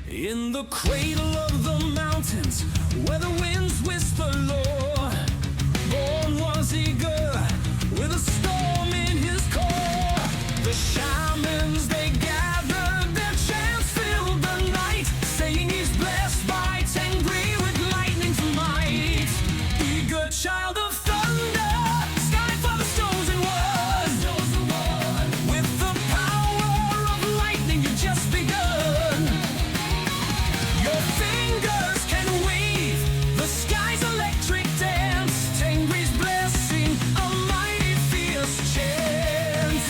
In the cradle of the mountains, where the winds whisper low, born was eager, with a storm in his core. The shamans, they gathered, their chants filled the night, saying he's blessed by Tengri with lightning's might. Eager child of thunder, sky for the stones and wood. With the power of lightning, you've just begun. Your fingers can wave the sky's electric dance. Tengri's blessing, a mighty fierce chant.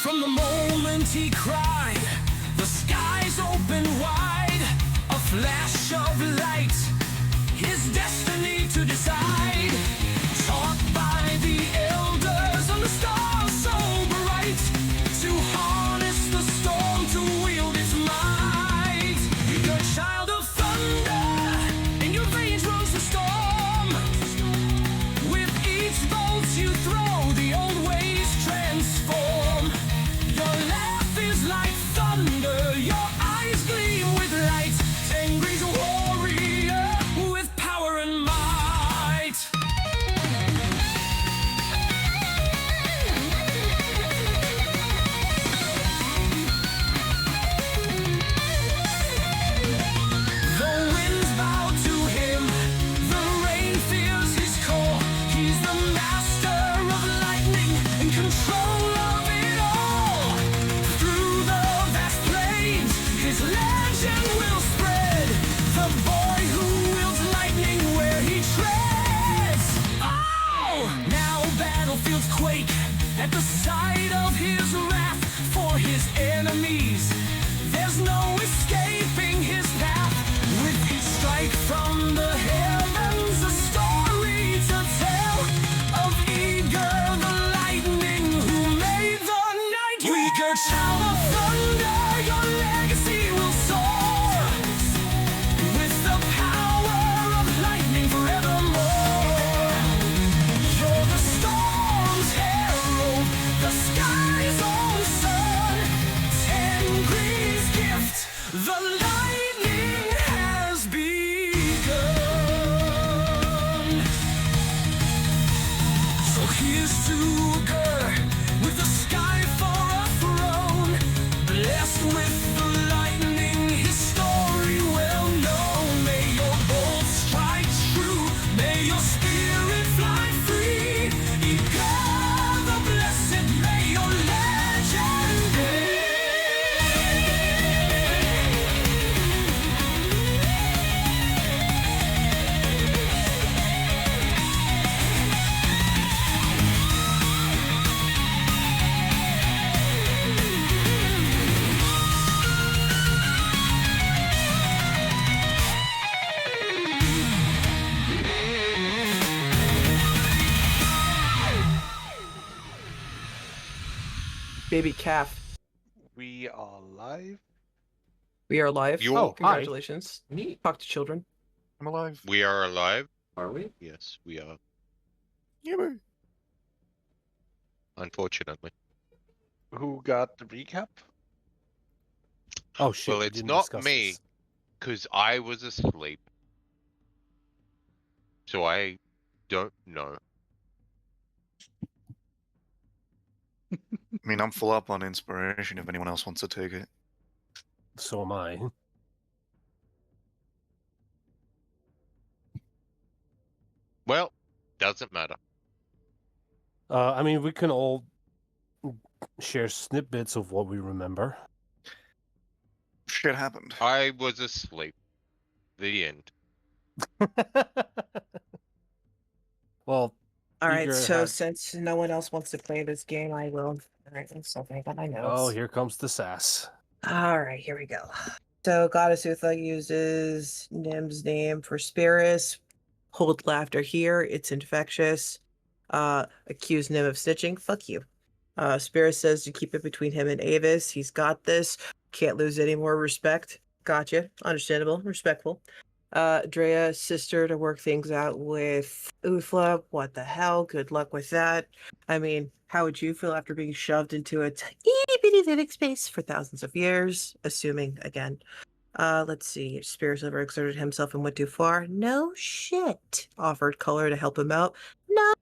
From the moment he cried, the skies opened wide. A flash of light, his destiny to decide. Taught by the elders and the stars so bright, to harness the storm, to wield its might. You're a child of thunder, in your veins runs the storm. With each bolt you throw, the old ways transform. Your laugh is like thunder, your eyes gleam with light. Tengri's a warrior with power and might. The winds bow to him, the rain fears his core. He's the master of lightning, in control of it all. Through the vast plains, his legend will spread. The boy who wields lightning where he treads. Oh! Now battlefields quake at the sight of his wrath. For his enemies, there's no escaping his path. With each strike from the heavens, a story to tell of Eager the lightning who made the night. Eager child of thunder, your legacy will soar. With the power of lightning forevermore. You're the storm's herald, the sky's own sun. Tengri's gift, the lightning has begun. So here's to Uthmar, with the sky for a throne. Blessed with the lightning, his story well known. May your bolts strike true, may your spirit fly free. Uthmar the blessed, may your legend be. Baby calf. We are live. We are live. You- Oh, Hi. congratulations. Talk to children. I'm alive. We are alive? Are we? Yes, we are. Yeah. Unfortunately. Who got the recap? Oh shit. Well, we it's didn't not discuss me, this. because I was asleep. So I don't know. I mean, I'm full up on inspiration if anyone else wants to take it. So am I. Well, doesn't matter. I mean, we can all share snippets of what we remember. Shit happened. I was asleep. The end. Well, All right, Eager so had- since no one else wants to play this game, I will. All right, let's something on my notes. oh, here comes the sass. All right, here we go. So Goddess Uthmar uses Nim's name for Spirits. Hold laughter here. It's infectious. Accuse Nim of snitching. Fuck you. Spirit says to keep it between him and Avis. He's got this. Can't lose any more respect. Gotcha. Understandable. Respectful. Drea's sister to work things out with Uthla. What the hell? Good luck with that. I mean, how would you feel after being shoved into a itty bitty living space for thousands of years? Assuming, again. Let's see. Spears overexerted himself and went too far. No shit. Offered color to help him out. No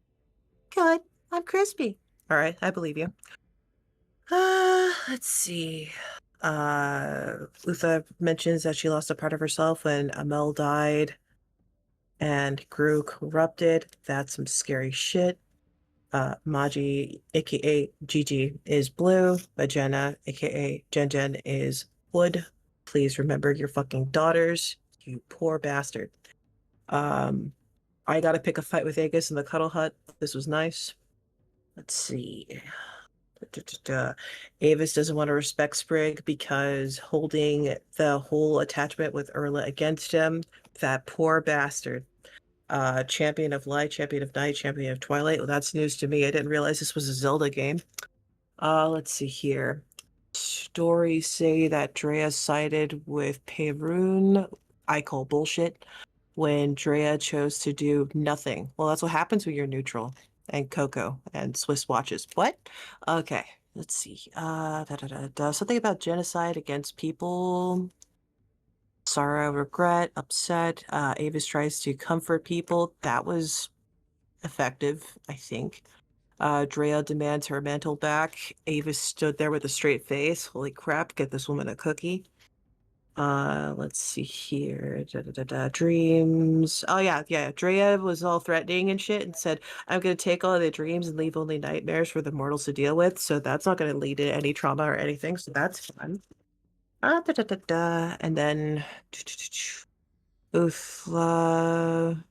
good. I'm crispy. All right, I believe you. Let's see. Utha mentions that she lost a part of herself when Amel died and grew corrupted. That's some scary shit. Maji, aka Gigi, is blue. Vagina, aka Jen, is wood. Please remember your fucking daughters, you poor bastard. I gotta pick a fight with Aegis in the Cuddle Hut. This was nice. Let's see. Avis doesn't want to respect Sprig because holding the whole attachment with Erla against him, that poor bastard. Champion of Light, Champion of Night, Champion of Twilight. Well, that's news to me. I didn't realize this was a Zelda game. Let's see here. Stories say that Drea sided with Perun. I call bullshit. When Drea chose to do nothing. Well, that's what happens when you're neutral. And Coco and Swiss watches. What? Okay, let's see. Something about genocide against people. Sorrow, regret, upset. Avis tries to comfort people. That was effective, I think. Drea demands her mantle back. Avis stood there with a straight face. Holy crap, get this woman a cookie. Let's see here. Dreams. Oh yeah. Drea was all threatening and shit and said, I'm gonna take all of the dreams and leave only nightmares for the mortals to deal with. So that's not gonna lead to any trauma or anything. So that's fun. And then Uthla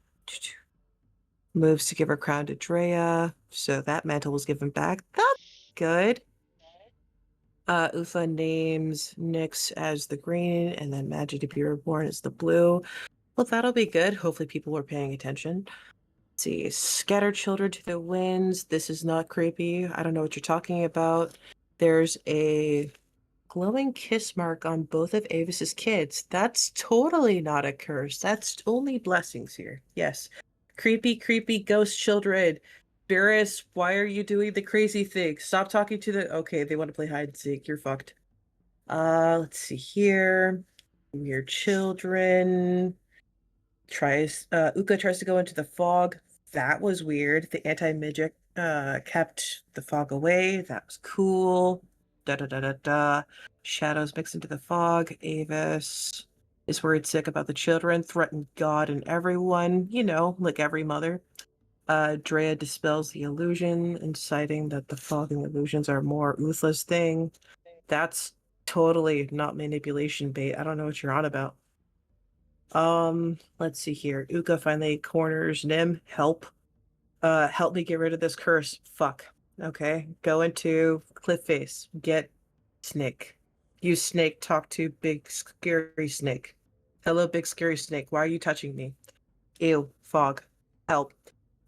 moves to give her crown to Drea. So that mantle was given back. That's good. Uthla names Nyx as the green and then Magi to be reborn as the blue. Well, that'll be good. Hopefully people were paying attention. Let's see. Scatter children to the winds. This is not creepy. I don't know what you're talking about. There's a glowing kiss mark on both of Avis's kids. That's totally not a curse. That's only blessings here. Yes. Creepy ghost children. Barris, why are you doing the crazy thing? Stop talking to the... Okay, they want to play hide and seek. You're fucked. Let's see here. Weird children. Uka tries to go into the fog. That was weird. The anti-midget kept the fog away. That was cool. Shadows mix into the fog. Avis is worried sick about the children, threatened God and everyone, like every mother. Drea dispels the illusion, inciting that the fog and illusions are more Uthla's thing. That's totally not manipulation bait. I don't know what you're on about. Let's see here. Uka finally corners Nim. Help me get rid of this curse. Fuck. Okay. Go into cliff face. Get Snake. Use Snake. Talk to big scary Snake. Hello, big scary Snake. Why are you touching me? Ew. Fog. Help.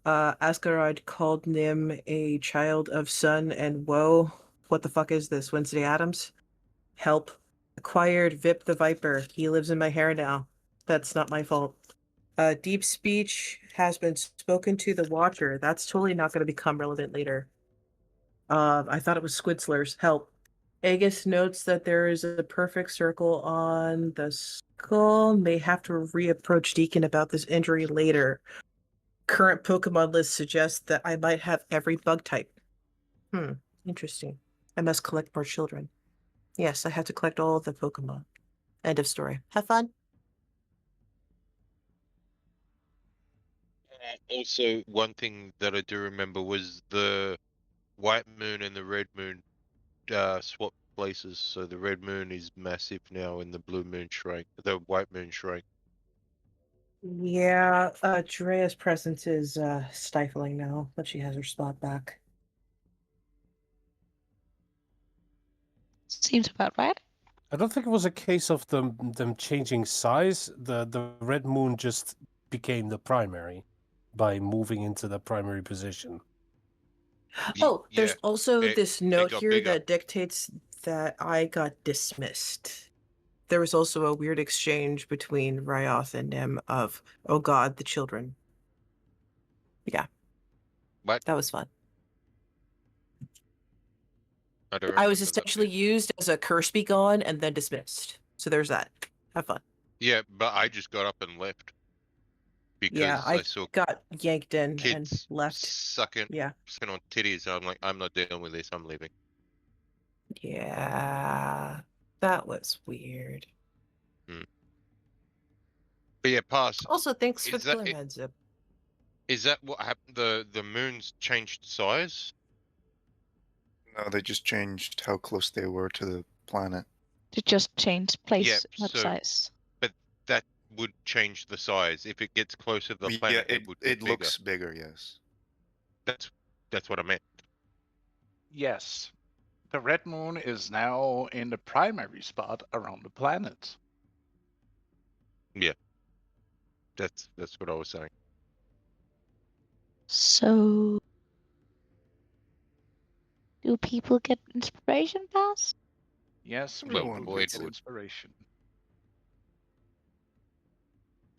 Askarad called Nim a child of sun and woe. What the fuck is this? Wednesday Addams? Help. Acquired Vip the Viper. He lives in my hair now. That's not my fault. Deep speech has been spoken to the Watcher. That's totally not going to become relevant later. I thought it was squid slurs. Help. Aegis notes that there is a perfect circle on the skull. May have to reapproach Deacon about this injury later. Current Pokemon list suggests that I might have every bug type. Interesting. I must collect more children. Yes, I have to collect all of the Pokemon. End of story. Have fun. Also, one thing that I do remember was the white moon and the red moon swapped places. So the red moon is massive now and the blue moon shrank. The white moon shrank. Yeah, Drea's presence is stifling now, but she has her spot back. Seems about right. I don't think it was a case of them changing size. The red moon just became the primary by moving into the primary position. Oh, there's Yeah, also it- this it note got here bigger. that dictates that I got dismissed. There was also a weird exchange between Ryoth and Nim of, oh God, the children. Yeah, What? that was fun. I don't I was remember that essentially bit. used as a curse be gone and then dismissed. So there's that. Have fun. Yeah, but I just got up and left Yeah, because I I saw got yanked in and kids left. sucking Yeah. on titties. I'm like, I'm not dealing with this. I'm leaving. Yeah. That was weird. But yeah, pass. Also, thanks for Is the that killer it? head zip. Is that what happened? The moons changed size? No, they just changed how close they were to the planet. To just change Yeah, place, not so size. but that would change the size. If it gets closer to the Yeah, planet, it would get it bigger. looks bigger, yes. That's what I meant. Yes. The red moon is now in the primary spot around the planet. Yeah. That's what I was saying. So, do people get inspiration pass? Yes, Well, Everyone people Boyd get would. inspiration.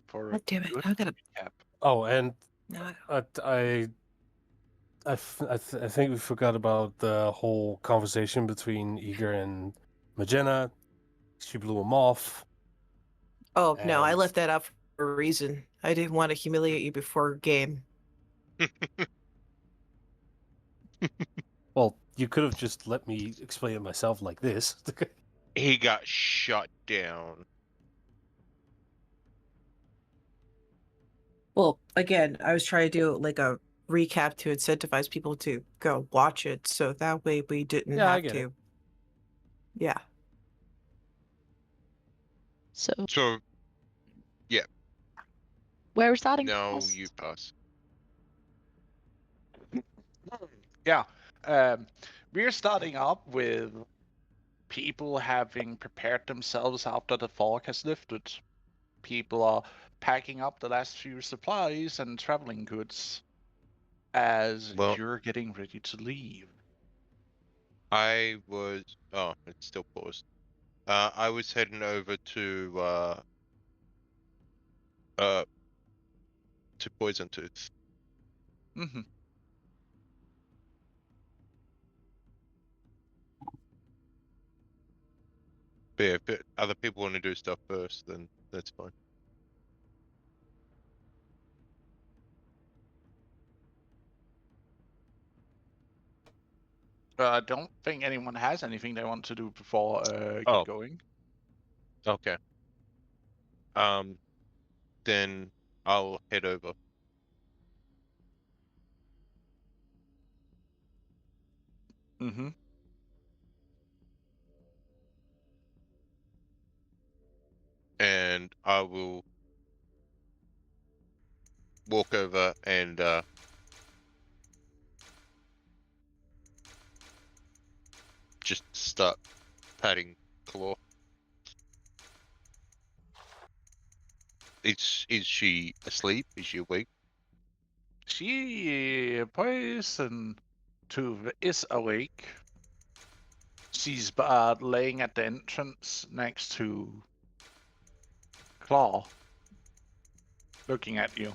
For a God damn it. good I gotta. recap. Oh, and No, I think we forgot about the whole conversation between Eager and Magena. She blew him off. oh, no, I And- left that up for a reason. I didn't want to humiliate you before game. Well, you could have just let me explain it myself like this. He got shut down. Well, again, I was trying to do like a recap to incentivize people to go watch it, so that way we didn't Yeah, I have get to. it. Yeah. So, So where we're starting? now Pass? you pass. Yeah. We're starting up with people having prepared themselves after the fog has lifted. People are packing up the last few supplies and traveling goods as Well, you're getting ready to leave. I was. Oh, it's still paused. I was heading over to Poison Tooth. Mm-hmm. But yeah, if other people want to do stuff first, then that's fine. I don't think anyone has anything they want to do before Oh. get going. Okay. Then I'll head over. Mm-hmm. And I will walk over and just start patting Claw. Is she asleep? Is she awake? She Poison Tooth is awake. She's laying at the entrance next to Claw, looking at you.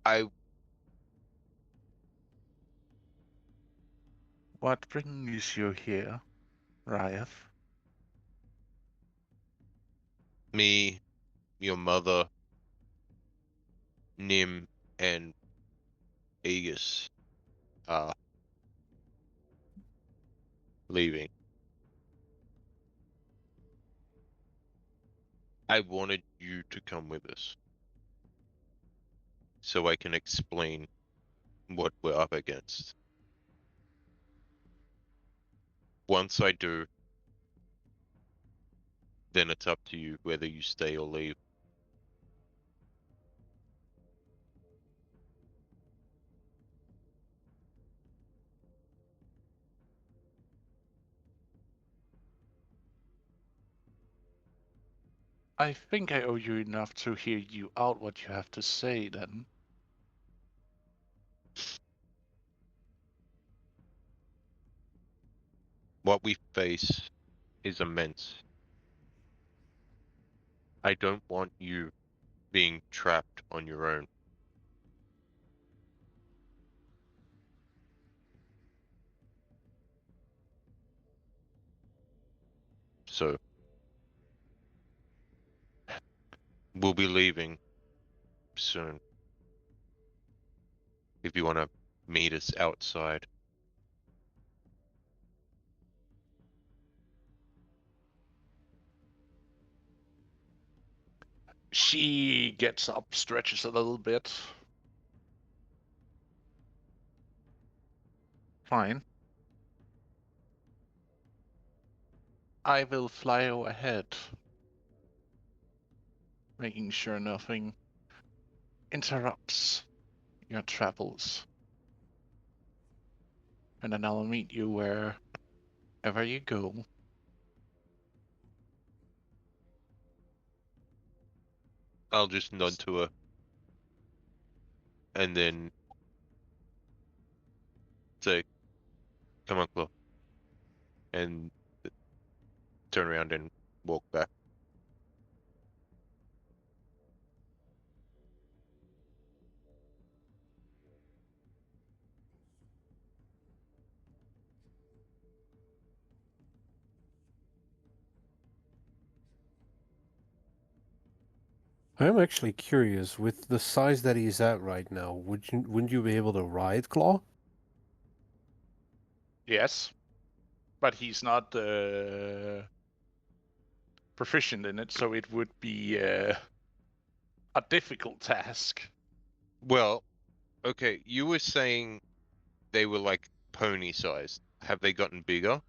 I What brings you here, Ryeth? me, your mother, Nim, and Aegis are leaving. I wanted you to come with us so I can explain what we're up against. Once I do, then it's up to you whether you stay or leave. I think I owe you enough to hear you out what you have to say then. What we face is immense. I don't want you being trapped on your own. So, we'll be leaving soon. If you want to meet us outside. She gets up, stretches a little bit. Fine. I will fly ahead, making sure nothing interrupts your travels. And then I'll meet you wherever you go. I'll just nod to her. And then say, come on, Chloe. And turn around and walk back. I'm actually curious, with the size that he's at right now, wouldn't you be able to ride Claw? Yes, but he's not proficient in it, so it would be a difficult task. Well, okay, you were saying they were like pony sized. Have they gotten bigger?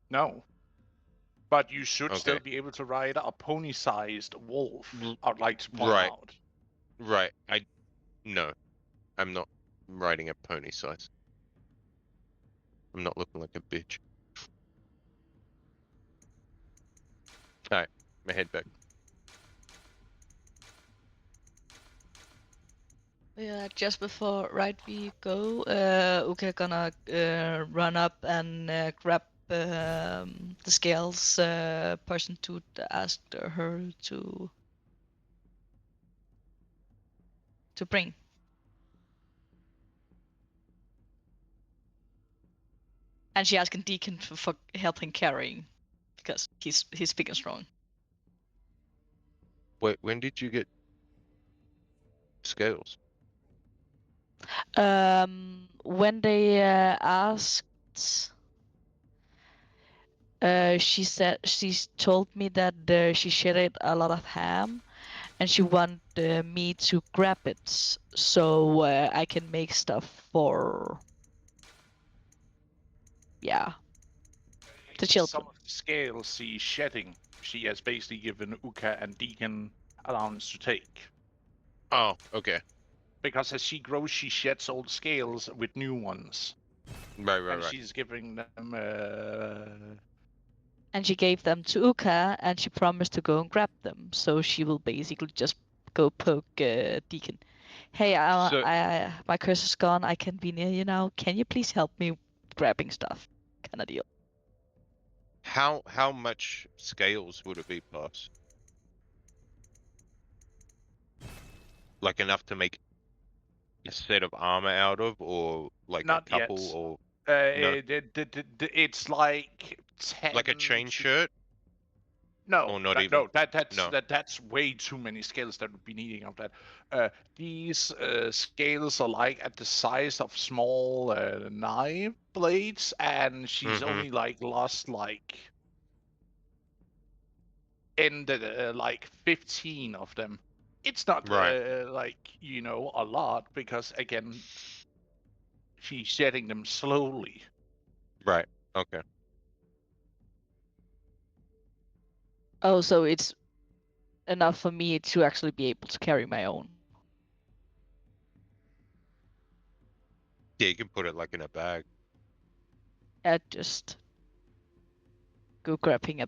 No. But you should still Okay. be able to ride a pony-sized wolf, I'd like to point Right. out. Right. No, I'm not riding a pony size. I'm not looking like a bitch. Alright, my head back. Yeah, just before we go, Uka gonna run up and grab the scales person to ask her to bring. And she asking Deacon for helping carrying because he's big and strong. Wait, when did you get scales? When they asked, she told me that she shared a lot of ham, and she want me to grab it so I can make stuff for the Some children. of the scales she's shedding, she has basically given Uka and Deacon allowance to take. Oh, okay. Because as she grows, she sheds old scales with new ones. Right, And right. she's giving them And she gave them to Uka, and she promised to go and grab them. So she will basically just go poke Deacon. Hey, So my curse is gone. I can be near you now. Can you please help me grabbing stuff? Kind of deal. how much scales would it be past? Like enough to make a set of armor out of, or like not a couple, yet. or no? It's like 10 Like a chain to... shirt? No, Or not even? No. that's way too many scales that would be needing of that. These scales are like at the size of small knife blades, and she's Mm-hmm. only like lost like in the like 15 of them. It's not Right. like a lot because again she's shedding them slowly. Right. Okay. Oh, so it's enough for me to actually be able to carry my own. Yeah, you can put it like in a bag. I just go grabbing a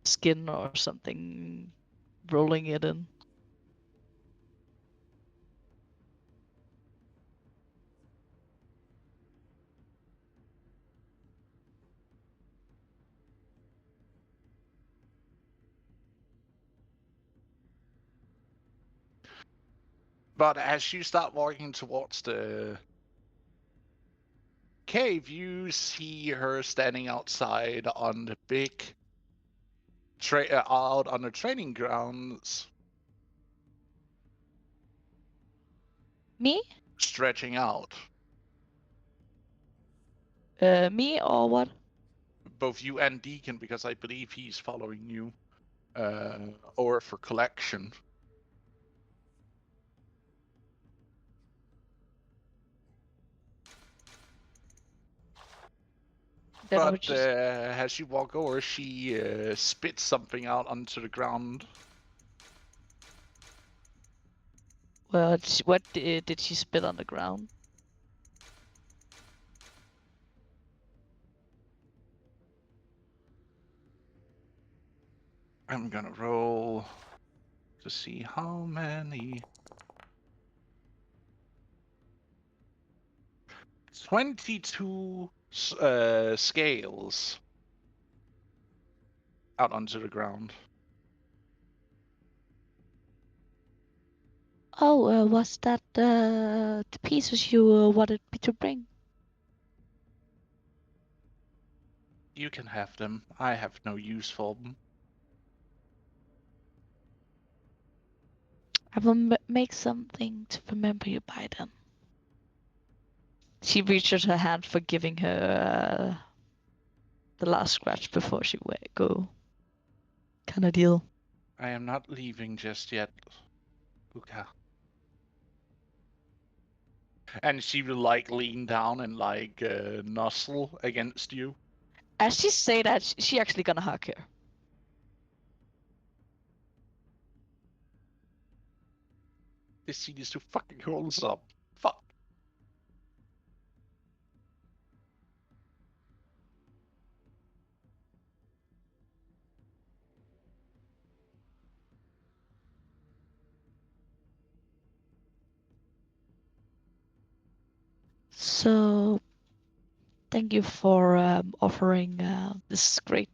skin or something, rolling it in. But as you start walking towards the cave, you see her standing outside on the big out on the training grounds, Me? stretching out. Me or what? Both you and Deacon, because I believe he's following you, or for collection. Then I But would just. as you walk over, she spits something out onto the ground. Well, what did she spit on the ground? I'm gonna roll to see how many. 22 scales out onto the ground. Oh, was that the pieces you wanted me to bring? You can have them. I have no use for them. I will make something to remember you by then. She reaches her hand for giving her the last scratch before she go. Kind of deal. I am not leaving just yet, Uka. And she will like lean down and like nuzzle against you. As she say that, she actually gonna hug her. This scene is too fucking wholesome. Fuck. So, thank you for offering this great.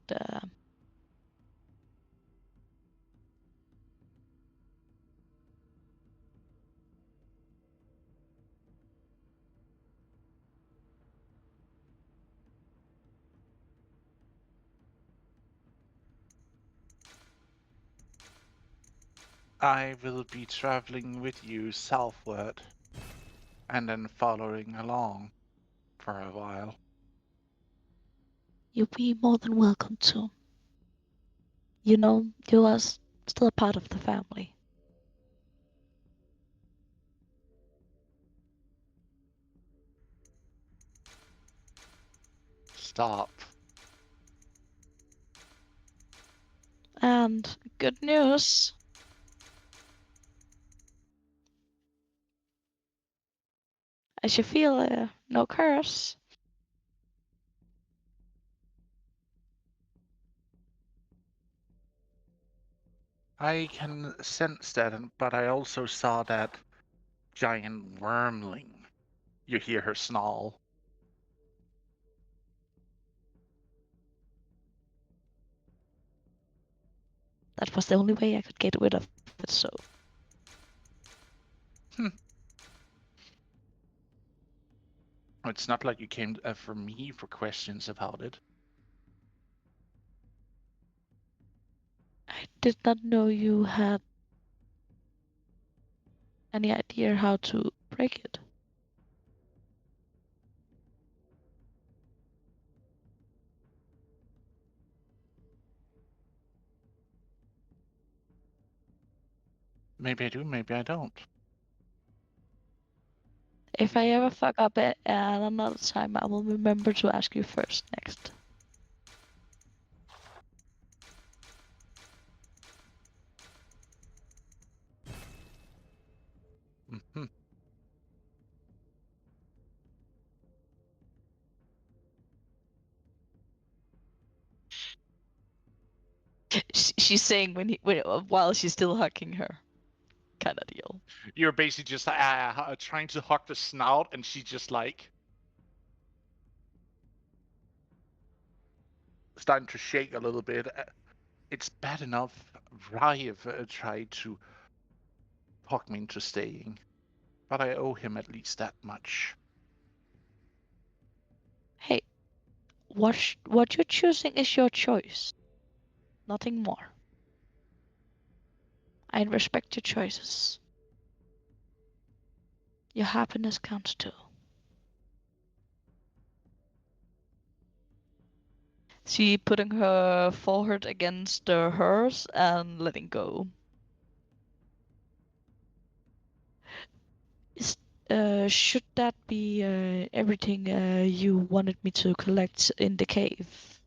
I will be traveling with you southward and then following along for a while. You'll be more than welcome to. You know, you are still a part of the family. Stop. And good news. As you feel, no curse. I can sense that, but I also saw that giant wormling. You hear her snarl. That was the only way I could get rid of it, so. It's not like you came for me for questions about it. I did not know you had any idea how to break it. Maybe I do, maybe I don't. If I ever fuck up it at another time, I will remember to ask you first next. Mhm. She's saying while she's still hugging her, kind of deal. You're basically just trying to hug the snout, and she just like starting to shake a little bit. It's bad enough Ryev tried to talk me into staying, but I owe him at least that much. Hey, what you're choosing is your choice. Nothing more. I respect your choices. Your happiness counts too. She putting her forehead against hers and letting go. Should that be everything you wanted me to collect in the cave?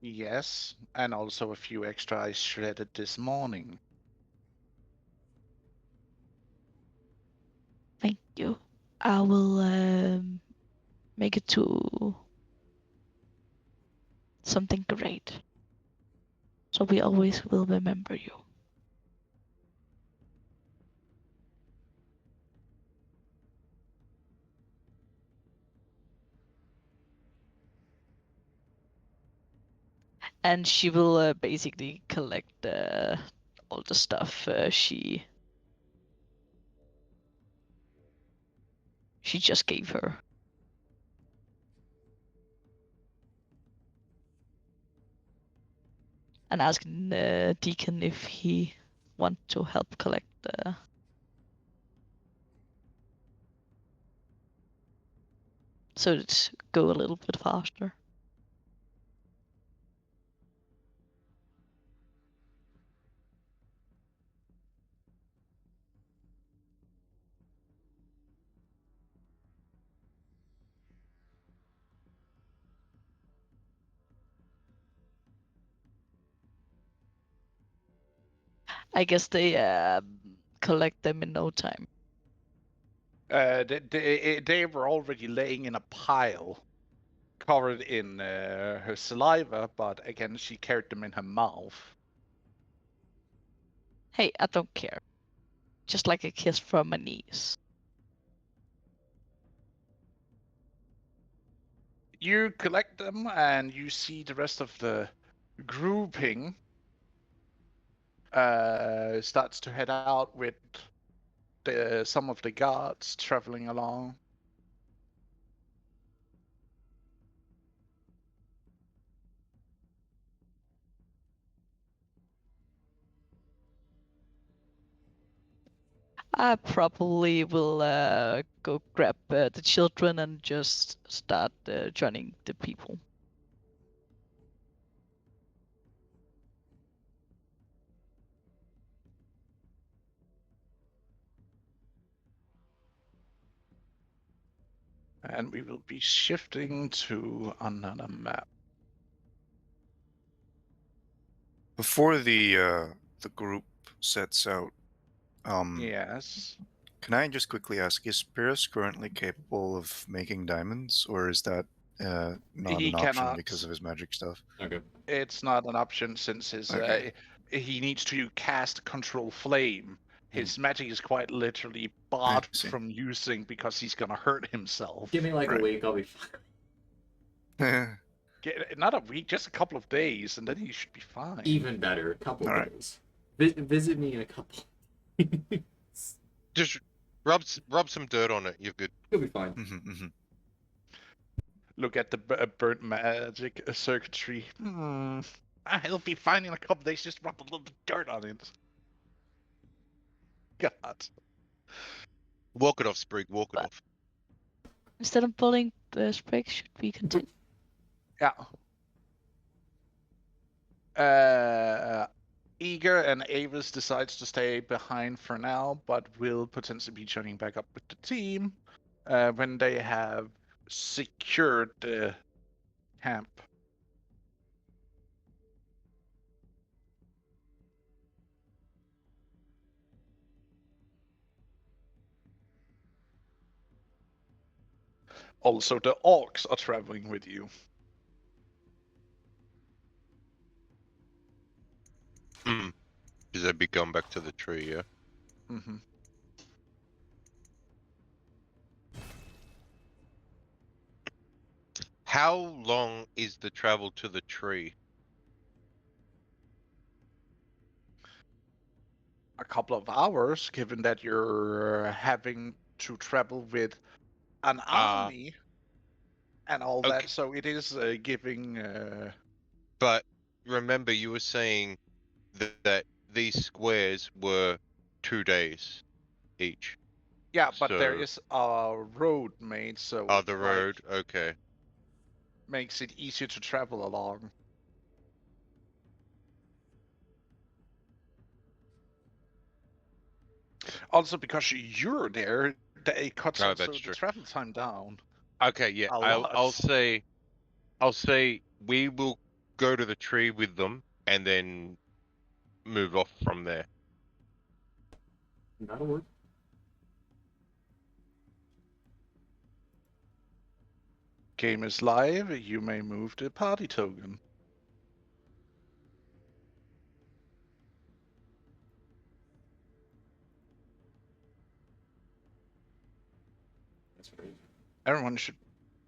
Yes, and also a few extra I shredded this morning. Thank you. I will make it to something great. So we always will remember you. And she will basically collect all the stuff she just gave her. And asking Deacon if he want to help collect so it's go a little bit faster. I guess they collect them in no time. They were already laying in a pile, covered in her saliva, but again, she carried them in her mouth. Hey, I don't care. Just like a kiss from my niece. You collect them, and you see the rest of the grouping starts to head out with some of the guards traveling along. I probably will go grab the children and just start joining the people. And we will be shifting to another map. Before the group sets out, Yes. can I just quickly ask, is Pyrrhus currently capable of making diamonds, or is that not He an option cannot. because of his magic stuff? Okay. It's not an option since his Okay. he needs to cast control flame. His magic is quite literally I barred see. from using because he's gonna hurt himself. Give me like a Right. week, I'll be fine. Not a week, just a couple of days, and then he should be fine. Even better, a couple Alright. days. Visit me in a couple. Just rub some dirt on it. You're good. You'll be fine. Look at the burnt magic circuitry. He'll be fine in a couple of days. Just rub a little dirt on it. God. Walk it off, Sprig. Walk it off. Instead of bullying Sprig, should we continue? Yeah. Eager and Avis decides to stay behind for now, but will potentially be joining back up with the team when they have secured the camp. Also, the orcs are traveling with you. Because they'd be going back to the tree, yeah? Mm-hmm. How long is the travel to the tree? A couple of hours, given that you're having to travel with an army and all okay. that. So it is giving. But remember, you were saying that these squares were 2 days each. Yeah, but there So, is a road made, so the it road, okay. makes it easier to travel along. Also, because you're there, it cuts Oh, also that's the true. travel time down Okay, yeah, a I'll lot. say we will go to the tree with them and then move off from there. That'll work. Game is live. You may move the party token. That's great. Everyone should.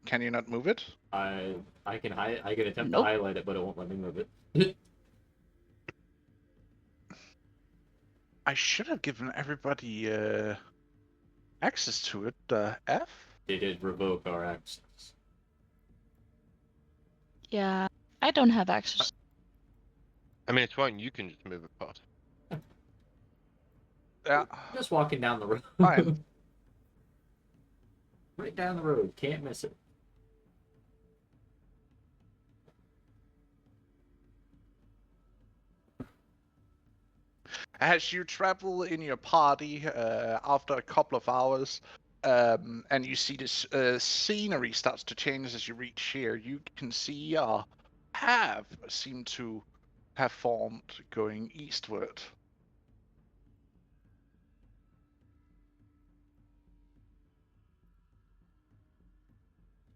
Can you not move it? I can I can attempt Nope. to highlight it, but it won't let me move it. I should have given everybody access to it. F. They did revoke our access. Yeah, I don't have access. I mean, it's fine, you can just move it past. Yeah. Just walking down the road. Fine. Right down the road. Can't miss it. As you travel in your party after a couple of hours, and you see this scenery starts to change as you reach here, you can see a path seem to have formed going eastward.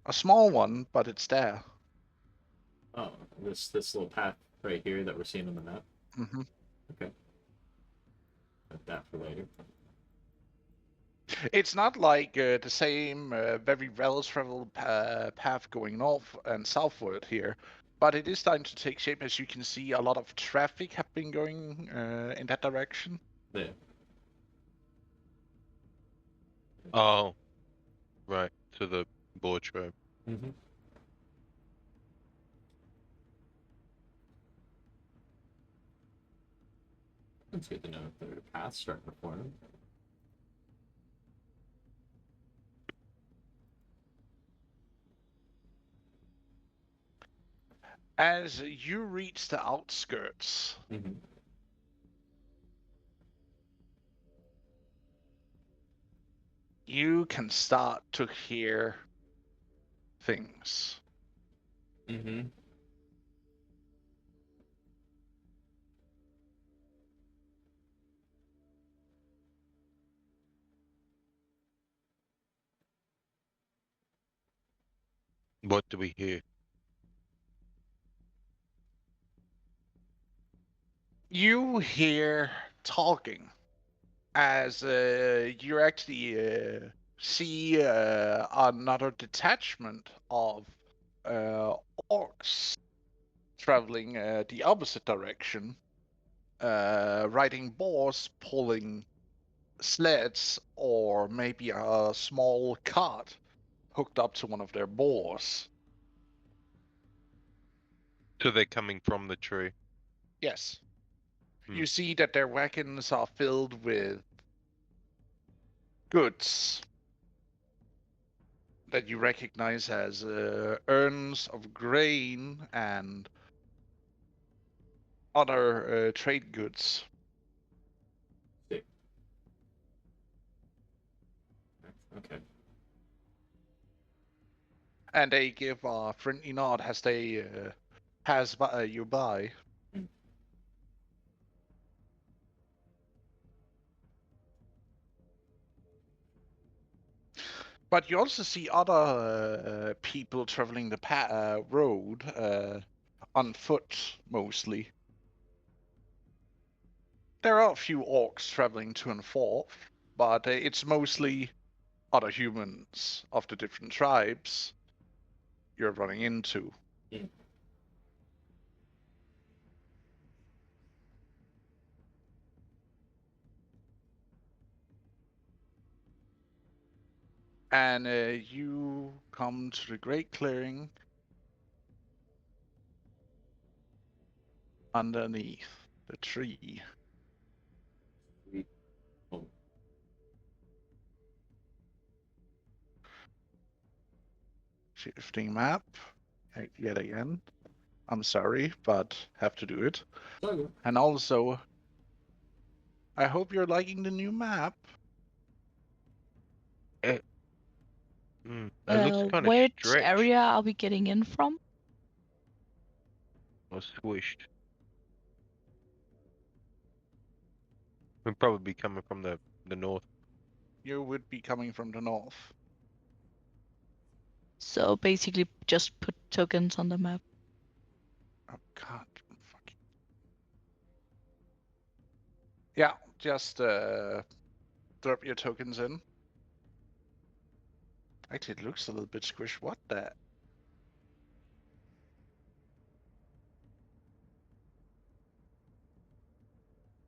A small one, but it's there. Oh, this little path right here that we're seeing on the map. Mm-hmm. Okay. Put that for later. It's not like the same very well-traveled path going north and southward here, but it is starting to take shape. As you can see, a lot of traffic have been going in that direction. There. Oh, right, to the boardroom. Mm-hmm. It's good to know if there are paths starting to form. As you reach the outskirts, Mm-hmm. you can start to hear things. Mm-hmm. What do we hear? You hear talking as you actually see another detachment of orcs traveling the opposite direction, riding boars, pulling sleds, or maybe a small cart hooked up to one of their boars. So they're coming from the tree. Yes. Hmm. You see that their wagons are filled with goods that you recognize as urns of grain and other trade goods. Sick. Okay. And they give a friendly nod as they pass by, you by. Mm. But you also see other people traveling the road on foot, mostly. there are a few orcs traveling to and forth, but it's mostly other humans of the different tribes you're running into. Mm. And you come to the great clearing underneath the tree. We, oh, Shifting map yet again. I'm sorry, but have to do it. so And also, I hope you're liking the new map. It looks kind of Which stretched area are we getting in from? or squished. We'd probably be coming from the north. You would be coming from the north. So basically, just put tokens on the map. Oh god, fuck. Yeah, just drop your tokens in. Actually, it looks a little bit squished. What the?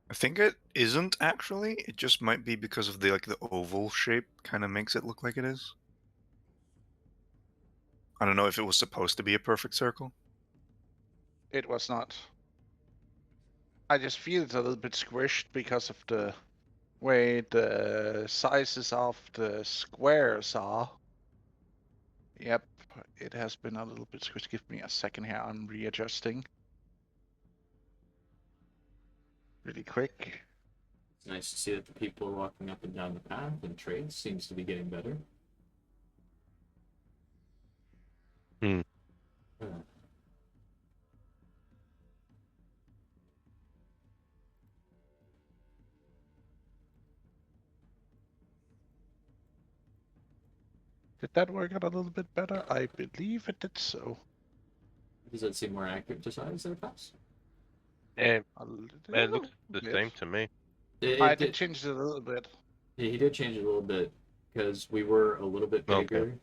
I think it isn't actually. It just might be because of the oval shape kind of makes it look like it is. I don't know if it was supposed to be a perfect circle. It was not. I just feel it's a little bit squished because of the way the sizes of the squares are. Yep, it has been a little bit squished. Give me a second here. I'm readjusting. Really quick. it's nice to see that the people walking up and down the path and trade seems to be getting better. Hmm. Yeah. Did that work out a little bit better? I believe it did so. Does that seem more accurate to size there, Pass? And A it looks the little same bit. to me. I It did change it a little bit. he did change it a little bit because we were a little bit Okay. bigger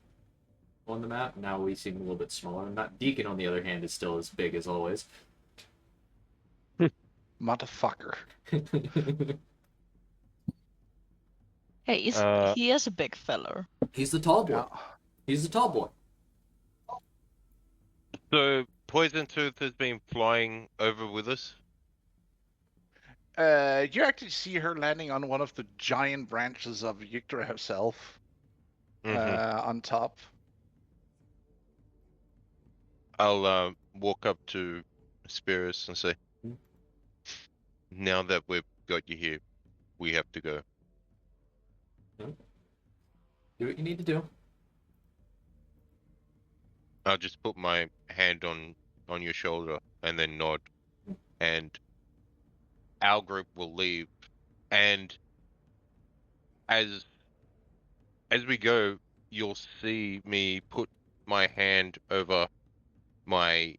on the map. Now we seem a little bit smaller. Not Deacon, on the other hand, is still as big as always. Motherfucker. Hey, he is a big feller. He's the tall boy. Yeah. He's the tall boy. So Poison Tooth has been flying over with us. You actually see her landing on one of the giant branches of Yggdra herself. On top. I'll walk up to Spirus and say, "Now that we've got you here, we have to go." Do what you need to do. I'll just put my hand on your shoulder and then nod, and our group will leave. And as we go, you'll see me put my hand over my.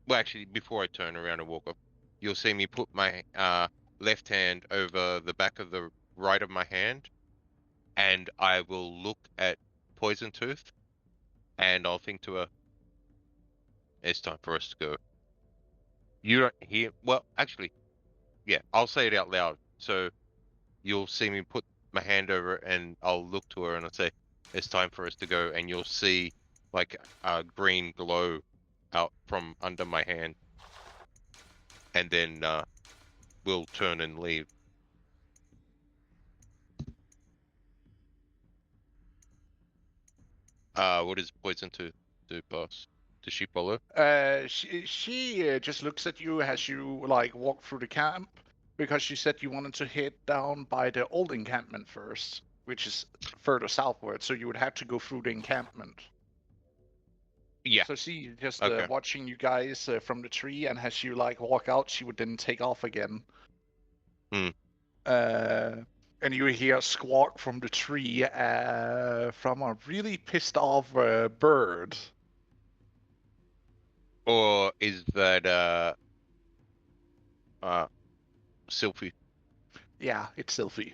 Well, actually, before I turn around and walk up, you'll see me put my left hand over the back of the right of my hand, and I will look at Poison Tooth, and I'll think to her, "It's time for us to go." You don't hear. Well, actually, yeah, I'll say it out loud. So you'll see me put my hand over it, and I'll look to her and I'll say, "It's time for us to go." And you'll see like a green glow out from under my hand, and then we'll turn and leave. What does Poison to do, boss? Does she follow? She just looks at you as you like walk through the camp because she said you wanted to head down by the old encampment first, which is further southward. So you would have to go through the encampment. Yeah. So she just Okay. watching you guys from the tree, and as you like walk out, she would then take off again. Hmm. And you hear a squawk from the tree from a really pissed off bird. Or is that Sylphie. Yeah, it's Sylphie.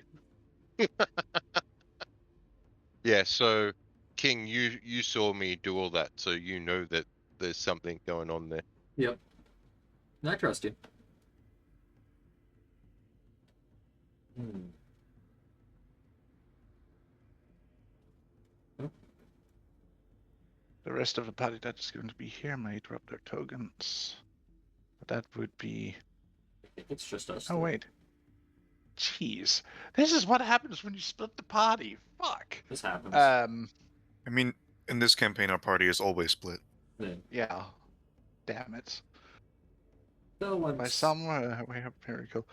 Yeah, so King, you saw me do all that, so you know that there's something going on there. Yep. I trust you. Hmm. The rest of the party that is going to be here may drop their tokens. But that would be. I think it's just us. Oh though. wait. Jeez, this is what happens when you split the party. Fuck. This happens. I mean, in this campaign, our party is always split. Yeah. Damn it. So once, By somewhere we have miracle.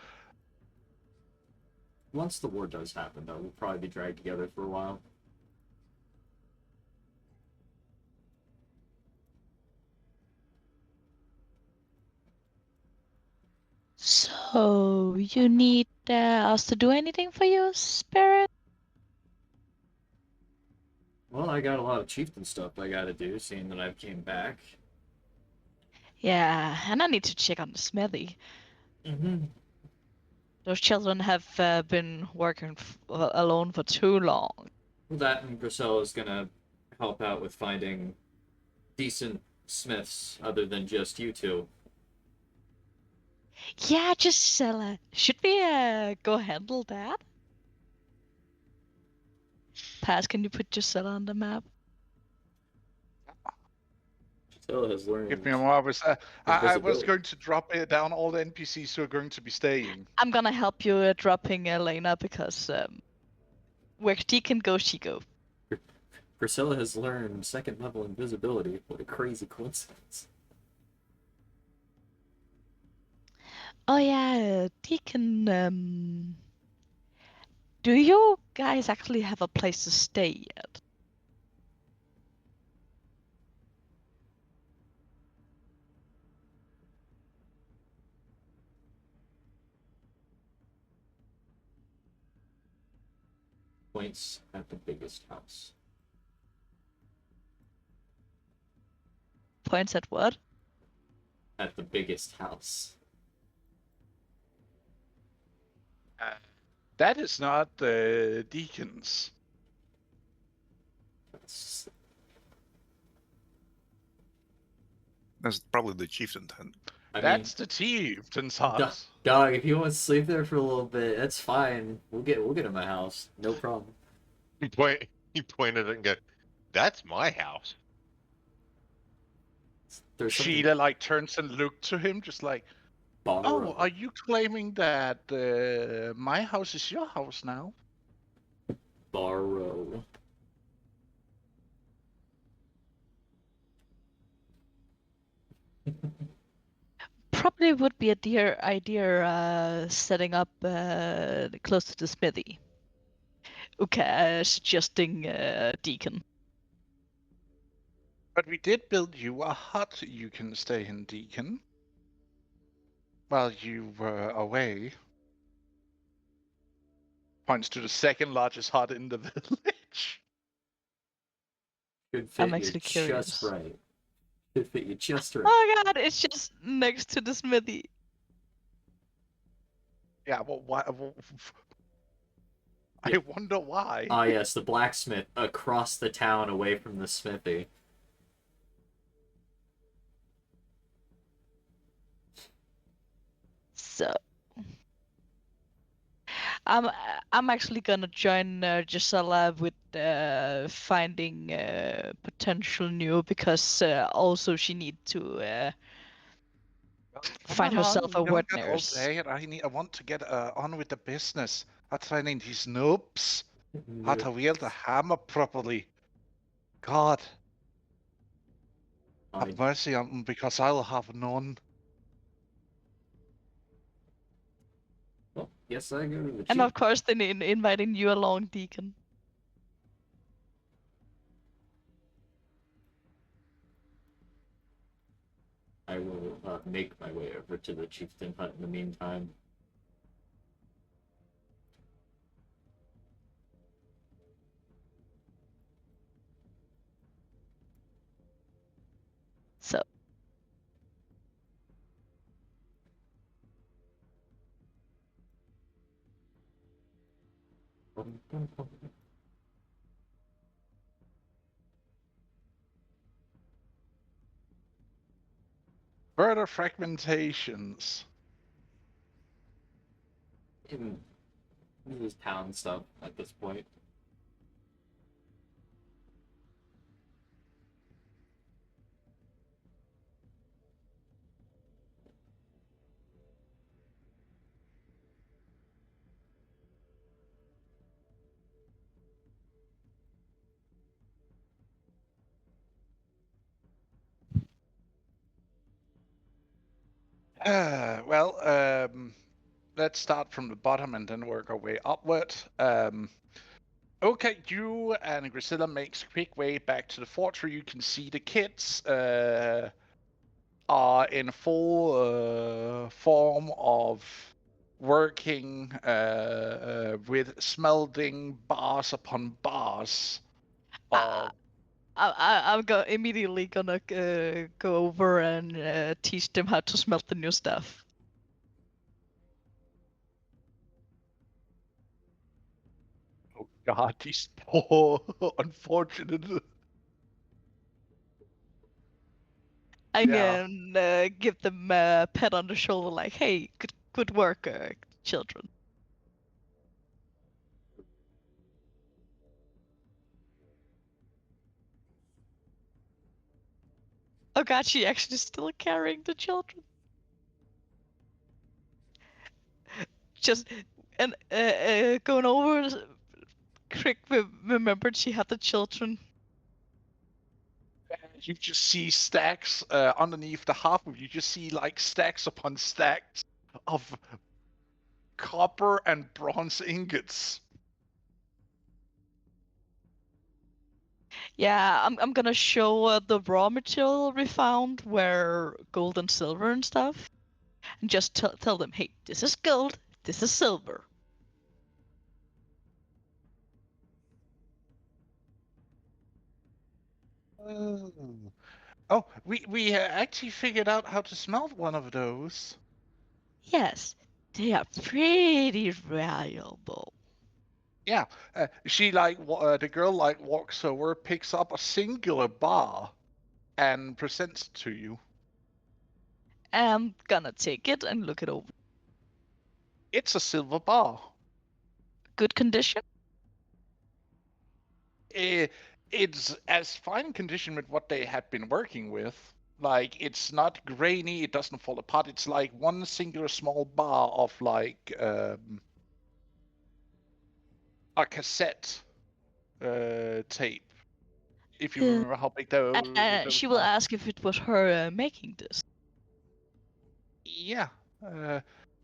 once the war does happen, though, we'll probably be dragged together for a while. So, you need us to do anything for you, Spirit? Well, I got a lot of chieftain stuff I gotta do, seeing that I came back. Yeah, and I need to check on the smithy. Mm-hmm. Those children have been working alone for too long. That and Grisella's gonna help out with finding decent smiths other than just you two. Yeah, Gisela. Should we go handle that? Paz, can you put Gisela on the map? Gisella has Give me learned a moment. I was invisibility. going to drop down all the NPCs who are going to be staying. I'm gonna help you dropping Elena because where she can go, she go. Priscilla has learned second level invisibility. What a crazy coincidence. Oh yeah, Deacon. Do you guys actually have a place to stay yet? Points at the biggest house. Points at what? At the biggest house. That is not the deacons. That's That's probably the chieftain tent. I That's the chieftain's mean, hut. dog. If you want to sleep there for a little bit, that's fine. We'll get him a house. No problem. He pointed it and go, "That's my house." There's something Sheila like turns and looks to him, just like, "Oh, borrow. are you claiming that my house is your house now?" Borrow. Probably would be a dear idea setting up close to the smithy. Okay, suggesting Deacon. But we did build you a hut you can stay in, Deacon. While you were away. Points to the second largest hut in the village. Should I'm fit you actually just curious. right. Should fit you just right. Oh god, it's just next to the smithy. Yeah, well, why? I Yeah. wonder why. Ah, yes, the blacksmith across the town away from the smithy. So I'm actually gonna join Gisela with finding potential new because also she need to Come find herself along, a we word don't got all nurse. day. I want to get on with the business. At finding these noobs. How to wield the hammer properly. God, I, have mercy on them because I'll have none. well, yes, I go to the And chief. of course, then inviting you along, Deacon. I will make my way over to the chieftain hut in the meantime. So Further fragmentations. Even this is town stuff at this point. Well, let's start from the bottom and then work our way upward. Okay, you and Grisilla makes quick way back to the fort where you can see the kids are in full form of working with smelting bars upon bars of Immediately gonna go over and teach them how to smelt the new stuff. oh god, these poor unfortunate. I Yeah. can give them a pat on the shoulder, like, "Hey, good work, children." Oh god, she actually still carrying the children. Just and going over, quick remembered she had the children. You just see stacks underneath the half of you just see like stacks upon stacks of copper and bronze ingots. Yeah, I'm gonna show the raw material we found, where gold and silver and stuff, and just tell them, "Hey, this is gold, this is silver." Oh, we actually figured out how to smelt one of those. Yes, they are pretty valuable. Yeah, she like the girl like walks over, picks up a singular bar, and presents it to you. I'm gonna take it and look it over. It's a silver bar. Good condition. Eh, it's as fine condition with what they had been working with. Like it's not grainy, it doesn't fall apart. It's like one singular small bar of like a cassette tape. If you remember how big those She will are. ask if it was her making this. Yeah.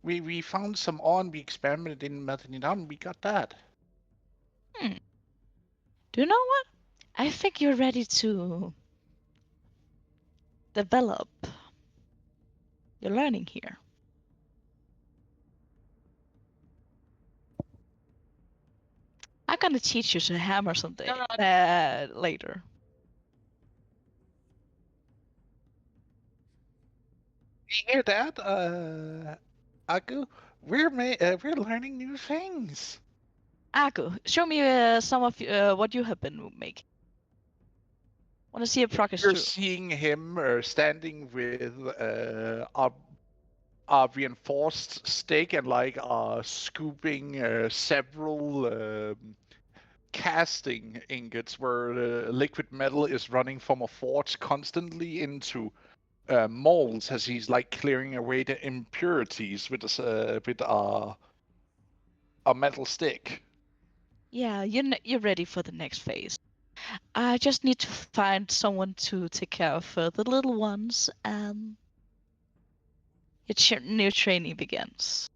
We found some ore and we experimented in melting it down and we got that. Do you know what? I think you're ready to develop your learning here. I'm gonna teach you to hammer someday later. You hear that, Aku? We're learning new things. Aku, show me some of what you have been making. Want to see a progress You're through. seeing him standing with a reinforced stake and like scooping several casting ingots where the liquid metal is running from a forge constantly into molds as he's like clearing away the impurities with a metal stick. Yeah, you're ready for the next phase. I just need to find someone to take care of the little ones, and your new training begins.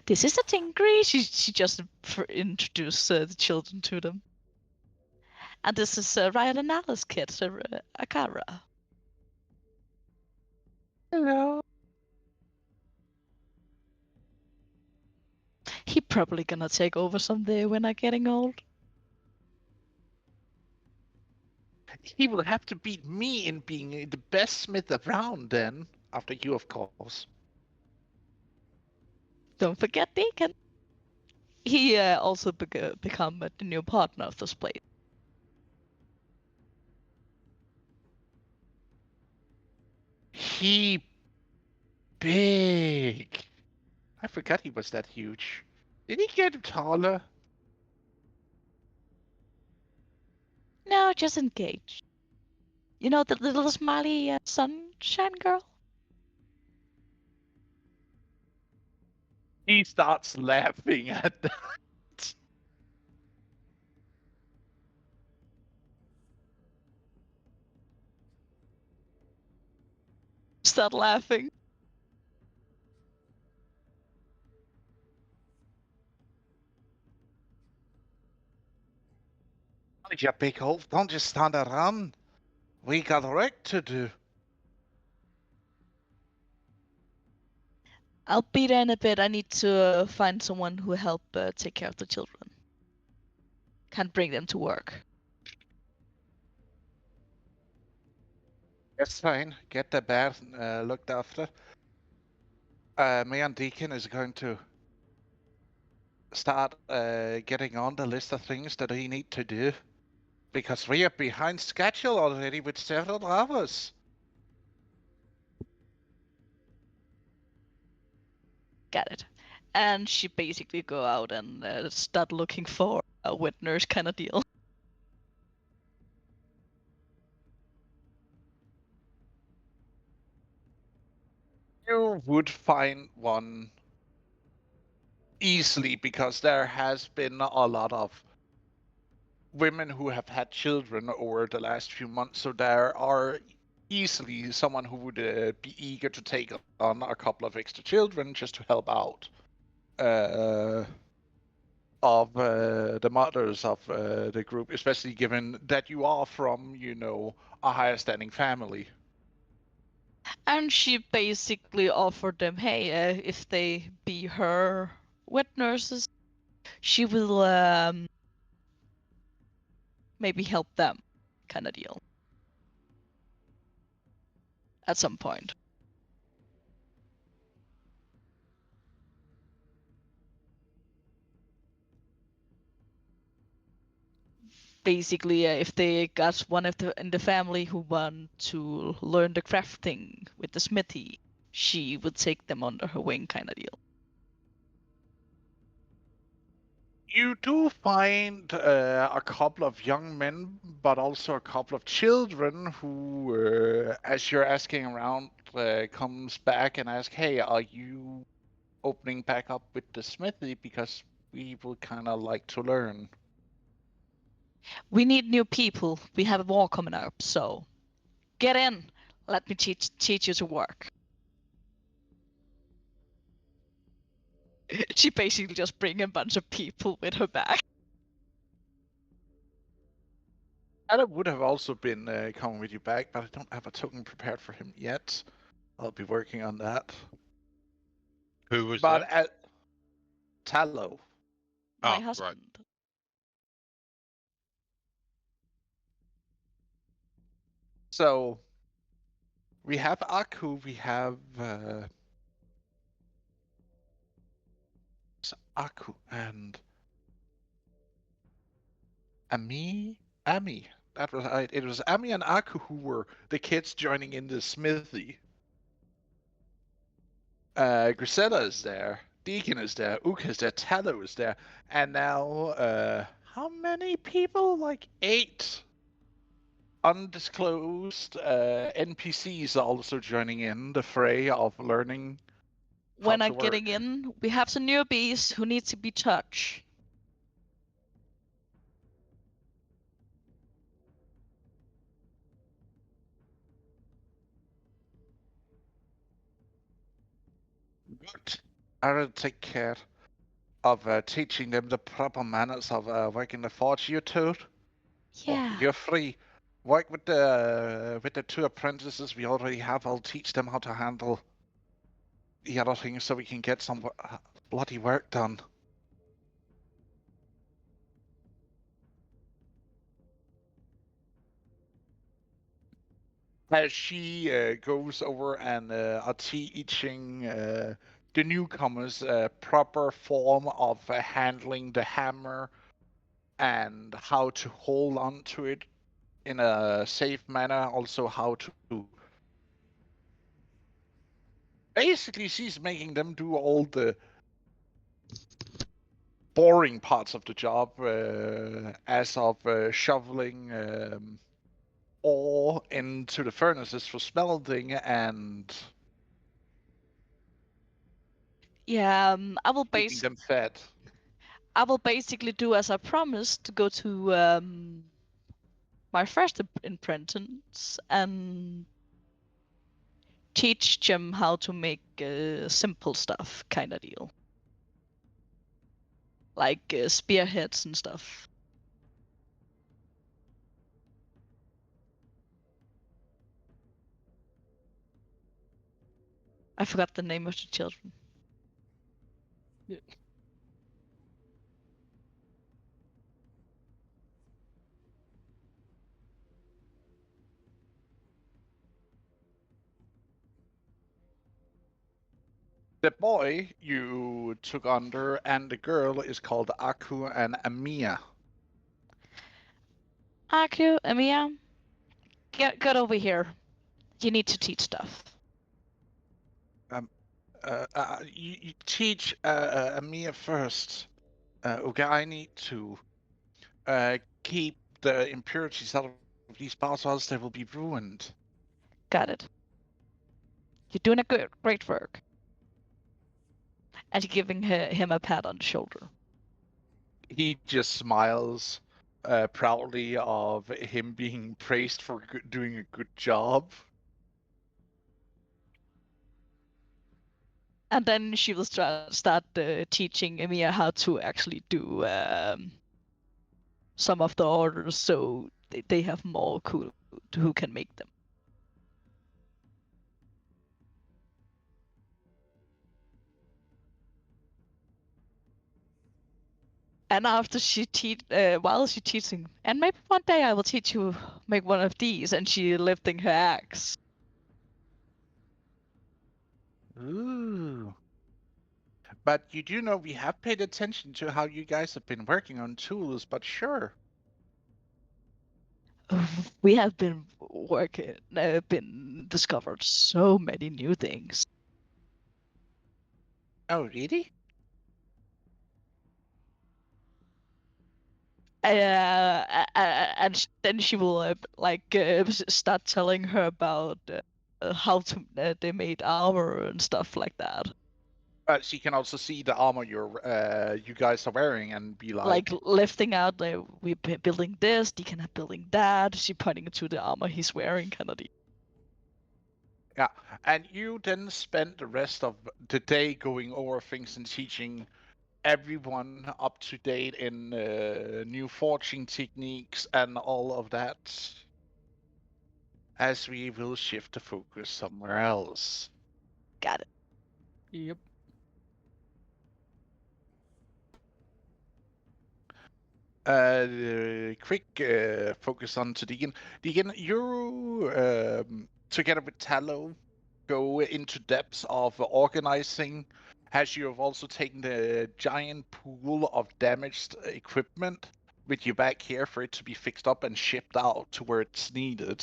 This is a Tingri. She just introduced the children to them. And this is Ryan and Alice kid, Akara. Hello. He probably gonna take over someday when I'm getting old. He will have to beat me in being the best smith around then, after you, of course. Don't forget Deacon. He also become the new partner of this place. He big. I forgot he was that huge. Did he get taller? No, just engaged. You know the little smiley sunshine girl? He starts laughing at that. Start laughing. You big wolf, don't just stand around. We got work to do. I'll be there in a bit. I need to find someone who help take care of the children. Can't bring them to work. That's fine. Get the bear looked after. Me and Deacon is going to start getting on the list of things that we need to do. Because we are behind schedule already with several hours. Got it. And she basically go out and start looking for a wet nurse kind of deal. You would find one easily because there has been a lot of women who have had children over the last few months, so there are easily someone who would be eager to take on a couple of extra children just to help out of the mothers of the group, especially given that you are from, a higher standing family. And she basically offered them, hey, if they be her wet nurses, she will maybe help them kind of deal at some point. Basically, if they got one of the in the family who want to learn the crafting with the smithy, she would take them under her wing kind of deal. You do find a couple of young men, but also a couple of children who, as you're asking around, comes back and asks, hey, are you opening back up with the smithy? Because we would kind of like to learn. We need new people. We have a war coming up, so get in. Let me teach you to work. She basically just bring a bunch of people with her back. Adam would have also been coming with you back, but I don't have a token prepared for him yet. I'll be working on that. Who was But that? at Tallow, My Right. husband. so we have Aku, we have Aku and Ami. That was it. Was Ami and Aku who were the kids joining in the smithy. Grisella is there. Deacon is there. Ook is there. Tallow is there. And now, how many people? Like 8 undisclosed NPCs are also joining in the fray of learning how When to I'm work. getting in, we have some newbies who need to be touched. Good. I will take care of teaching them the proper manners of working the forge. You too. Oh, Yeah. you're free. Work with the 2 apprentices we already have. I'll teach them how to handle the other things so we can get some bloody work done. As she goes over and are teaching the newcomers a proper form of handling the hammer and how to hold on to it in a safe manner. Also, how to basically she's making them do all the boring parts of the job, as of shoveling ore into the furnaces for smelting and Yeah, keeping them fed. I will basically do as I promised to go to my first apprentice and teach them how to make simple stuff, kind of deal, like spearheads and stuff. I forgot the name of the children. The boy you took under and the girl is called Aku and Amia. Aku, Emiya, get over here. You need to teach stuff. You teach Amia first. Okay, I need to keep the impurities out of these parts, or else they will be ruined. Got it. You're doing a great work. And giving him a pat on the shoulder. He just smiles proudly of him being praised for doing a good job. And then she will start teaching Emiya how to actually do some of the orders, so they have more cool who can make them. And after while she teaching, and maybe one day I will teach you make one of these, and she lifting her axe. Ooh. But you do know we have paid attention to how you guys have been working on tools, but sure. We have been working, been discovered so many new things. Oh, really? And then she will start telling her about how they made armor and stuff like that. She can also see the armor you guys are wearing and be Like lifting out, we're building this, Deacon are building that. She pointing to the armor he's wearing, kind of. Yeah, and you then spend the rest of the day going over things and teaching everyone up to date in new forging techniques and all of that, as we will shift the focus somewhere else. Got it. Yep. Quick focus on to Deacon. Deacon, you together with Tallow go into depths of organizing, as you have also taken the giant pool of damaged equipment with you back here for it to be fixed up and shipped out to where it's needed.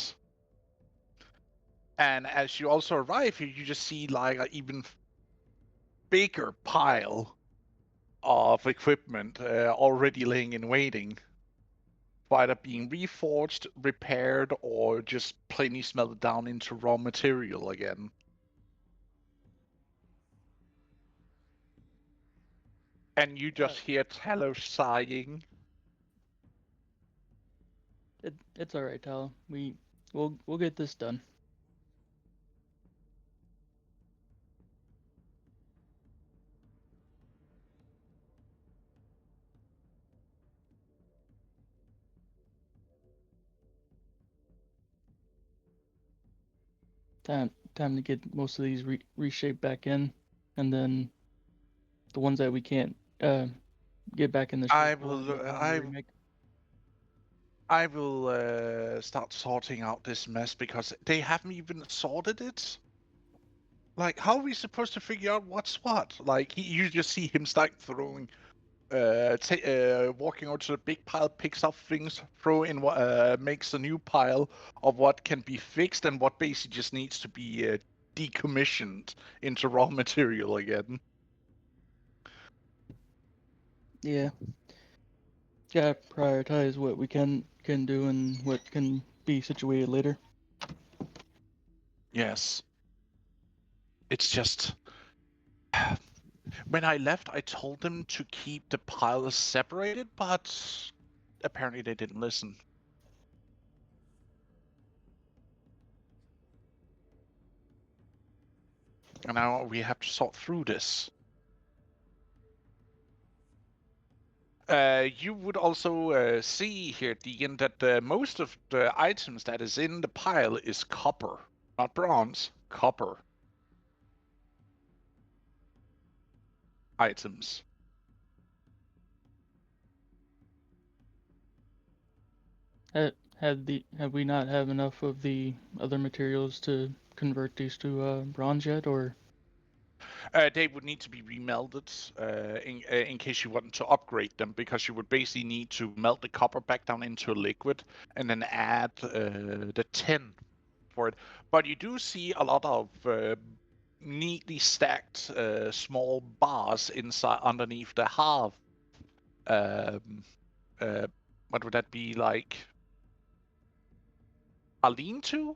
And as you also arrive here, you just see like an even bigger pile of equipment already laying in waiting, either being reforged, repaired, or just plainly smelted down into raw material again. And you just hear Tallow sighing. It's all right, Tal. We'll get this done. Time to get most of these reshaped back in, and then the ones that we can't get back in the shape I will start sorting out this mess because they haven't even sorted it. Like, how are we supposed to figure out what's what? Like, you just see him start throwing, walking out to the big pile, picks up things, makes a new pile of what can be fixed and what basically just needs to be decommissioned into raw material again. Yeah. Gotta prioritize what we can do and what can be situated later. Yes. It's just... When I left, I told them to keep the piles separated, but apparently they didn't listen. And now we have to sort through this. You would also see here, Deegan, that most of the items that is in the pile is copper. Not bronze, copper items. Have we not have enough of the other materials to convert these to bronze yet, or? They would need to be remelted in case you wanted to upgrade them, because you would basically need to melt the copper back down into a liquid and then add the tin for it. But you do see a lot of neatly stacked small bars inside underneath the half. What would that be, like? A lean-to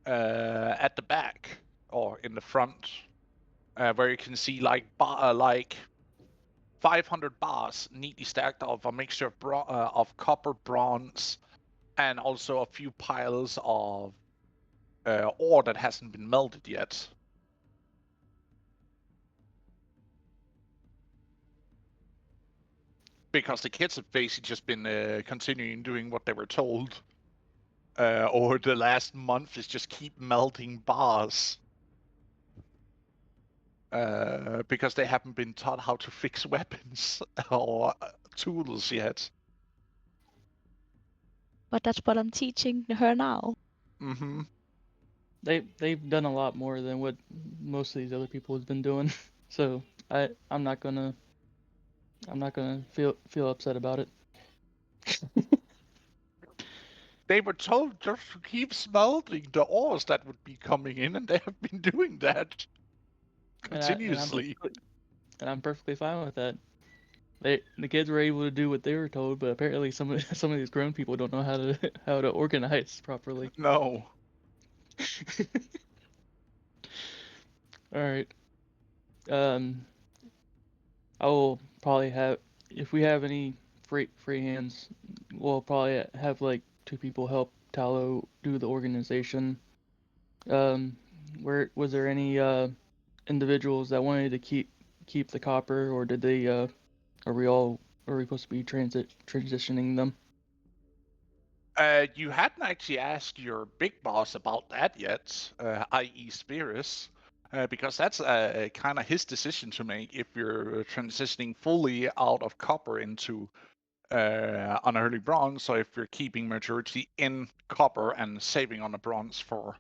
at the back or in the front, where you can see like 500 bars neatly stacked of a mixture of copper, bronze, and also a few piles of ore that hasn't been melted yet. Because the kids have basically just been continuing doing what they were told. Over the last month is just keep melting bars. Because they haven't been taught how to fix weapons or tools yet. But that's what I'm teaching her now. Mm-hmm. They've done a lot more than what most of these other people has been doing. So I'm not gonna feel upset about it. They were told just to keep smelting the ores that would be coming in, and they have been doing that continuously. And I'm perfectly fine with that. The kids were able to do what they were told, but apparently some of these grown people don't know how to organize properly. No. All right. I will probably have, if we have any free hands, we'll probably have like 2 people help Tallow do the organization. Where was there any individuals that wanted to keep the copper, or did they are we supposed to be transitioning them? You hadn't actually asked your big boss about that yet, i.e. Spirus, because that's kind of his decision to make if you're transitioning fully out of copper into unearthly bronze, or if you're keeping majority in copper and saving on the bronze for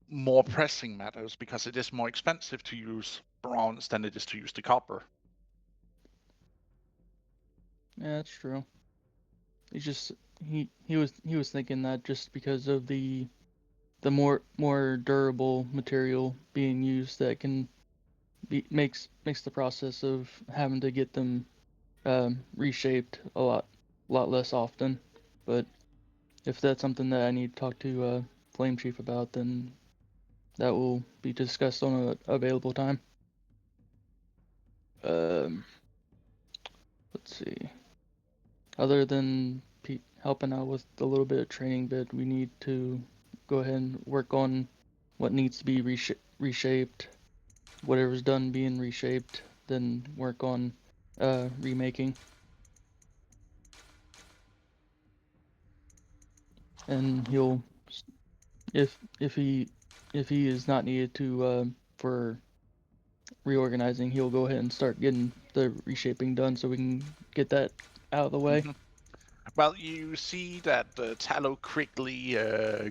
more pressing matters, because it is more expensive to use bronze than it is to use the copper. Yeah, that's true. He's just he was thinking that just because of the more durable material being used, that can makes the process of having to get them reshaped a lot less often. But if that's something that I need to talk to Flame Chief about, then that will be discussed on a available time. Let's see. Other than helping out with a little bit of training bit, we need to go ahead and work on what needs to be reshaped. Whatever's done being reshaped, then work on remaking. And he'll, if he is not needed to for reorganizing, he'll go ahead and start getting the reshaping done so we can get that out of the way. Mm-hmm. Well, you see that Tallow quickly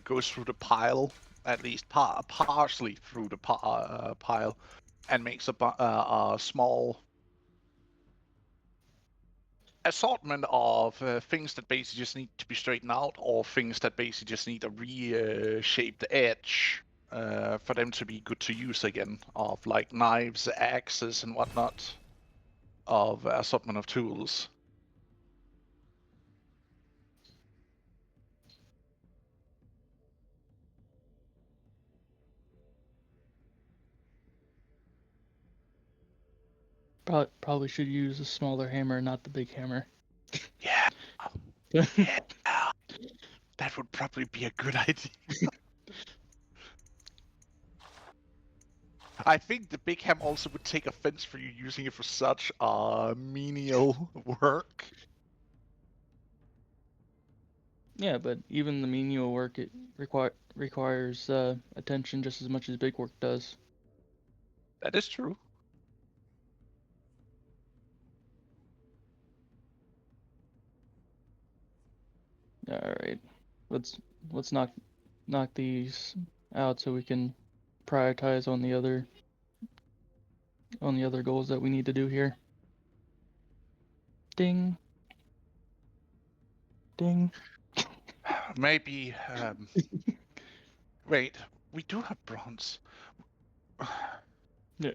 goes through the pile at least partially through the pile, and makes a small assortment of things that basically just need to be straightened out, or things that basically just need a reshaped edge for them to be good to use again, of like knives, axes, and whatnot, of assortment of tools. Probably should use a smaller hammer, not the big hammer. Yeah, yeah, that would probably be a good idea. I think the big ham also would take offense for you using it for such menial work. Yeah, but even the menial work it requires attention just as much as big work does. That is true. All right, let's knock these out so we can prioritize on the other goals that we need to do here. Ding. Ding. Maybe. Wait, we do have bronze. Yeah.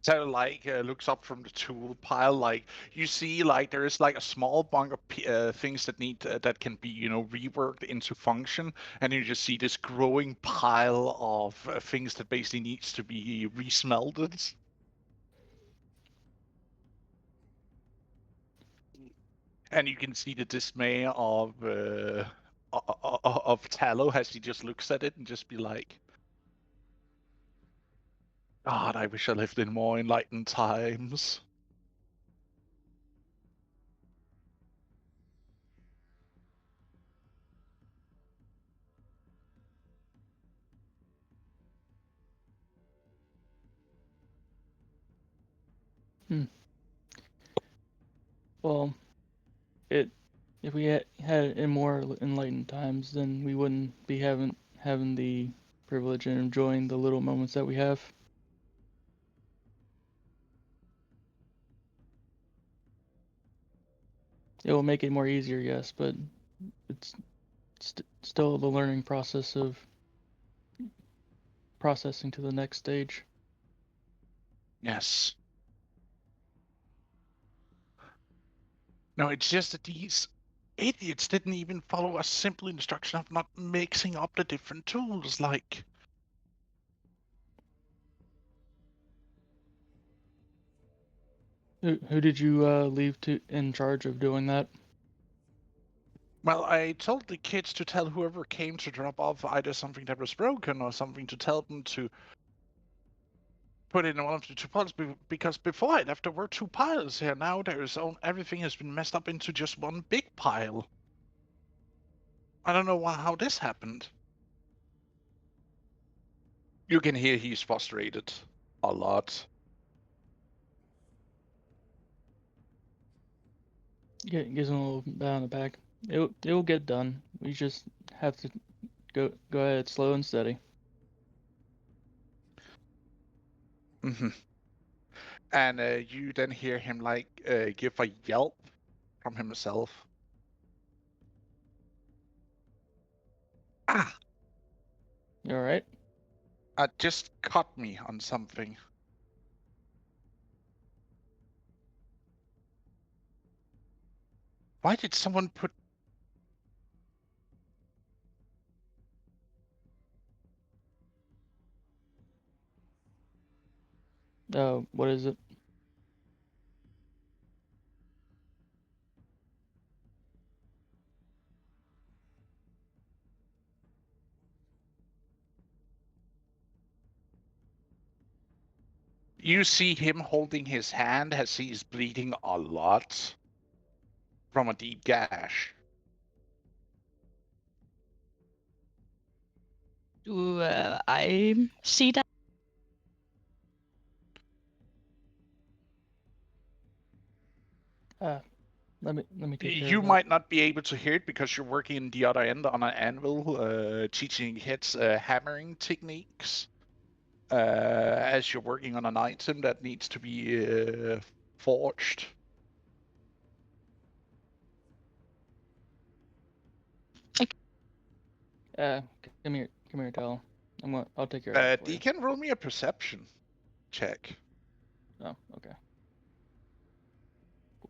So like looks up from the tool pile, like you see like there is like a small bunch of things that need that can be reworked into function, and you just see this growing pile of things that basically needs to be resmelted. And you can see the dismay of Tallow as he just looks at it and just be like, God, I wish I lived in more enlightened times. Well, if we had it in more enlightened times, then we wouldn't be having the privilege and enjoying the little moments that we have. It will make it more easier, yes, but it's still the learning process of processing to the next stage. Yes. No, it's just that these idiots didn't even follow a simple instruction of not mixing up the different tools, like... Who did you leave in charge of doing that? Well, I told the kids to tell whoever came to drop off either something that was broken or something to tell them to put it in one of the two piles, because before I left there were two piles here. Now everything has been messed up into just one big pile. I don't know how this happened. You can hear he's frustrated a lot. Gives him a little pat on the back. It'll get done. We just have to go ahead slow and steady. Mm-hmm. And you then hear him like give a yelp from himself. Ah! You all right? Just caught me on something. Why did someone put... What is it? You see him holding his hand as he's bleeding a lot from a deep gash. Do I see that? Let me take care You of that. might not be able to hear it because you're working in the other end on an anvil, teaching kids hammering techniques. As you're working on an item that needs to be forged. Come here, Tal. I'll take care of that for you. Deacon, roll me a perception check. Oh, okay.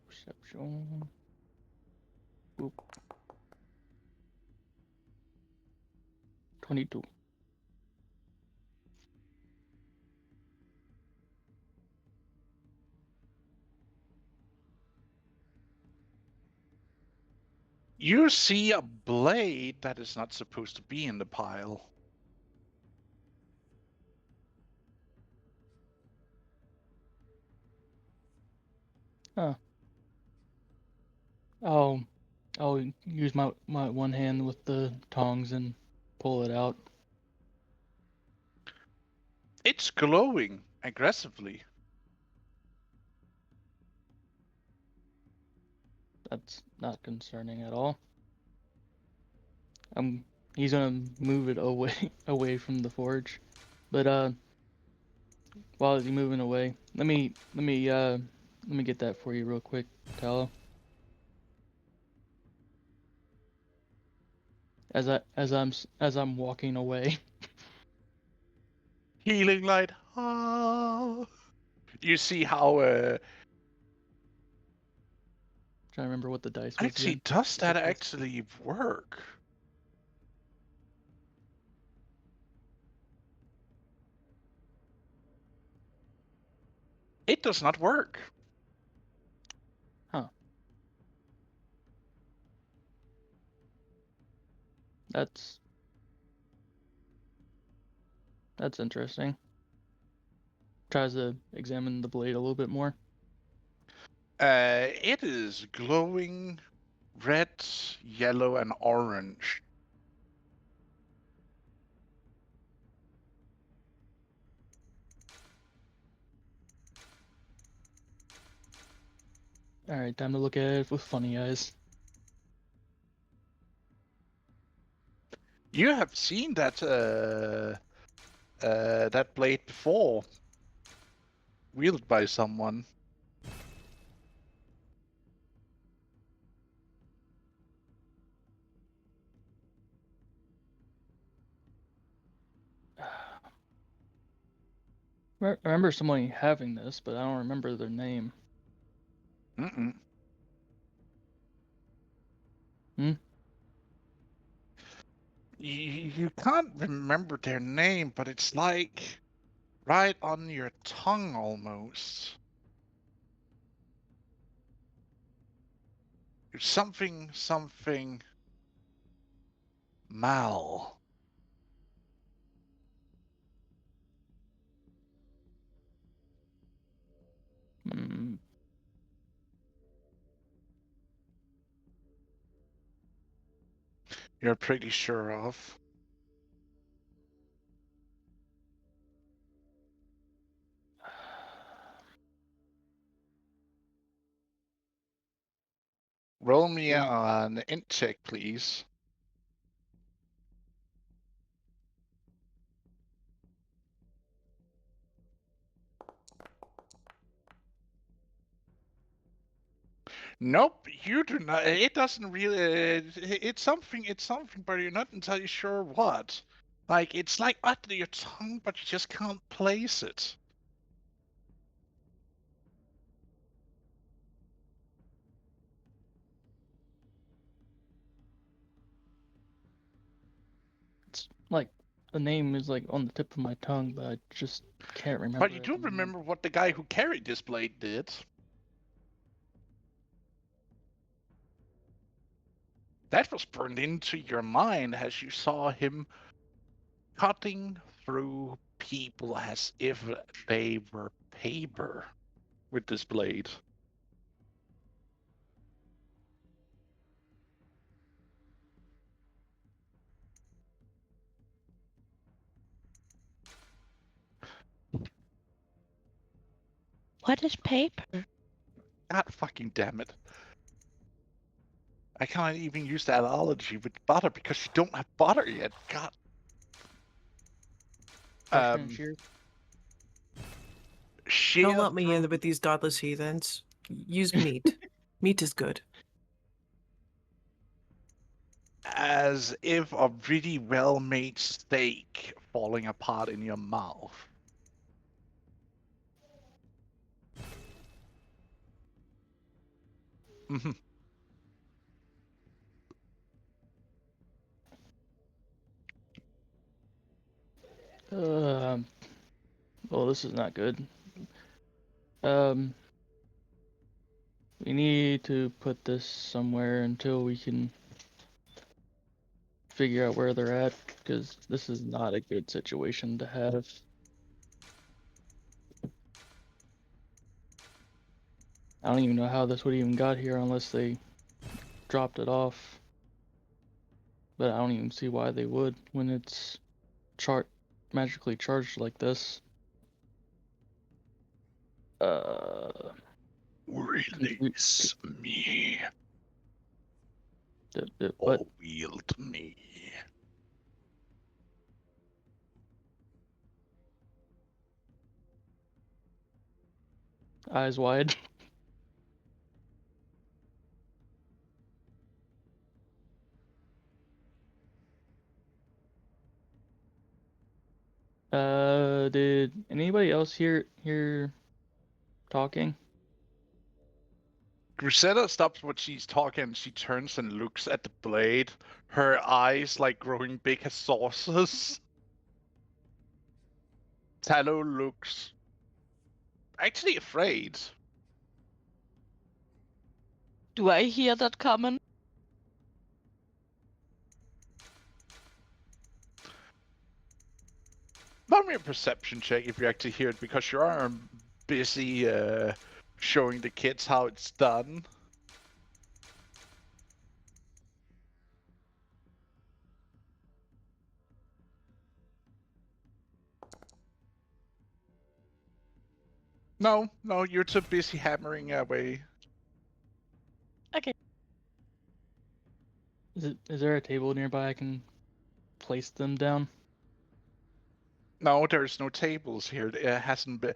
Perception. Boop. 22. You see a blade that is not supposed to be in the pile. Huh. I'll use my one hand with the tongs and pull it out. It's glowing aggressively. That's not concerning at all. He's gonna move it away from the forge. But while he's moving away, let me get that for you real quick, Tallow. As I'm walking away. Healing light. Ah. You see how Trying to remember what the dice was actually again. does that Hit this. actually work? It does not work. Huh. That's interesting. Tries to examine the blade a little bit more. It is glowing red, yellow, and orange. Alright, time to look at it with funny eyes. You have seen that that blade before, wielded by someone. I remember somebody having this, but I don't remember their name. Mm-mm. Hmm? You can't remember their name, but it's like right on your tongue almost. It's something Mal. Mm, You're pretty sure of. Roll me Yeah. an int check, please. Nope, you do not. It doesn't really. It's something. It's something, but you're not entirely sure what. Like it's like under your tongue, but you just can't place it. It's like the name is like on the tip of my tongue, but I just can't remember But you at do the moment. remember what the guy who carried this blade did. That was burned into your mind as you saw him cutting through people as if they were paper with this blade. What is paper? God fucking damn it. I can't even use that analogy with butter because you don't have butter yet. God. Question and shears. Sheer Don't let me in through- with these godless heathens. Use meat. Meat is good. as if a really well-made steak falling apart in your mouth. Mhm. Well, this is not good. Um, we need to put this somewhere until we can figure out where they're at, because this is not a good situation to have. I don't even know how this would even got here unless they dropped it off. But I don't even see why they would when it's magically charged like this. Release me, What? or wield me. Eyes wide. Did anybody else hear talking? Grisetta stops what she's talking. She turns and looks at the blade. Her eyes like growing big as saucers. Tallow looks actually afraid. Do I hear that comment? Not me a perception check if you actually hear it, because you are busy showing the kids how it's done. No, you're too busy hammering away. Okay. Is there a table nearby I can place them down? No, there's no tables here. It hasn't been.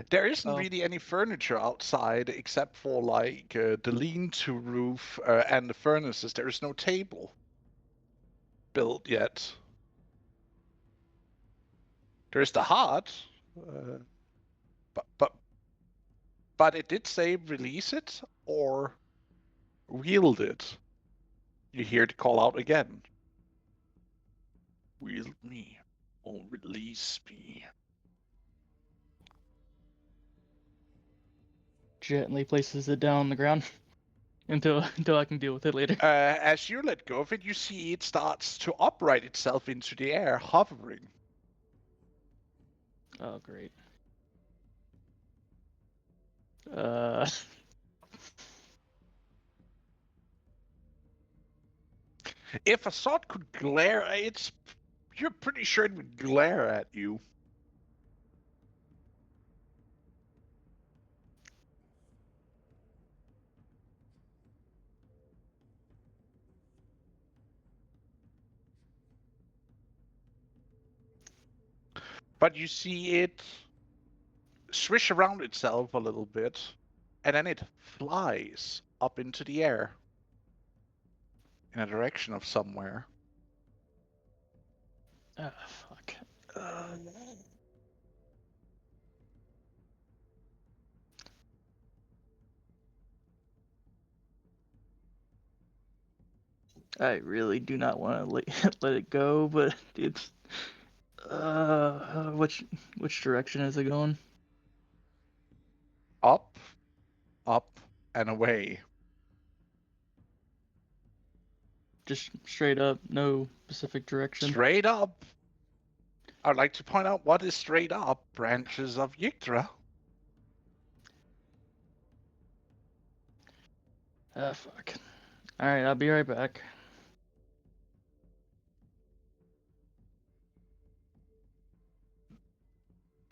There isn't Oh. really any furniture outside except for like the lean-to roof and the furnaces. There is no table built yet. There's the heart, but it did say release it or wield it. You hear it call out again. Wield me or release me. Gently places it down on the ground until I can deal with it later. As you let go of it, you see it starts to upright itself into the air, hovering. Oh, great. Uh, If a sword could glare, you're pretty sure it would glare at you. But you see it swish around itself a little bit, and then it flies up into the air in a direction of somewhere. fuck. I really do not want to let it go, but it's which direction is it going? Up, up, and away. Just straight up, no specific direction. Straight up. I'd like to point out what is straight up. Branches of Yggdra. Ah, fuck. All right, I'll be right back.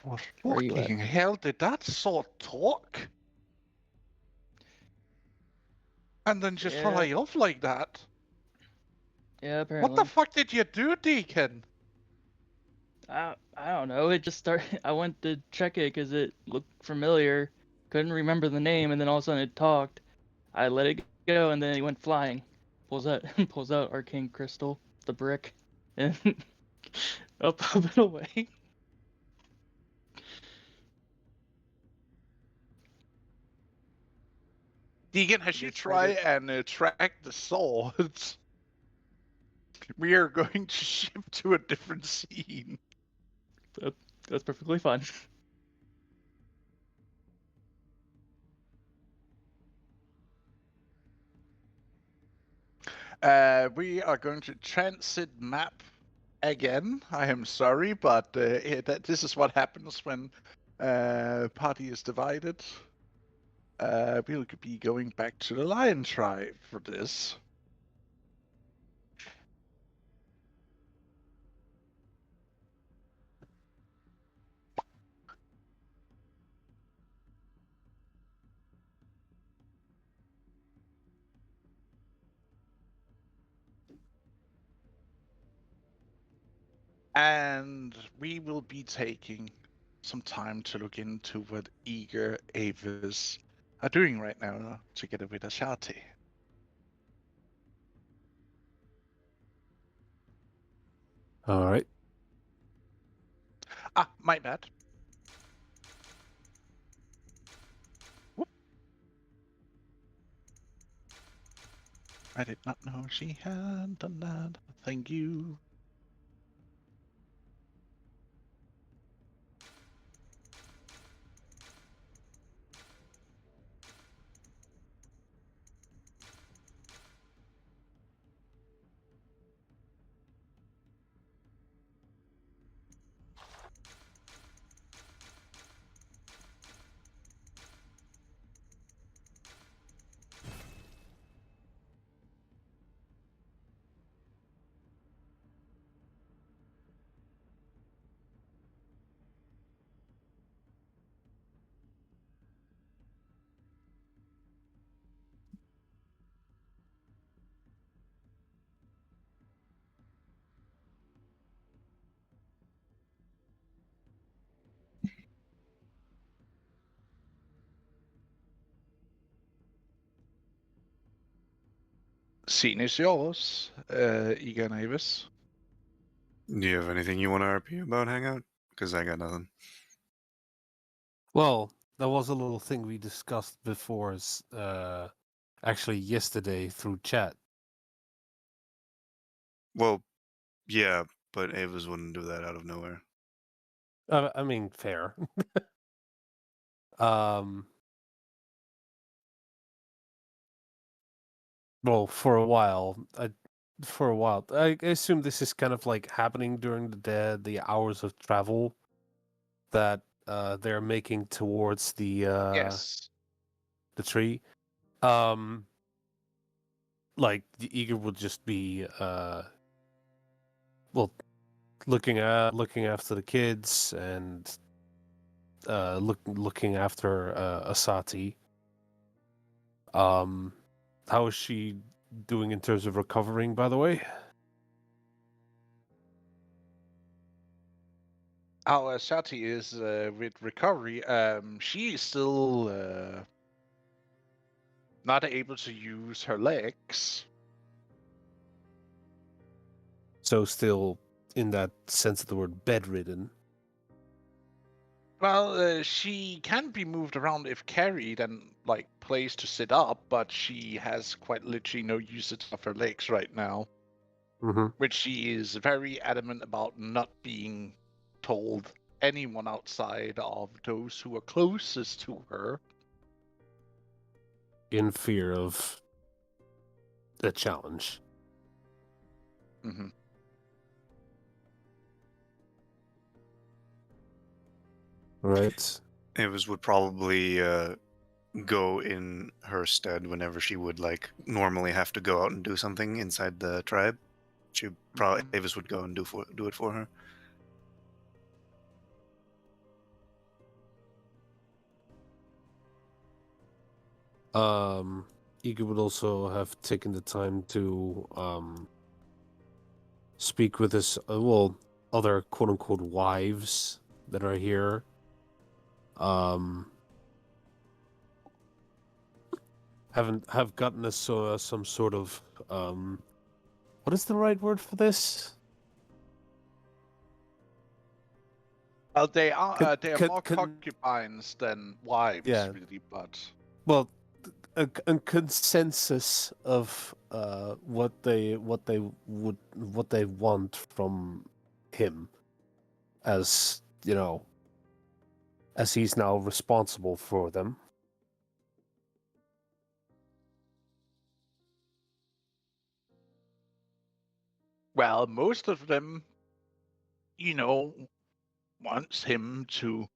What Where you at? fucking hell did that sword talk? And then just Yeah. fly off like that. Yeah, apparently. What the fuck did you do, Deacon? I don't know. It just started. I went to check it because it looked familiar. Couldn't remember the name, and then all of a sudden it talked. I let it go, and then it went flying. Pulls out arcane crystal, the brick, and up and away. Deacon, has you Just tried target- and track the swords? We are going to ship to a different scene. That's perfectly fine. We are going to transit map again. I am sorry, but this is what happens when party is divided. We'll be going back to the Lion Tribe for this. And we will be taking some time to look into what Eager Avis are doing right now together with Ashati. All right. Ah, my bad. Whoop. I did not know she had done that. Thank you. Scene is yours, Eager and Avis. Do you have anything you want to RP about Hangout? Because I got nothing. Well, that was a little thing we discussed before, actually yesterday through chat. Well, yeah, but Ava's wouldn't do that out of nowhere. I mean, fair. um, well, for a while, I assume this is kind of like happening during the hours of travel that they're making towards Yes. the tree. Like the Eager would just be well, looking after the kids and looking after Asati. How is she doing in terms of recovering, by the way? How Shati is with recovery. She is still not able to use her legs. So still, in that sense of the word, bedridden. Well, she can be moved around if carried and like placed to sit up, but she has quite literally no usage of her legs right now, Mm-hmm. which she is very adamant about not being told anyone outside of those who are closest to her. In fear of a challenge. Mm-hmm. Right. Ava's would probably go in her stead whenever she would like normally have to go out and do something inside the tribe. She probably Avis would go and do it for her. Iga would also have taken the time to speak with his other quote unquote wives that are here. Have gotten us some sort of what is the right word for this? Well, they are Con- more con- concubines than wives, Yeah. really. But Well, a consensus of what they want from him, as you know, as he's now responsible for them. well, most of them, you know, wants him to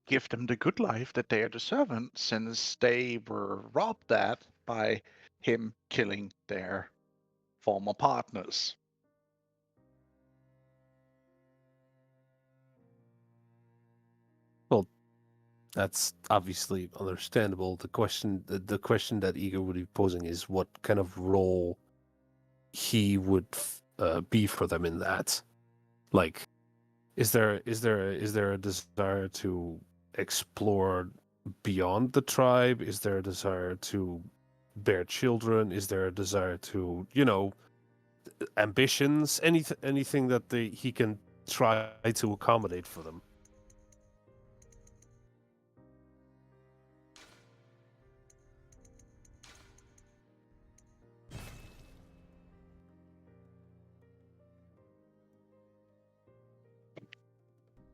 give them the good life that they are deserving, since they were robbed that by him killing their former partners. Well, that's obviously understandable. The question that Igor would be posing is what kind of role he would be for them in that. Like, is there a desire to explore beyond the tribe? Is there a desire to bear children? Is there a desire to, ambitions? Anything that he can try to accommodate for them?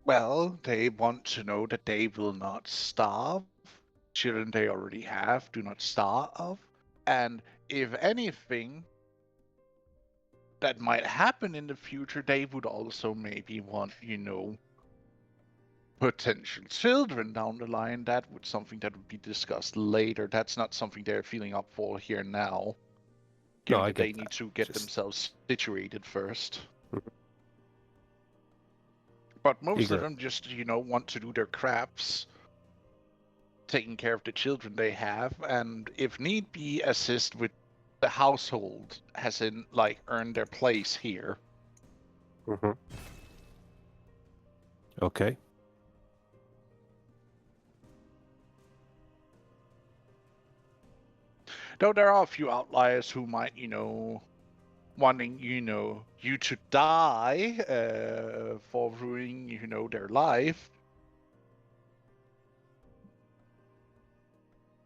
Well, they want to know that they will not starve. Children they already have do not starve. And if anything that might happen in the future, they would also maybe want, potential children down the line. That would something that would be discussed later. That's not something they're feeling up for here now. No, Given I that get they need that. to get Just- themselves situated first. Mhm. But most of Igor, them just, want to do their crafts, taking care of the children they have, and if need be, assist with the household, as in, like, earn their place here. mhm. Okay. Though there are a few outliers who might, wanting, you to die for ruining, their life.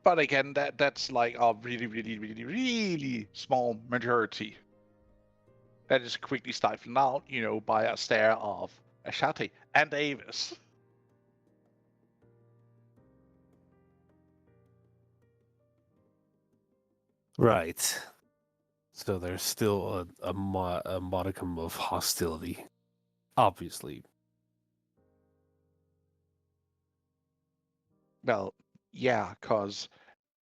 But again, that's like a really, really, really, really small majority. That is quickly stifled out, by a stare of Ashati and Davis. Right. So there's still a modicum of hostility, obviously. Well, yeah, because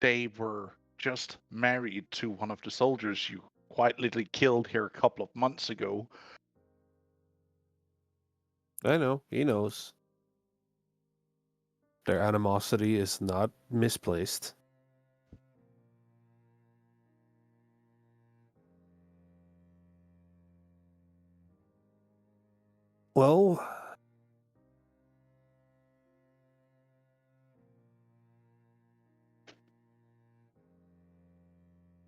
they were just married to one of the soldiers you quite literally killed here a couple of months ago. I know, he knows. Their animosity is not misplaced. Well,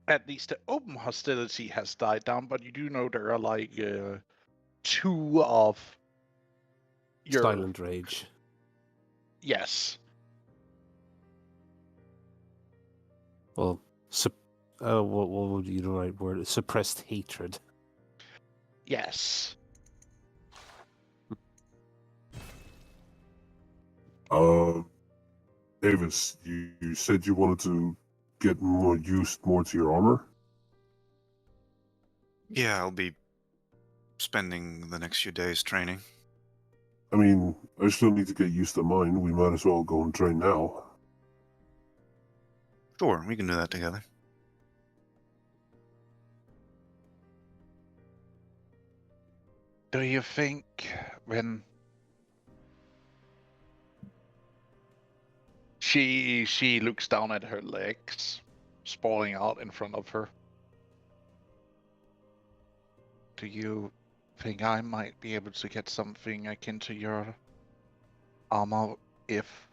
At least the open hostility has died down, but you do know there are like two of your silent rage. Yes. Well, what would be the right word? Suppressed hatred. Yes. Davis, you said you wanted to get more used more to your armor? Yeah, I'll be spending the next few days training. I mean, I still need to get used to mine. We might as well go and train now. Sure, we can do that together. Do you think when She looks down at her legs, sprawling out in front of her. Do you think I might be able to get something akin to your armor if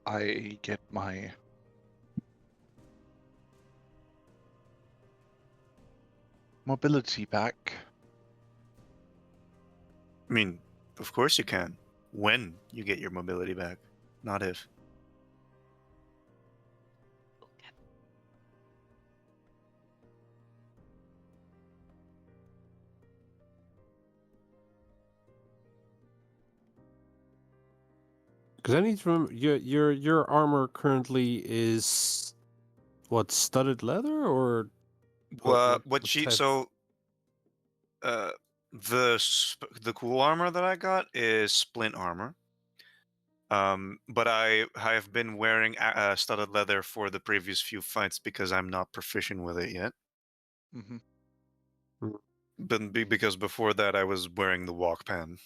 I get my mobility back? I mean, of course you can. When you get your mobility back, not if. Because I need to remember your armor currently is what, studded leather or What she type? so the cool armor that I got is splint armor. But I have been wearing studded leather for the previous few fights because I'm not proficient with it yet. Mm-hmm. But because before that I was wearing the walk pan.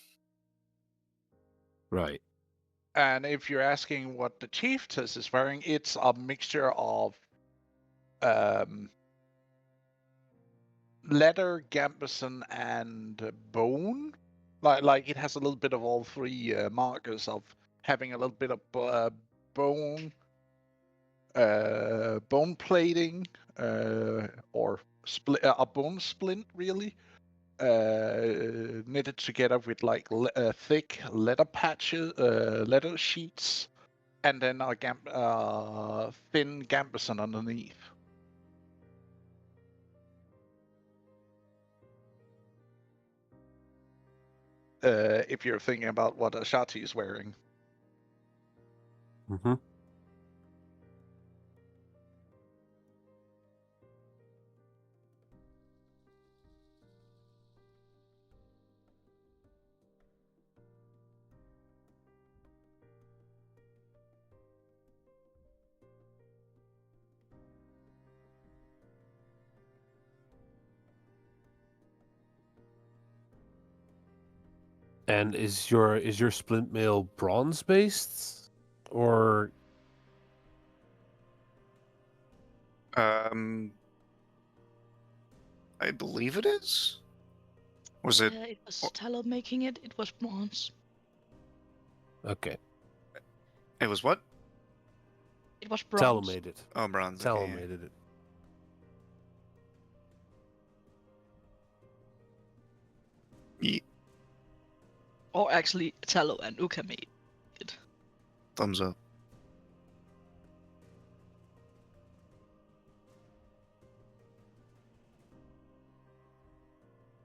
Right. And if you're asking what the chiefess is wearing, it's a mixture of leather, gambeson, and bone. Like it has a little bit of all three markers of having a little bit of bone, bone plating, or a bone splint, really, knitted together with like thick leather patches, leather sheets, and then a thin gambeson underneath. If you're thinking about what Ashati is wearing. Mm-hmm. And is your splint mail bronze based, or I believe it is. Was it? It was Tallow making it. It was bronze. okay? It was what? It was Tallow bronze. made it. Oh, bronze. Tallow Okay, yeah. made it. Or actually, Tallow and Uka made it. Thumbs up.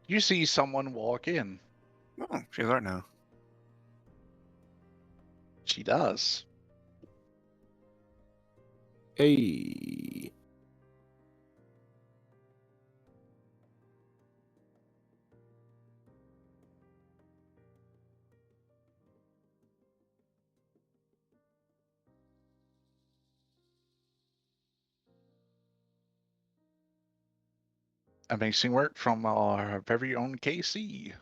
You see someone walk in. Oh, she's art now. She does. Hey. Amazing work from our very own KC.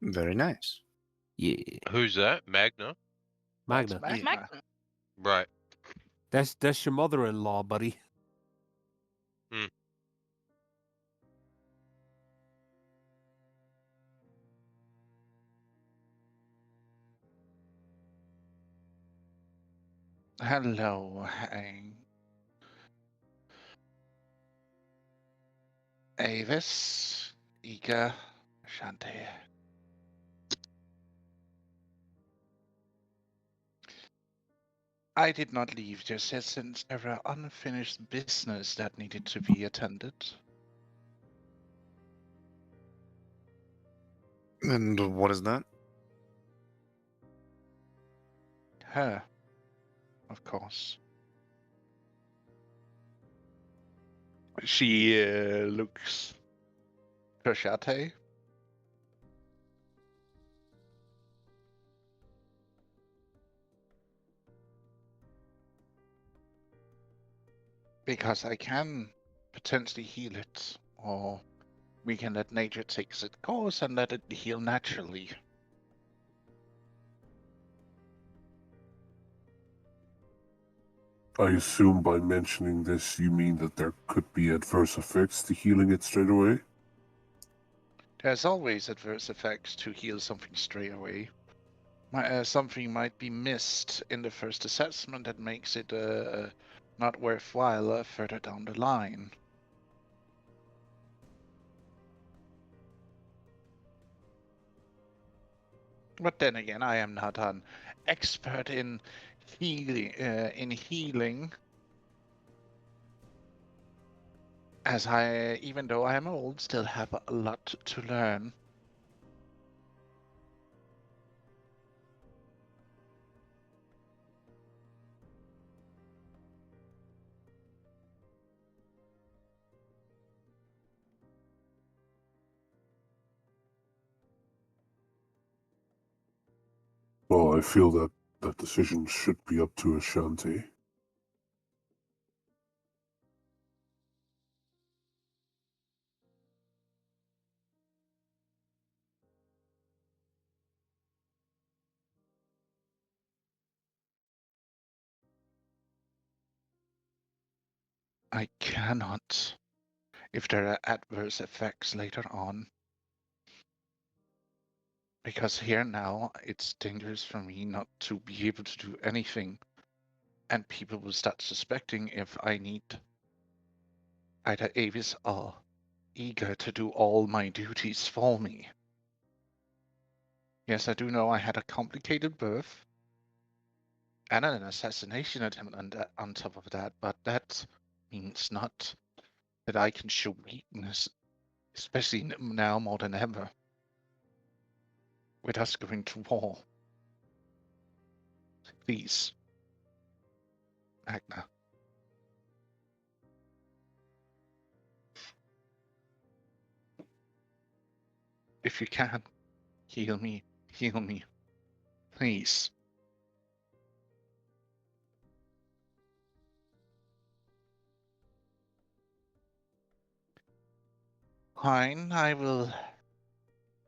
Very nice. Yeah. Who's that? Magna? That's Magna. Magna. Magna. Right. That's your mother-in-law, buddy. Hello, Avis, Ika, Shante. I did not leave just yet since there were unfinished business that needed to be attended. And what is that? Her, of course. She looks Shate. Because I can potentially heal it, or we can let nature take its course and let it heal naturally. I assume by mentioning this, you mean that there could be adverse effects to healing it straight away? There's always adverse effects to heal something straight away. Something might be missed in the first assessment that makes it not worthwhile further down the line. But then again, I am not an expert in healing, as I, even though I am old, still have a lot to learn. Well, I feel that that decision should be up to Ashanti. I cannot, if there are adverse effects later on. Because here now, it's dangerous for me not to be able to do anything. And people will start suspecting if I need either Avis or Eager to do all my duties for me. Yes, I do know I had a complicated birth and an assassination attempt on top of that, but that means not that I can show weakness, especially now more than ever, with us going to war. Please, Agna. If you can, heal me, please. Fine, I will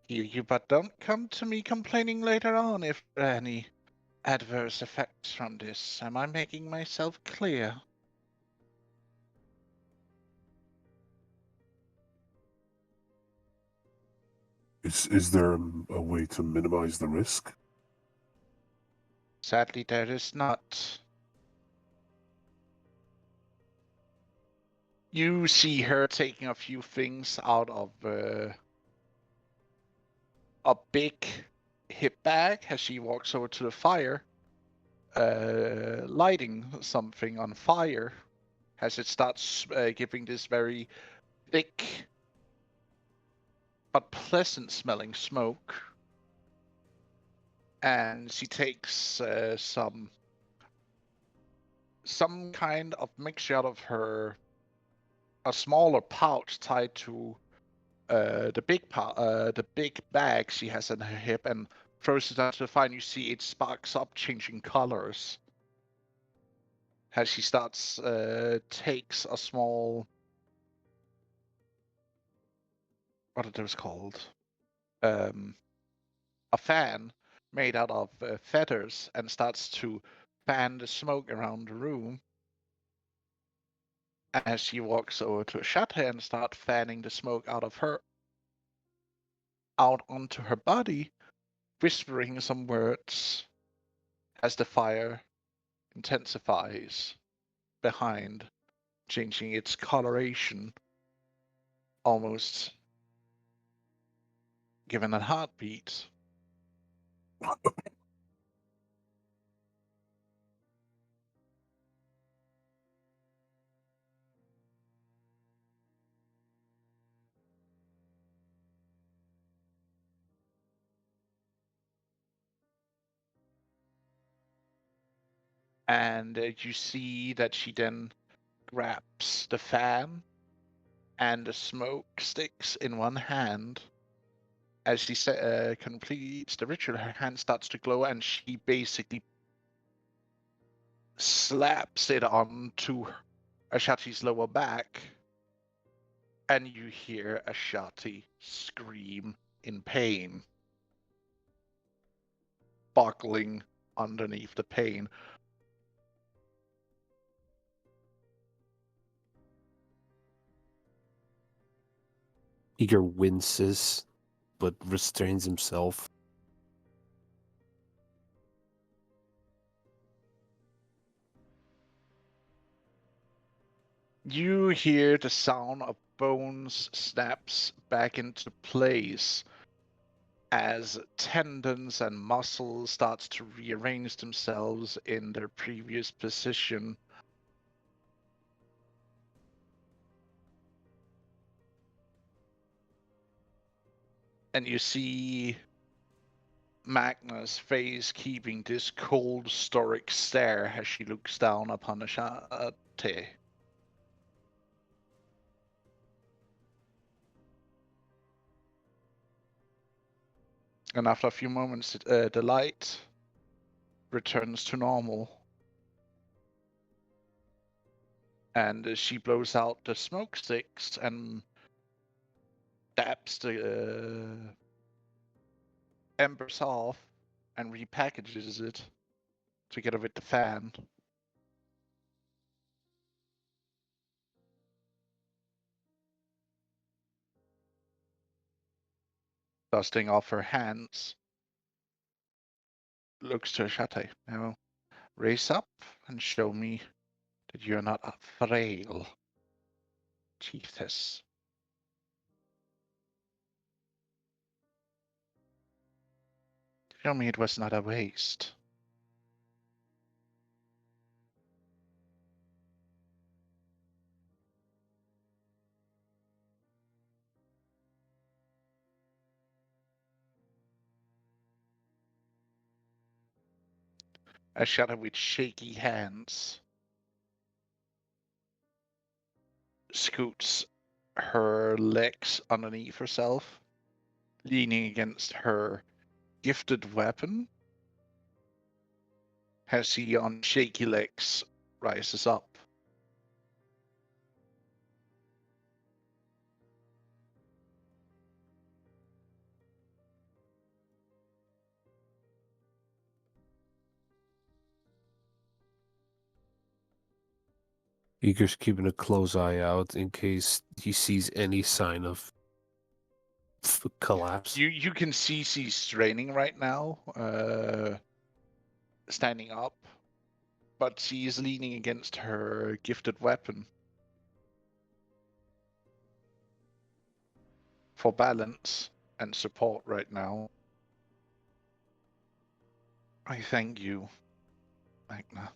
heal you, but don't come to me complaining later on if there are any adverse effects from this. Am I making myself clear? Is there a way to minimize the risk? Sadly, there is not. You see her taking a few things out of a big hip bag as she walks over to the fire, lighting something on fire as it starts giving this very thick but pleasant smelling smoke. And she takes some kind of mixture out of a smaller pouch tied to the big bag she has in her hip, and throws it out to the fire. And you see it sparks up, changing colors as she starts takes a small, what are those called? A fan made out of feathers, and starts to fan the smoke around the room. As she walks over to Ashata and start fanning the smoke out of her out onto her body, whispering some words as the fire intensifies behind, changing its coloration, almost given a heartbeat. And you see that she then grabs the fan and the smoke sticks in one hand. As she completes the ritual, her hand starts to glow, and she basically slaps it onto Ashati's lower back and you hear Ashati scream in pain, buckling underneath the pain. Eager winces, but restrains himself. You hear the sound of bones snaps back into place as tendons and muscles starts to rearrange themselves in their previous position. And you see Magna's face keeping this cold, stoic stare as she looks down upon Ashate. And after a few moments, the light returns to normal. And she blows out the smoke sticks and dabs the embers off and repackages it together with the fan. Dusting off her hands, looks to Ashate. Now, raise up and show me that you're not a frail chiefess. Show me it was not a waste. Ashata with shaky hands scoots her legs underneath herself, leaning against her gifted weapon, as she on shaky legs rises up. Eager's keeping a close eye out in case he sees any sign of collapse. You can see she's straining right now, standing up, but she is leaning against her gifted weapon for balance and support right now. I thank you, Magna,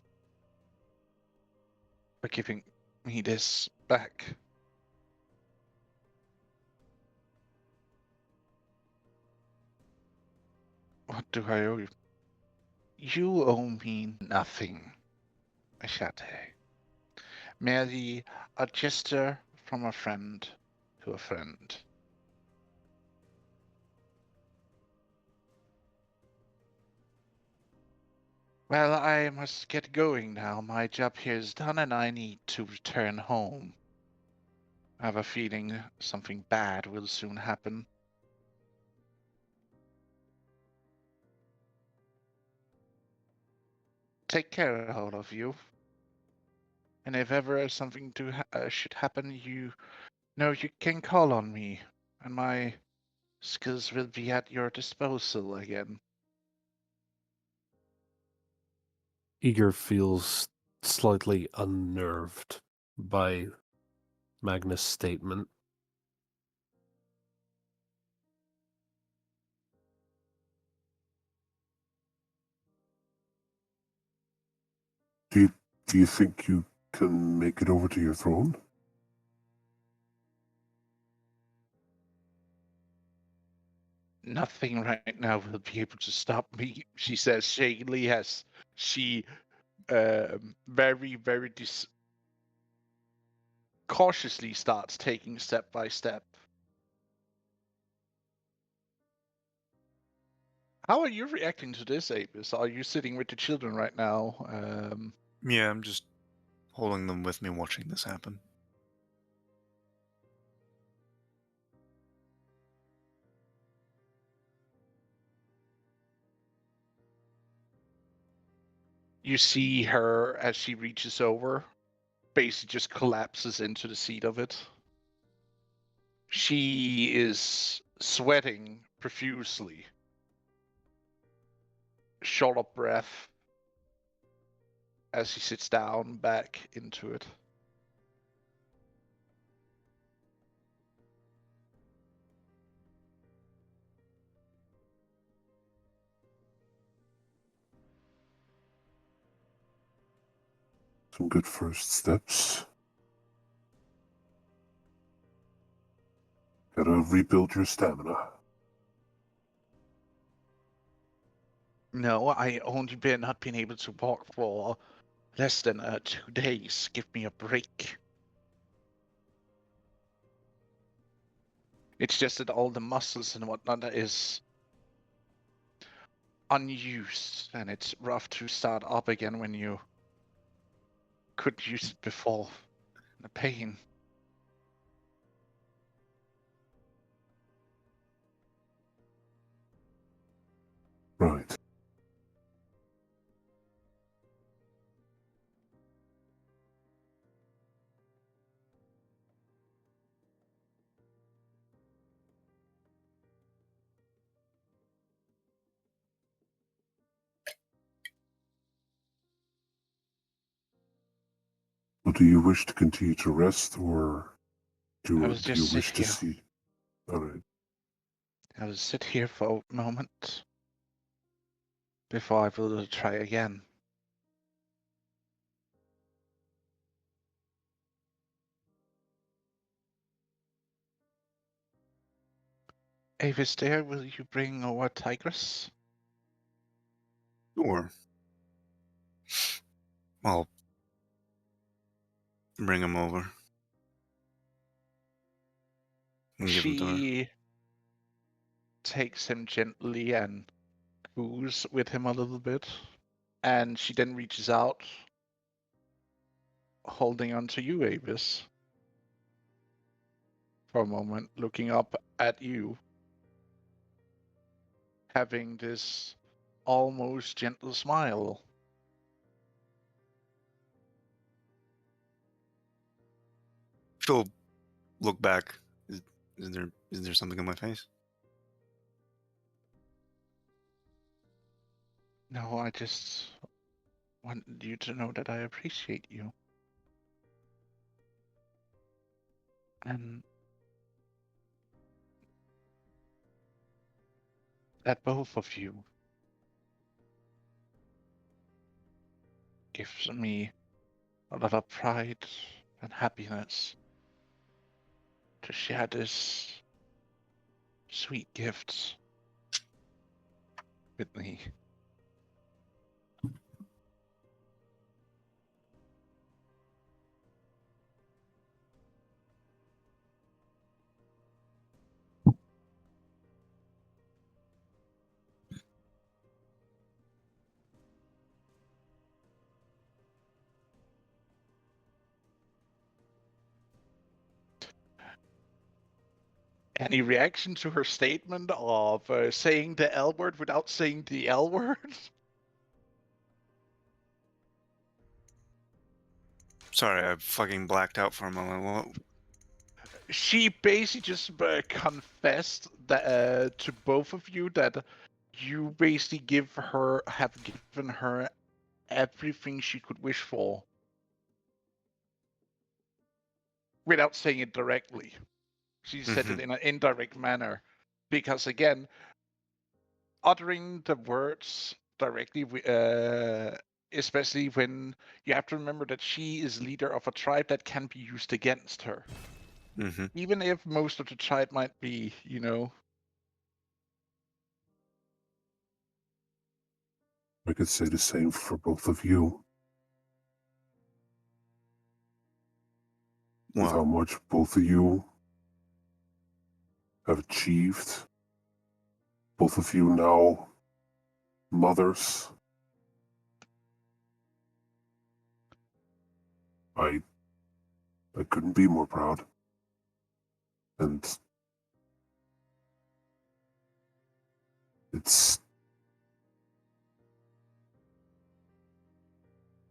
for giving me this back. What do I owe you? You owe me nothing, Ashate. Merely a gesture from a friend to a friend. Well, I must get going now. My job here is done and I need to return home. I have a feeling something bad will soon happen. Take care, all of you. And if ever something should happen, you know you can call on me, and my skills will be at your disposal again. Eager feels slightly unnerved by Magna's statement. Do you think you can make it over to your throne? Nothing right now will be able to stop me, she says shakily as she very cautiously starts taking step by step. How are you reacting to this, Apis? Are you sitting with the children right now? Yeah, I'm just holding them with me watching this happen. You see her as she reaches over, basically just collapses into the seat of it. She is sweating profusely, short of breath, as she sits down back into it. Some good first steps. Gotta rebuild your stamina. No, I only not been able to walk for less than 2 days. Give me a break. It's just that all the muscles and whatnot is unused, and it's rough to start up again when you could use it before. The pain. Right. Well, do you wish to continue to rest, or I do will you just sit wish to here. see? All right. I'll sit here for a moment before I will try again. Avis there, will you bring over Tigress? Or I'll bring him over and give him to her. She takes him gently and coos with him a little bit. And she then reaches out, holding on to you, Avis, for a moment, looking up at you, having this almost gentle smile. She'll look back. Is there something on my face? No, I just want you to know that I appreciate you. And that both of you gives me a lot of pride and happiness to share this sweet gifts with me. Any reaction to her statement of saying the L word without saying the L word? Sorry, I fucking blacked out for a moment. What? She basically just confessed that to both of you that you basically have given her everything she could wish for without saying it directly. She said it in an indirect manner because, again, uttering the words directly, especially when you have to remember that she is leader of a tribe that can be used against her. Mm-hmm. Even if most of the tribe might be, I could say the same for both of you. With how Well, much both of you have achieved. Both of you now mothers. I couldn't be more proud. And it's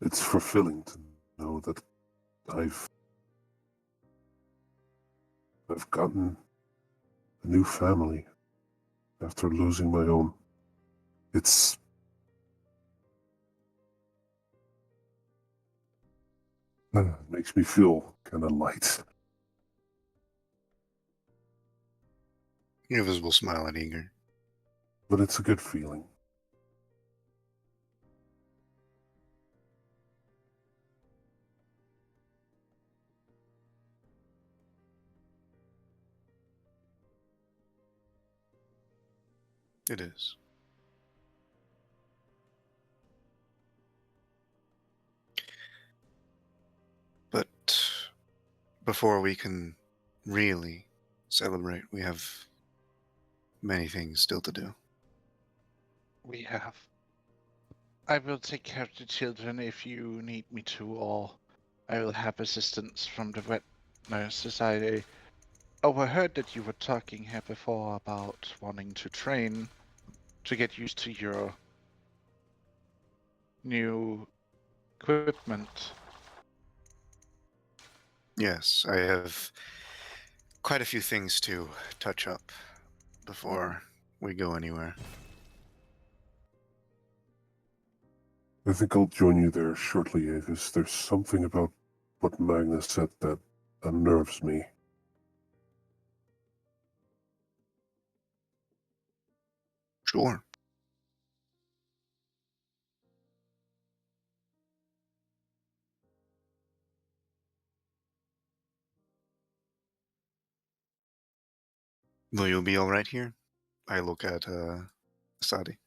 it's fulfilling to know that I've gotten a new family after losing my own. It's makes me feel kind of light. Ivers will smile at Eager. But it's a good feeling. It is. But before we can really celebrate, we have many things still to do. We have. I will take care of the children if you need me to, or I will have assistance from the vet nurses. I overheard that you were talking here before about wanting to train to get used to your new equipment. Yes, I have quite a few things to touch up before we go anywhere. I think I'll join you there shortly, Avis. There's something about what Magnus said that unnerves me. Sure. Will you be all right here? I look at Sadi.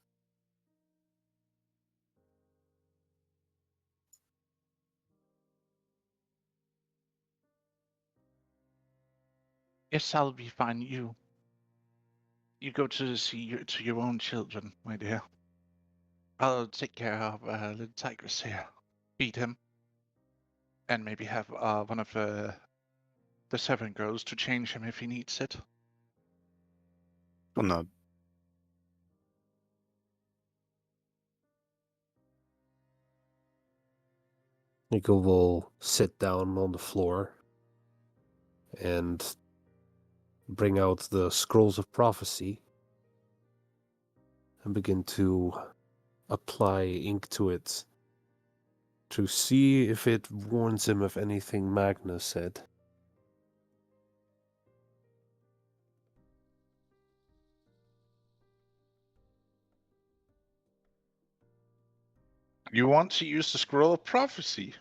Yes, I'll be fine. You go to to your own children, my dear. I'll take care of little Tigress here. Feed him, and maybe have one of the servant girls to change him if he needs it. Well, no. Nico will sit down on the floor and bring out the scrolls of prophecy and begin to apply ink to it to see if it warns him of anything Magnus said. You want to use the scroll of prophecy?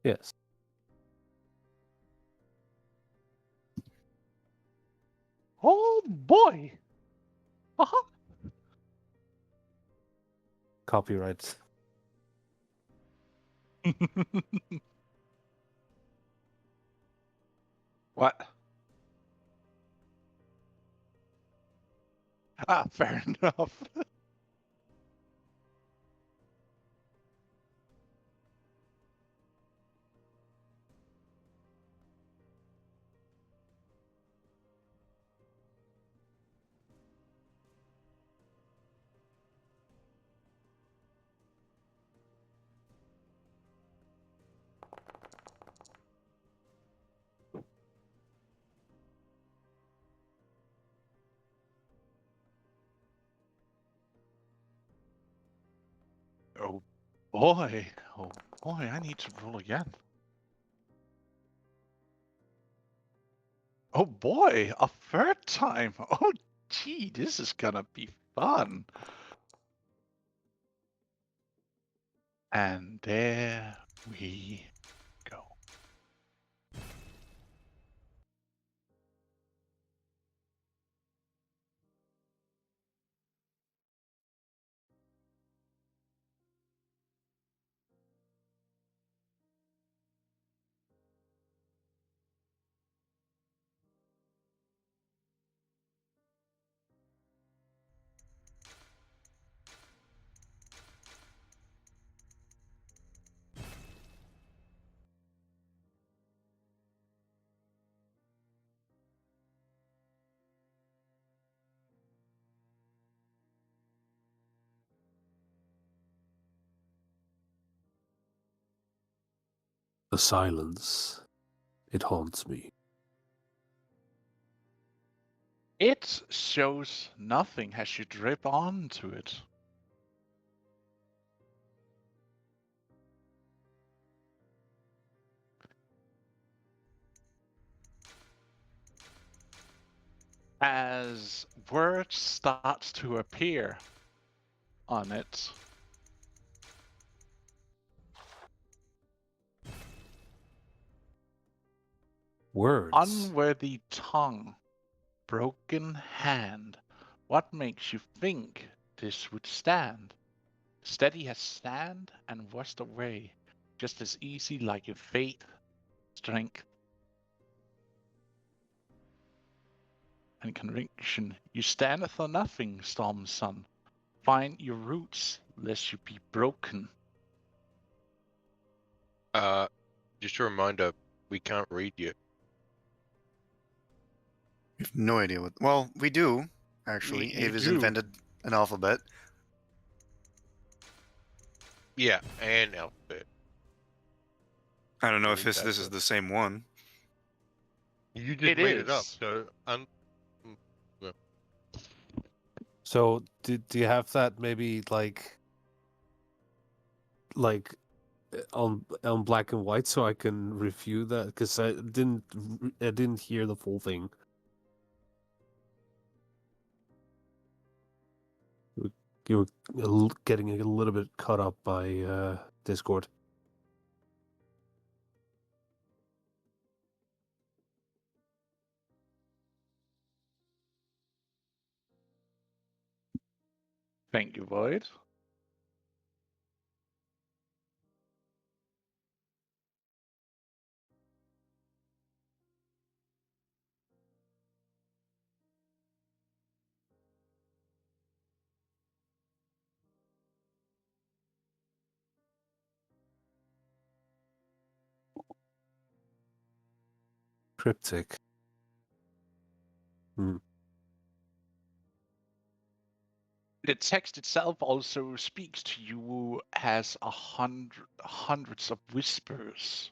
Yes. Oh boy! Uh-huh. Copyright. What? Ah, fair enough. Oh boy. Oh boy, I need to roll again. Oh boy, a third time. Oh gee, this is gonna be fun. And there we go. The silence, it haunts me. It shows nothing as you drip onto it. As words start to appear on it, Words. unworthy tongue, broken hand, what makes you think this would stand? Steady has stand and washed away, just as easy like your faith, strength, and conviction. You stand for nothing, storm sun. Find your roots, lest you be broken. Just a reminder, we can't read you. We have no idea what. Well, we do actually. You Ava's do. invented an alphabet. Yeah, and alphabet. I don't know I if think this that's is it. the same one. You just It made it up, is. so So do you have that maybe like on black and white so I can review that, because I didn't hear the full thing. You were getting a little bit caught up by Discord. Thank you, Void. Cryptic. Hmm. The text itself also speaks to you as hundreds of whispers,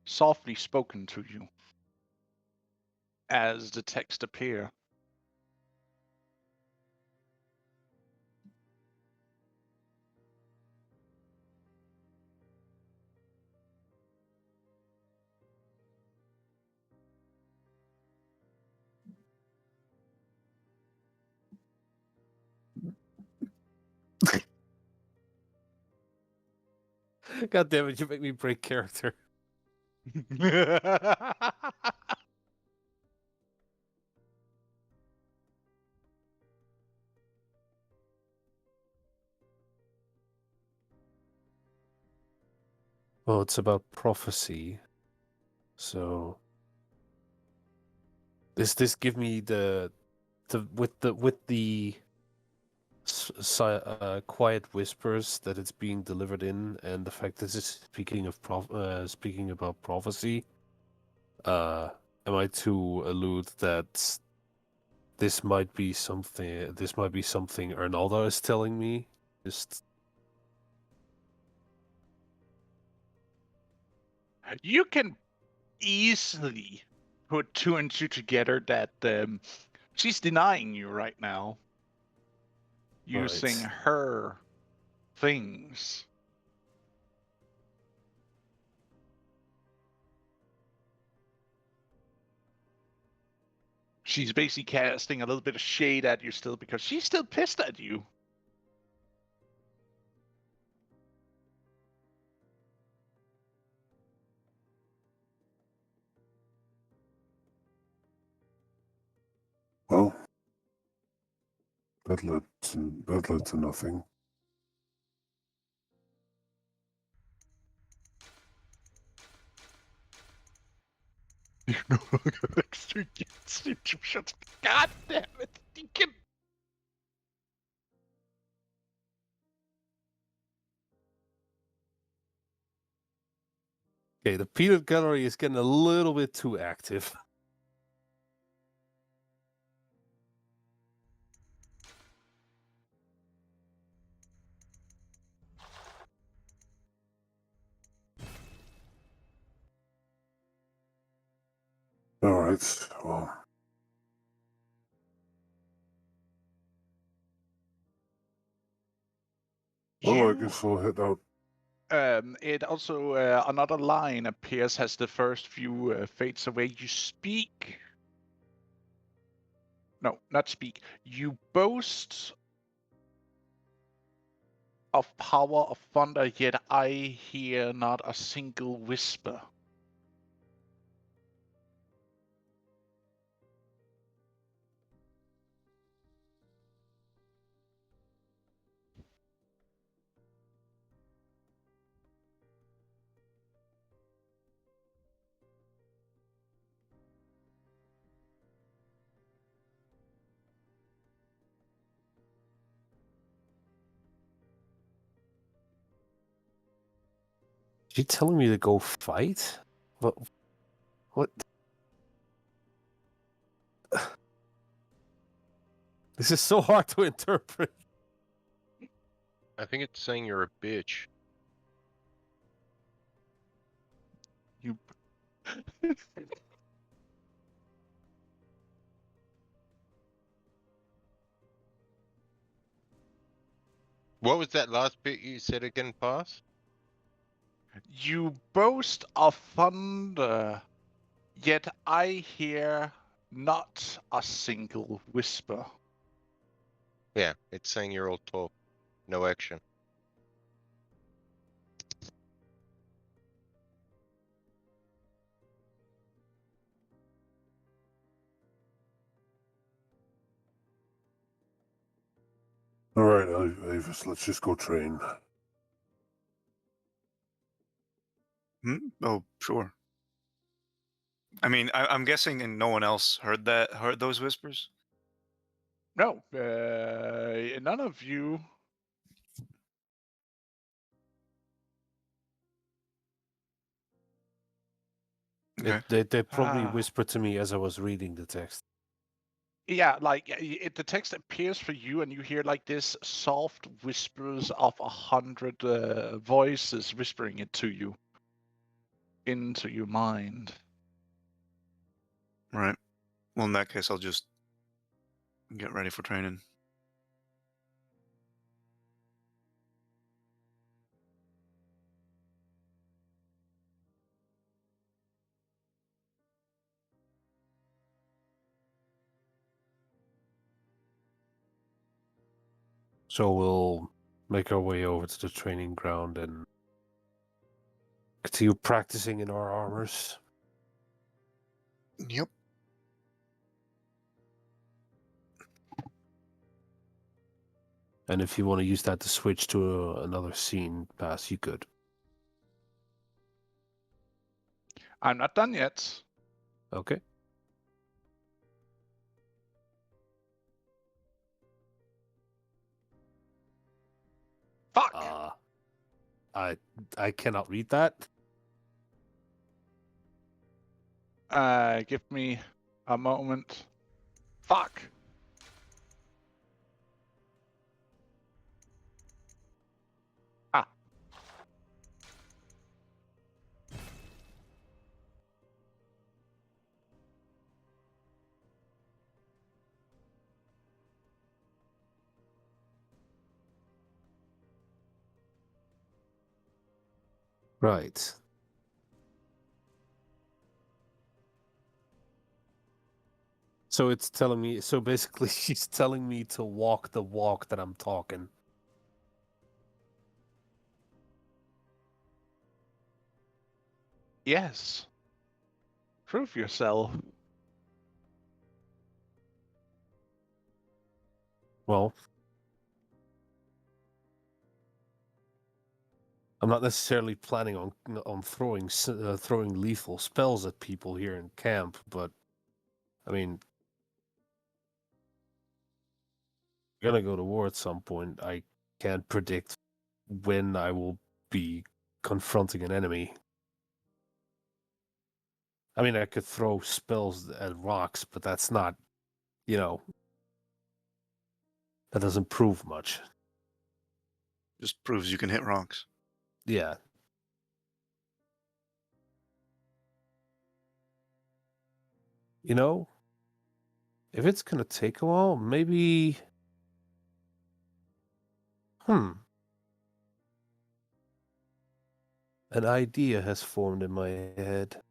softly spoken to you as the text appear. God damn it! You make me break character. Well, it's about prophecy. So does this give me the with the quiet whispers that it's being delivered in, and the fact that it's speaking about prophecy? Am I to allude that this might be something Arnaldo is telling me? Just You can easily put two and two together that she's denying you right now, using Right. her things. She's basically casting a little bit of shade at you still because she's still pissed at you. Well, that led to nothing. You no longer extra shut. God damn it! You can. Okay, the peanut gallery is getting a little bit too active. right. Well, I guess I'll head out. It also another line appears as the first view fades away. You speak. No, not speak. You boast of power of thunder, yet I hear not a single whisper. You telling me to go fight? What? What? This is so hard to interpret. I think it's saying you're a bitch. You. What was that last bit you said again, Pass? You boast of thunder, yet I hear not a single whisper. Yeah, it's saying you're all talk, no action. All right, Avis, let's just go train. Oh, sure. I mean, I'm guessing, and no one else heard those whispers. No, none of you. Okay. They probably Ah. whispered to me as I was reading the text. Yeah, like the text appears for you, and you hear like this soft whispers of 100 voices whispering it to you into your mind. Right. Well, in that case, I'll just get ready for training. So we'll make our way over to the training ground and continue practicing in our armors. Yep. And if you want to use that to switch to another scene pass, you could. I'm not done yet. Okay. Fuck! I cannot read that. Give me a moment. Fuck! Ah. Right. So it's telling me, so basically she's telling me to walk the walk that I'm talking. Yes. Prove yourself. Well, I'm not necessarily planning on throwing lethal spells at people here in camp, but I mean, we're gonna go to war at some point. I can't predict when I will be confronting an enemy. I mean, I could throw spells at rocks, but that's not, that doesn't prove much. Just proves you can hit rocks. Yeah. You know, if it's gonna take a while, maybe. An idea has formed in my head.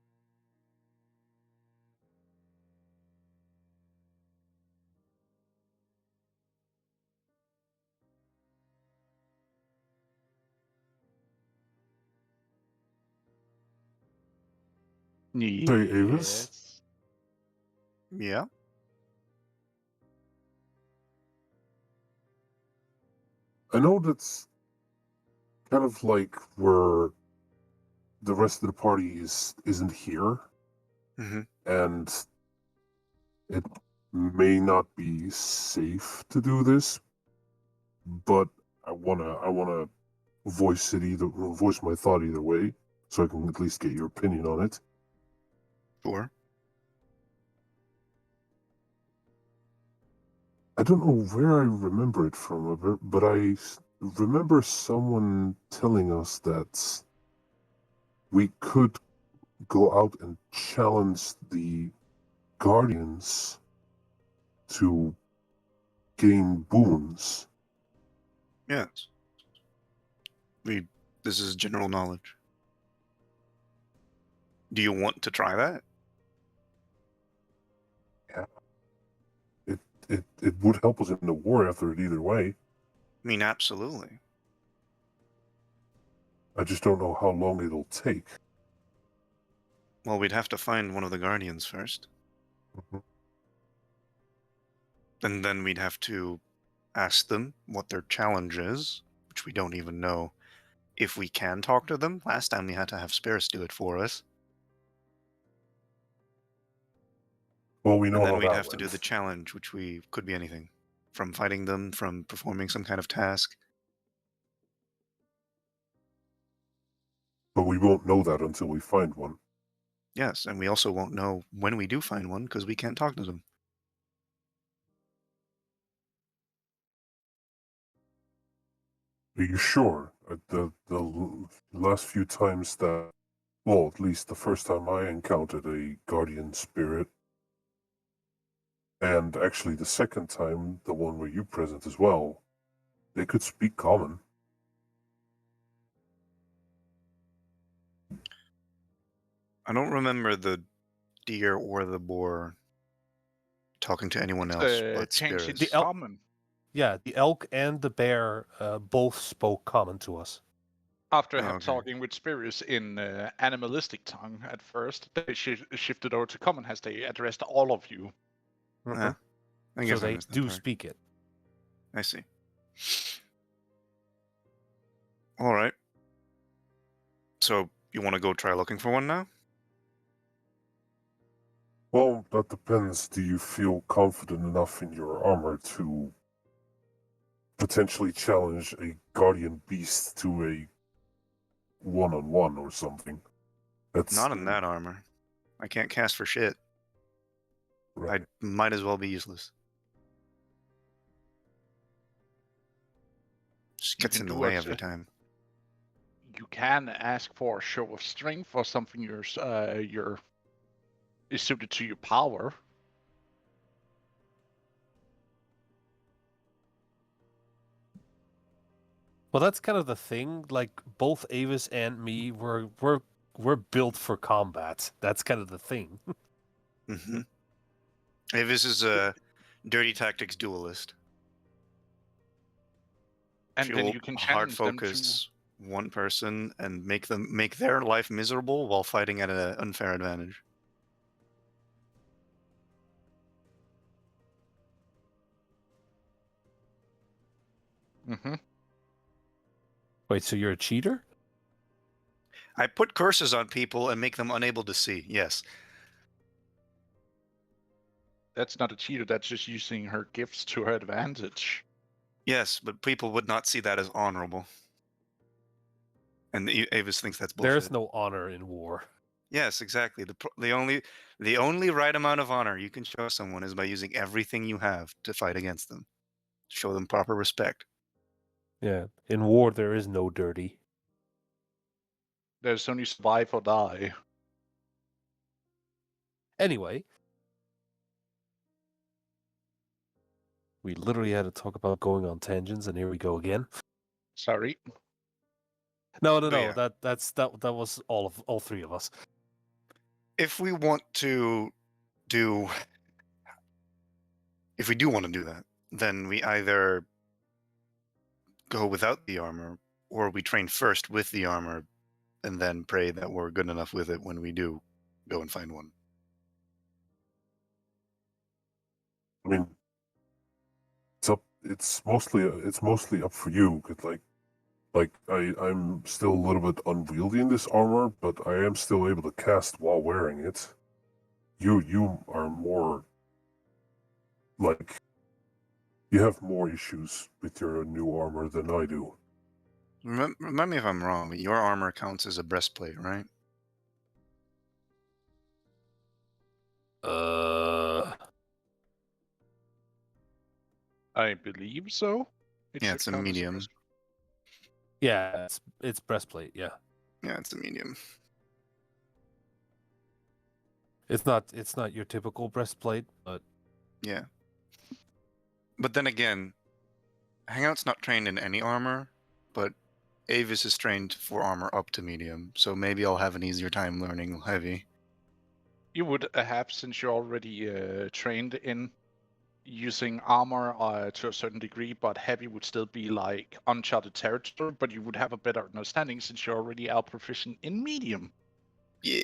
Hey, Avis? Yes. Yeah. I know that's kind of like where the rest of the party isn't here, hmm and it may not be safe to do this, but I wanna voice my thought either way, so I can at least get your opinion on it. Sure. I don't know where I remember it from, but I remember someone telling us that we could go out and challenge the Guardians to gain boons. Yes. This is general knowledge. Do you want to try that? Yeah. It would help us in the war effort either way. I mean, absolutely. I just don't know how long it'll take. Well, we'd have to find one of the Guardians first. Mhm. And then we'd have to ask them what their challenge is, which we don't even know if we can talk to them. Last time we had to have Sparis do it for us. Well, we know And then how we'd that have to do went. the challenge, which we could be anything. From fighting them, from performing some kind of task. But we won't know that until we find one. Yes, and we also won't know when we do find one because we can't talk to them. Are you sure? The last few times that, well, at least the first time I encountered a guardian spirit, and actually the second time, the one where you present as well, they could speak common. I don't remember the deer or the boar talking to anyone else but Change Sparis. into common. Yeah, the elk and the bear both spoke common to us. After Oh, okay. talking with spirits in animalistic tongue at first, they shifted over to common as they addressed all of you. I So guess I they missed that do part. speak it. I see. All right. So you want to go try looking for one now? Well, that depends. Do you feel confident enough in your armor to potentially challenge a guardian beast to a one-on-one or something? That's Not in that armor. I can't cast for shit. right. I might as well be useless. Just You gets can in the do way it. every time. You can ask for a show of strength or something your is suited to your power. Well, that's kind of the thing. Like both Avis and me, we're built for combat. That's kind of the thing. Mm-hmm. Avis is a dirty tactics duelist. And She then will you can hard challenge them to. focus one person and make their life miserable while fighting at an unfair advantage. Mm-hmm. Wait, so you're a cheater? I put curses on people and make them unable to see. Yes. That's not a cheater. That's just using her gifts to her advantage. Yes, but people would not see that as honorable. And Avis thinks that's bullshit. There is no honor in war. Yes, exactly. The only right amount of honor you can show someone is by using everything you have to fight against them. Show them proper respect. Yeah, in war there is no dirty. There's only survive or die. Anyway, We literally had to talk about going on tangents, and here we go again. Sorry. No. But yeah. That was all three of us. If we want to do, if we do want to do that, then we either go without the armor, or we train first with the armor, and then pray that we're good enough with it when we do go and find one. I mean, it's mostly up for you. 'Cause I'm still a little bit unwieldy in this armor, but I am still able to cast while wearing it. You are more like you have more issues with your new armor than I do. Remind me if I'm wrong, but your armor counts as a breastplate, right? I believe so. Yeah, should it's a count as medium. breast- Yeah, it's breastplate. Yeah, Yeah, it's a medium. it's not your typical breastplate, but Yeah. But then again, Hangout's not trained in any armor, but Avis is trained for armor up to medium, so maybe I'll have an easier time learning heavy. You would have, since you're already trained in using armor to a certain degree, but heavy would still be like uncharted territory, but you would have a better understanding since you're already out proficient in medium. Yeah.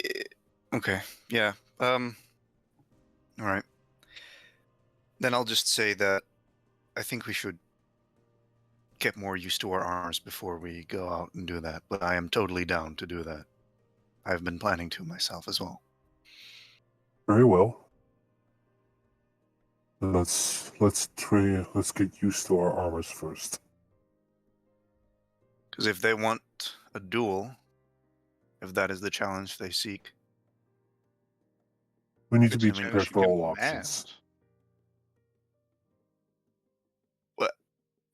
Okay. Yeah. All right. Then I'll just say that I think we should get more used to our armors before we go out and do that, but I am totally down to do that. I've been planning to myself as well. Very well. Let's get used to our armors first. Because if they want a duel, if that is the challenge they seek, We need to It's be a prepared challenge for you all can options. command.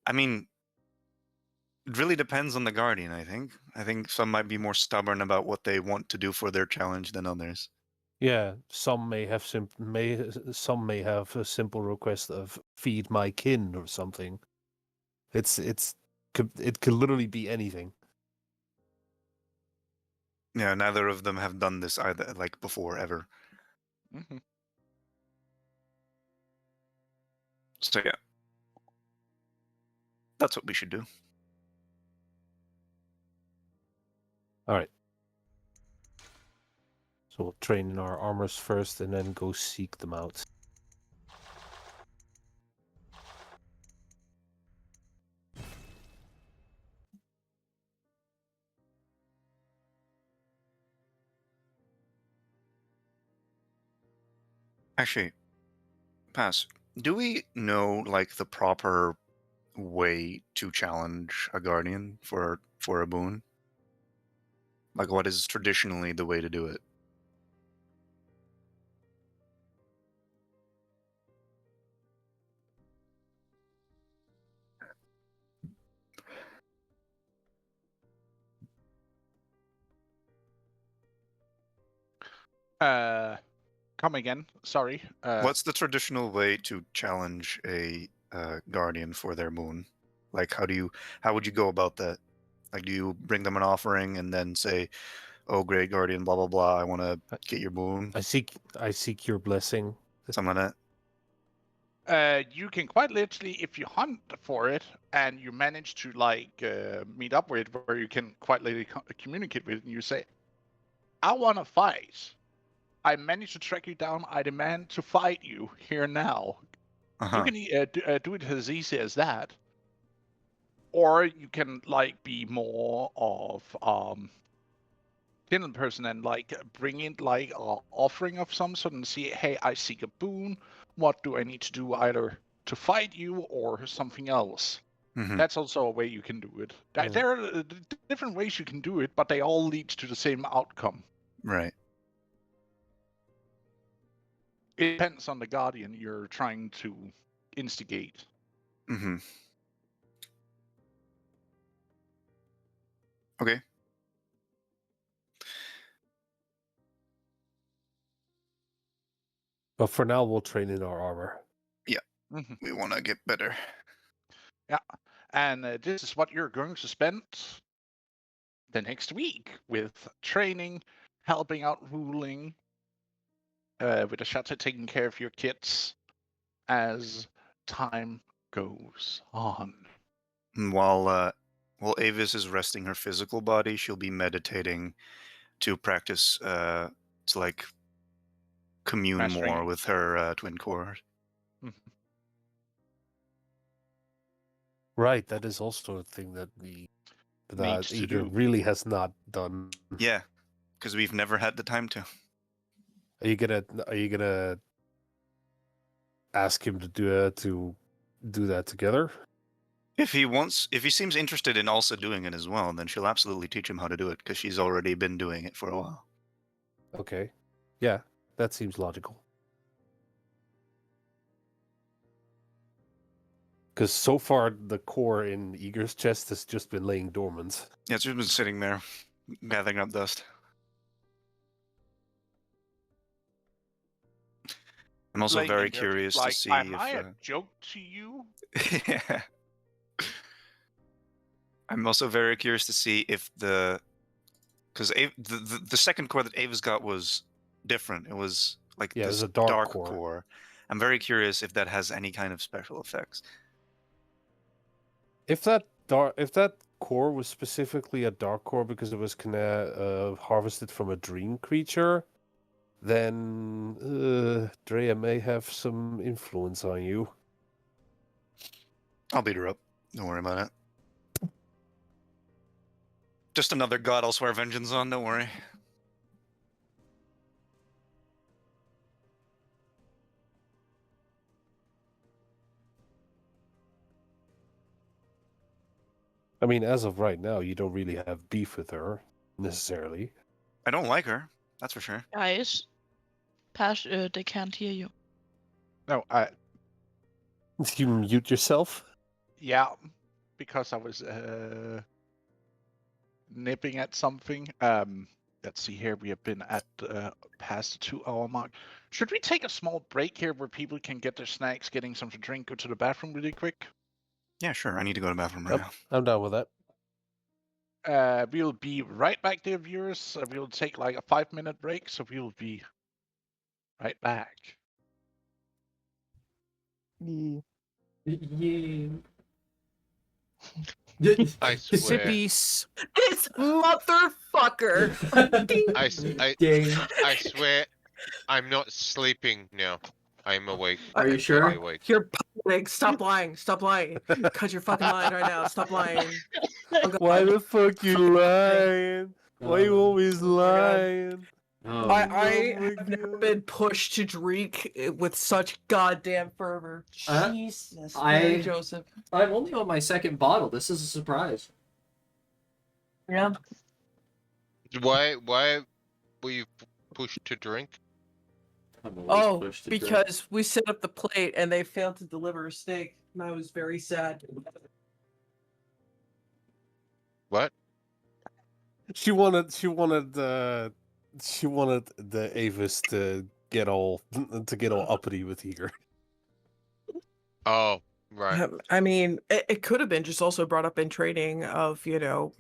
I mean, it really depends on the Guardian, I think. I think some might be more stubborn about what they want to do for their challenge than others. yeah, some may have some may have a simple request of feed my kin or something. It could literally be anything. Yeah, neither of them have done this either, like before, ever. Mhm. So yeah, that's what we should do. All right. So we'll train in our armors first, and then go seek them out. Actually, Pass, do we know like the proper way to challenge a Guardian for a boon? Like what is traditionally the way to do it? Come again. Sorry. What's the traditional way to challenge a Guardian for their boon? Like how would you go about that? Like do you bring them an offering and then say, "Oh, great Guardian, blah blah blah, I want to get your boon," I seek your blessing. something like that? You can quite literally, if you hunt for it and you manage to like meet up with it, where you can quite literally communicate with it, and you say, "I want to fight. I managed to track you down. I demand to fight you here now." You can do it as easy as that, or you can like be more of kindle person and like bring in like a offering of some sort and see, hey, I seek a boon. What do I need to do either to fight you or something else? Mhm. That's also a way you can do it. Yeah. There are different ways you can do it, but they all lead to the same outcome. Right. It depends on the guardian you're trying to instigate. Mm-hmm. Okay. But for now, we'll train in our armor. Yeah. Mhm. We want to get better. Yeah, and this is what you're going to spend the next week with training, helping out ruling, with a shot at taking care of your kids as time goes on. And while Avis is resting her physical body, she'll be meditating to practice to like commune Mastering more it. with her twin core. Mhm. Right, that is also a thing that Needs to Igor do. really has not done. Yeah, because we've never had the time to. Are you gonna ask him to do that together? If he seems interested in also doing it as well, then she'll absolutely teach him how to do it because she's already been doing it for a while. Okay. Yeah, that seems logical. Because so far the core in Igor's chest has just been laying dormant. Yeah, it's just been sitting there, gathering up dust. I'm also Laying very in there, curious like, to see am if. I a joke to you? Yeah. I'm also very curious to see if because the second core that Ava's got was different. It was like Yeah, it this was a dark core. core. I'm very curious if that has any kind of special effects. If that core was specifically a dark core because it was harvested from a dream creature, then Drea may have some influence on you. I'll beat her up. Don't worry about it. Just another god I'll swear vengeance on. Don't worry. I mean, as of right now, you don't really have beef with her necessarily. I don't like her. That's for sure. Guys, they can't hear you. No, You mute yourself. yeah, because I was nipping at something. Let's see here. We have been at past the 2-hour mark. Should we take a small break here where people can get their snacks, getting something to drink, go to the bathroom really quick? Yeah, sure. I need to go to the bathroom right Yep, I'm down with that. We'll be right back there, viewers. We'll take like a 5-minute break, so we'll be right back. Yeah. Yeah. I swear. This motherfucker. Ding. Ding. I swear, I'm not sleeping now. I'm awake. Are you I'm sure? totally awake. You're lying. Stop lying. Stop lying. Cut your fucking line right now. Stop lying. Oh, God. Why the fuck you lying? Why you always Oh my God. lying? Oh, I Oh my have never God. been pushed to drink with such goddamn fervor. Uh, Jesus, I- Mary Joseph. I'm only on my second bottle. This is a surprise. Yeah. Why were you pushed to drink? I'm always Oh, pushed to drink. because we set up the plate and they failed to deliver a steak, and I was very sad. What? She wanted the Avis to get all uppity with Eager. Oh, right. I mean, it could have been just also brought up in training of,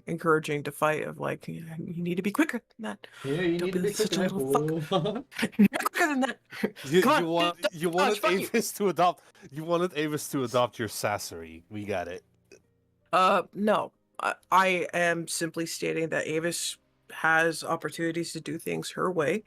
encouraging to fight, of like, you need to be quicker than that. Yeah, you Don't need to be be such quick. a little You're quicker than that. Come on, You dodge, wanted fuck you. Avis to adopt your sassery. We got it. No. I am simply stating that Avis has opportunities to do things her way.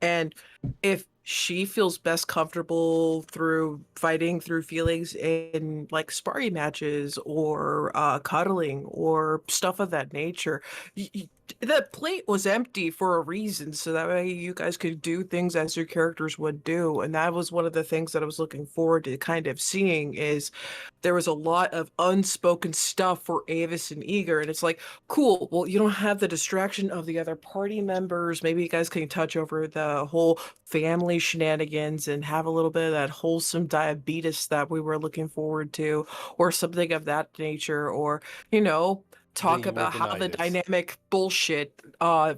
And if she feels best comfortable through fighting through feelings in like sparring matches or cuddling or stuff of that nature, the plate was empty for a reason, so that way you guys could do things as your characters would do. And that was one of the things that I was looking forward to kind of seeing, is there was a lot of unspoken stuff for Avis and Eager, and it's like, cool, well, you don't have the distraction of the other party members. Maybe you guys can touch over the whole family shenanigans and have a little bit of that wholesome diabetes that we were looking forward to, or something of that nature, or talk you were about how the denied it. dynamic bullshit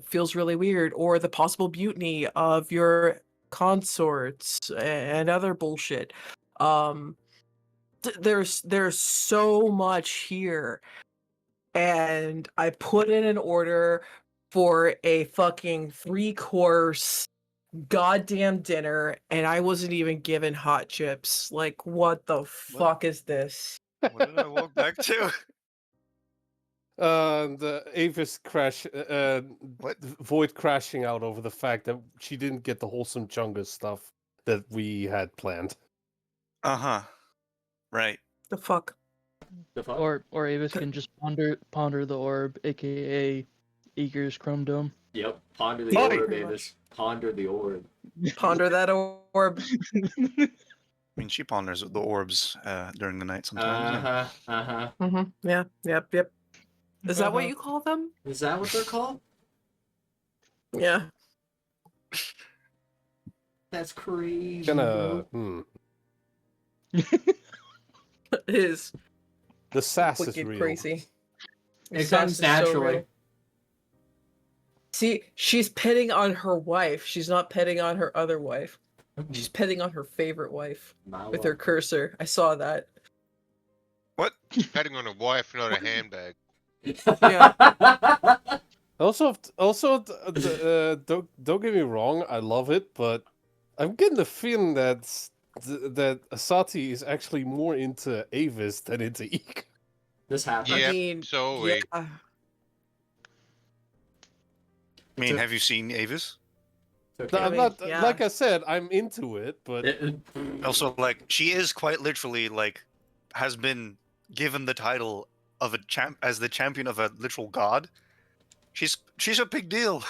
feels really weird, or the possible mutiny of your consorts and other bullshit. there's so much here, and I put in an order for a fucking 3-course goddamn dinner, and I wasn't even given hot chips. Like, what the fuck is this? What did I walk back to? The Avis crash, What? Void crashing out over the fact that she didn't get the wholesome Chungus stuff that we had planned. Uh-huh. Right. The fuck? The fuck? Or Avis can just ponder the orb, aka Eager's Chrome Dome. Yep. Ponder the Pretty orb, much. Davis. Ponder the orb. Ponder that orb. I mean, she ponders the orbs during the night sometimes. yeah. Mm-hmm. Yeah. Yep. Is that what Uh-huh. you call them? Is that what they're called? Yeah. That's crazy. Gonna, bro. It is The sass is wicked real. crazy. It Sass comes is so naturally. real. See, she's pitting on her wife. She's not pitting on her other wife. She's pitting on her favorite wife with her cursor. I saw that. What? Patting on a wife, not a handbag. Yeah. Also, don't get me wrong, I love it, but I'm getting the feeling that that Asati is actually more into Avis than into Eek. This happened. Yeah, I mean, so are we. yeah. I mean, have you seen Avis? It's okay. I I'm mean, not yeah. like I said, I'm into it, but Also, like, she is quite literally, like, has been given the title of as the champion of a literal god. She's a big deal.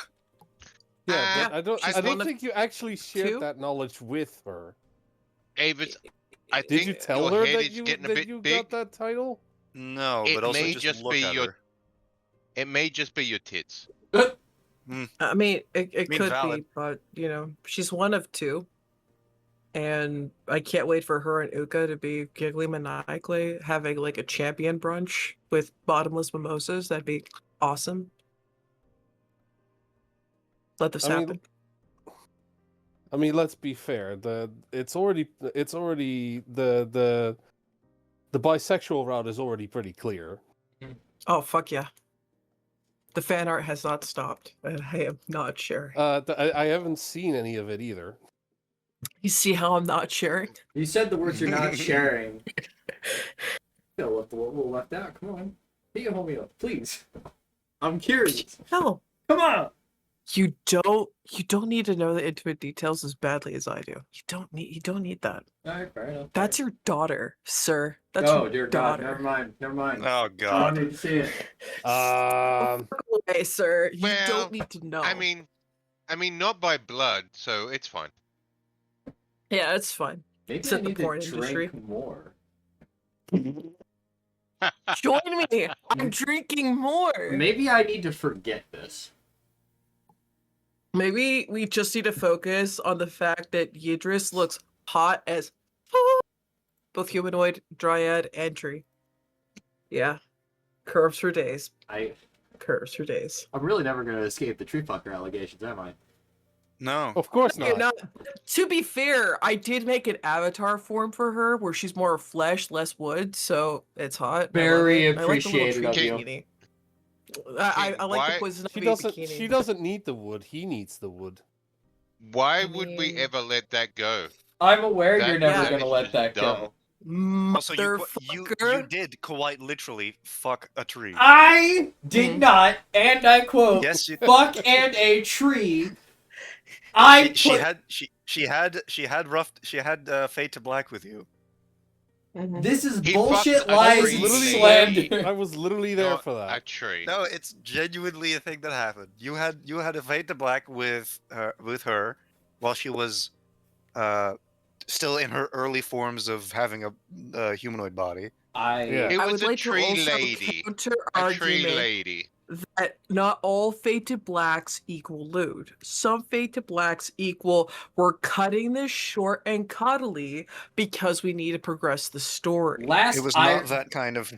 yeah, but Ah, I don't I I don't one of think you actually shared two? that knowledge with her. Avis, I Did think you tell your her head that is you getting a that bit you big. got that title? No, It but also may just just look be at your- her. It may just be your tits. I mean, it mean, could valid. be, but she's one of two, and I can't wait for her and Uka to be giggly maniacally having like a champion brunch with bottomless mimosas. That'd be awesome. Let this happen. I mean, let's be fair. It's already the bisexual route is already pretty clear. Oh fuck yeah! The fan art has not stopped, and I am not sharing. I haven't seen any of it either. You see how I'm not sharing? You said the words you're not sharing. Feel left a little left out. Come on. Be a homie up, please. I'm curious. No, Come on. you don't need to know the intimate details as badly as I do. You don't need that. Alright, fair enough. That's your daughter, sir. That's Oh your dear God! daughter. Never mind. Oh I don't god. need to see it. Um, Fuck away, sir. You Well, don't need to know. I mean, not by blood, so it's fine. Yeah, it's fine. Maybe It's I in the need porn to industry. drink more. Join me. I'm drinking more. Maybe I need to forget this. Maybe we just need to focus on the fact that Yidris looks hot as fuck. Both humanoid, dryad, and tree. Yeah. Curves for days. Curves for days. I'm really never gonna escape the tree fucker allegations, am I? No. of course You're not. To be fair, I did make an avatar form for her where she's more flesh, less wood, so it's hot. Very I love it. appreciated I like of the you. little tree bikini. I like Why- the poison She ivy doesn't. bikini. She doesn't need the wood. He needs the wood. Why I would we mean- ever let that go? I'm aware That- you're never that gonna is let just that dumb. go. Also, you Motherfucker. did quite literally fuck a tree. I did not, and I quote, Yes, you. fuck and a tree. She had Fade to Black with you. This is He bullshit, fucked a lies, tree and lady. slander. I was literally there Not for a that. tree. No, it's genuinely a thing that happened. You had a Fade to Black with her while she was still in her early forms of having a humanoid body. Yeah. It I was would a like to tree also lady. counter A tree argument lady. that not all fated blacks equal lewd. Some fated blacks equal we're cutting this short and cuddly because we need to progress the story. It was not that kind of.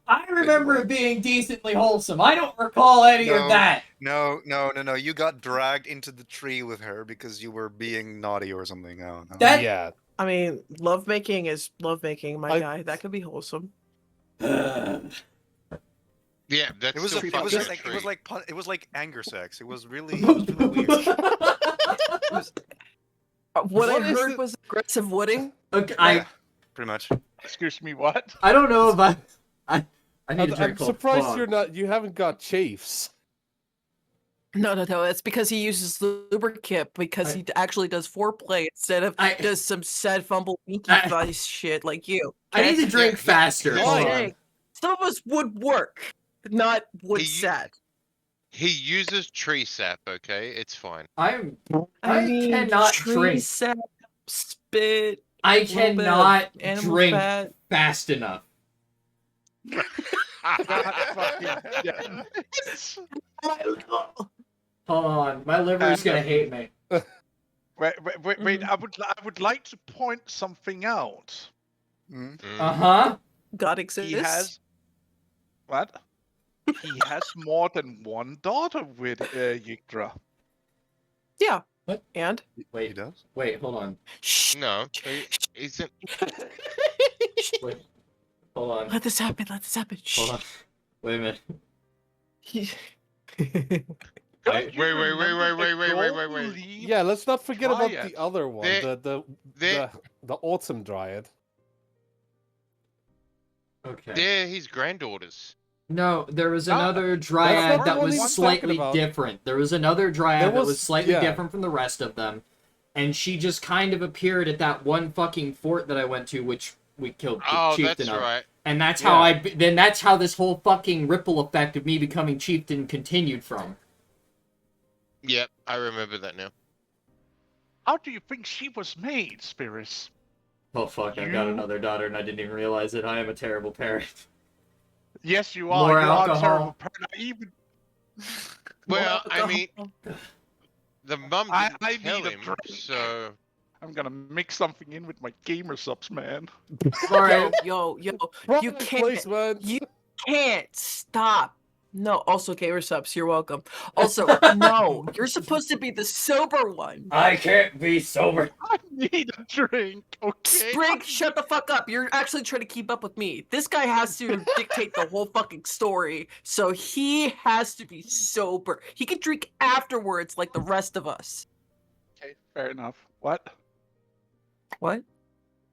I remember it being decently wholesome. I don't recall any of that. No. You got dragged into the tree with her because you were being naughty or something. I don't know. That- Yeah. I mean, lovemaking is lovemaking, my I- guy. That could be wholesome. Yeah, that's It was still a, it fucking was a just like treat. it was like anger sex. It was really weird. It was, What I What is heard it- was aggressive wooding. Okay, yeah, pretty much. Excuse me, what? I don't know if I need to I'm drink. surprised you haven't got chafes. No. It's because he uses lubricant because he actually does foreplay instead of does some sad fumble winky face shit like you. I need to drink faster. Just Hold saying, on. some of us would work, not would He- sad. He uses tree sap, okay? It's fine. I mean, cannot tree drink. sap, spit. I little bit of cannot animal drink fat. fast enough. Hold on, my liver's gonna hate me. Wait. I would like to point something out. Uh-huh. God exists. He has what? He has more than one daughter with Yggdra. Yeah. What? And? He does? Wait, hold on. No, he's in... Wait, hold on. Let this happen. Hold on. Wait a minute. Wait. Yeah, let's not forget about Dryad. the other one, There- the autumn dryad. Okay. They're his granddaughters. No, there was No, another that's dryad not that the one was he's talking slightly about. different. There was another dryad that was slightly yeah. different from the rest of them. And she just kind of appeared at that one fucking fort that I went to, which we killed the Oh, chieftain that's of. right. And that's how that's how this whole fucking ripple effect of me becoming chieftain continued from. Yep, I remember that now. How do you think she was made, Spirits? Oh fuck, I've got You- another daughter and I didn't even realize it. I am a terrible parent. Yes, you are. More You alcohol. are a terrible parent. Even Well, I mean, the mum I didn't tell need a him, drink. so... I'm gonna mix something in with my gamer subs, man. Alright. Yo, you Product can't. placement. You can't stop. No, also gamer subs, you're welcome. Also, no, you're supposed to be the sober one. I can't be sober. I need a drink, okay? Sprig, shut the fuck up. You're actually trying to keep up with me. This guy has to dictate the whole fucking story, so he has to be sober. He can drink afterwards like the rest of us. Okay, fair enough. What? What?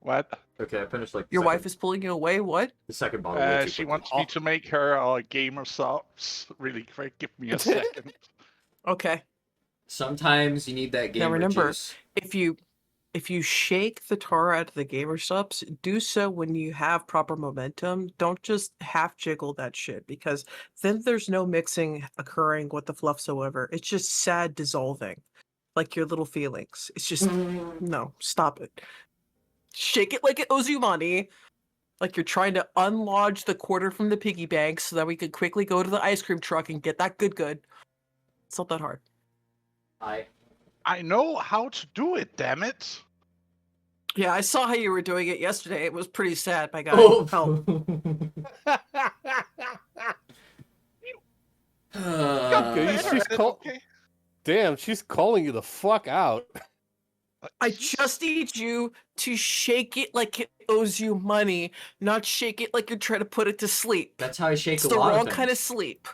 What? Okay, I finished like Your wife is pulling you away? What? the second bottle. way too She quickly. wants me to make her gamer subs really quick. Give me a second. Okay. Sometimes you need that gamer Now remember, juice. if you shake the tar out of the gamer subs, do so when you have proper momentum. Don't just half jiggle that shit because then there's no mixing occurring with the fluffsoever. It's just sad dissolving, like your little feelings. It's just no, stop it. Shake it like it owes you money, like you're trying to unlodge the quarter from the piggy bank so that we could quickly go to the ice cream truck and get that good. It's not that hard. I know how to do it, damn it. Yeah, I saw how you were doing it yesterday. It was pretty sad, my guy. Oh. Help. Okay, she's Damn, she's calling you the fuck out. I just need you to shake it like it owes you money, not shake it like you're trying to put it to sleep. That's how I shake It's a the lot wrong of kind of things. sleep.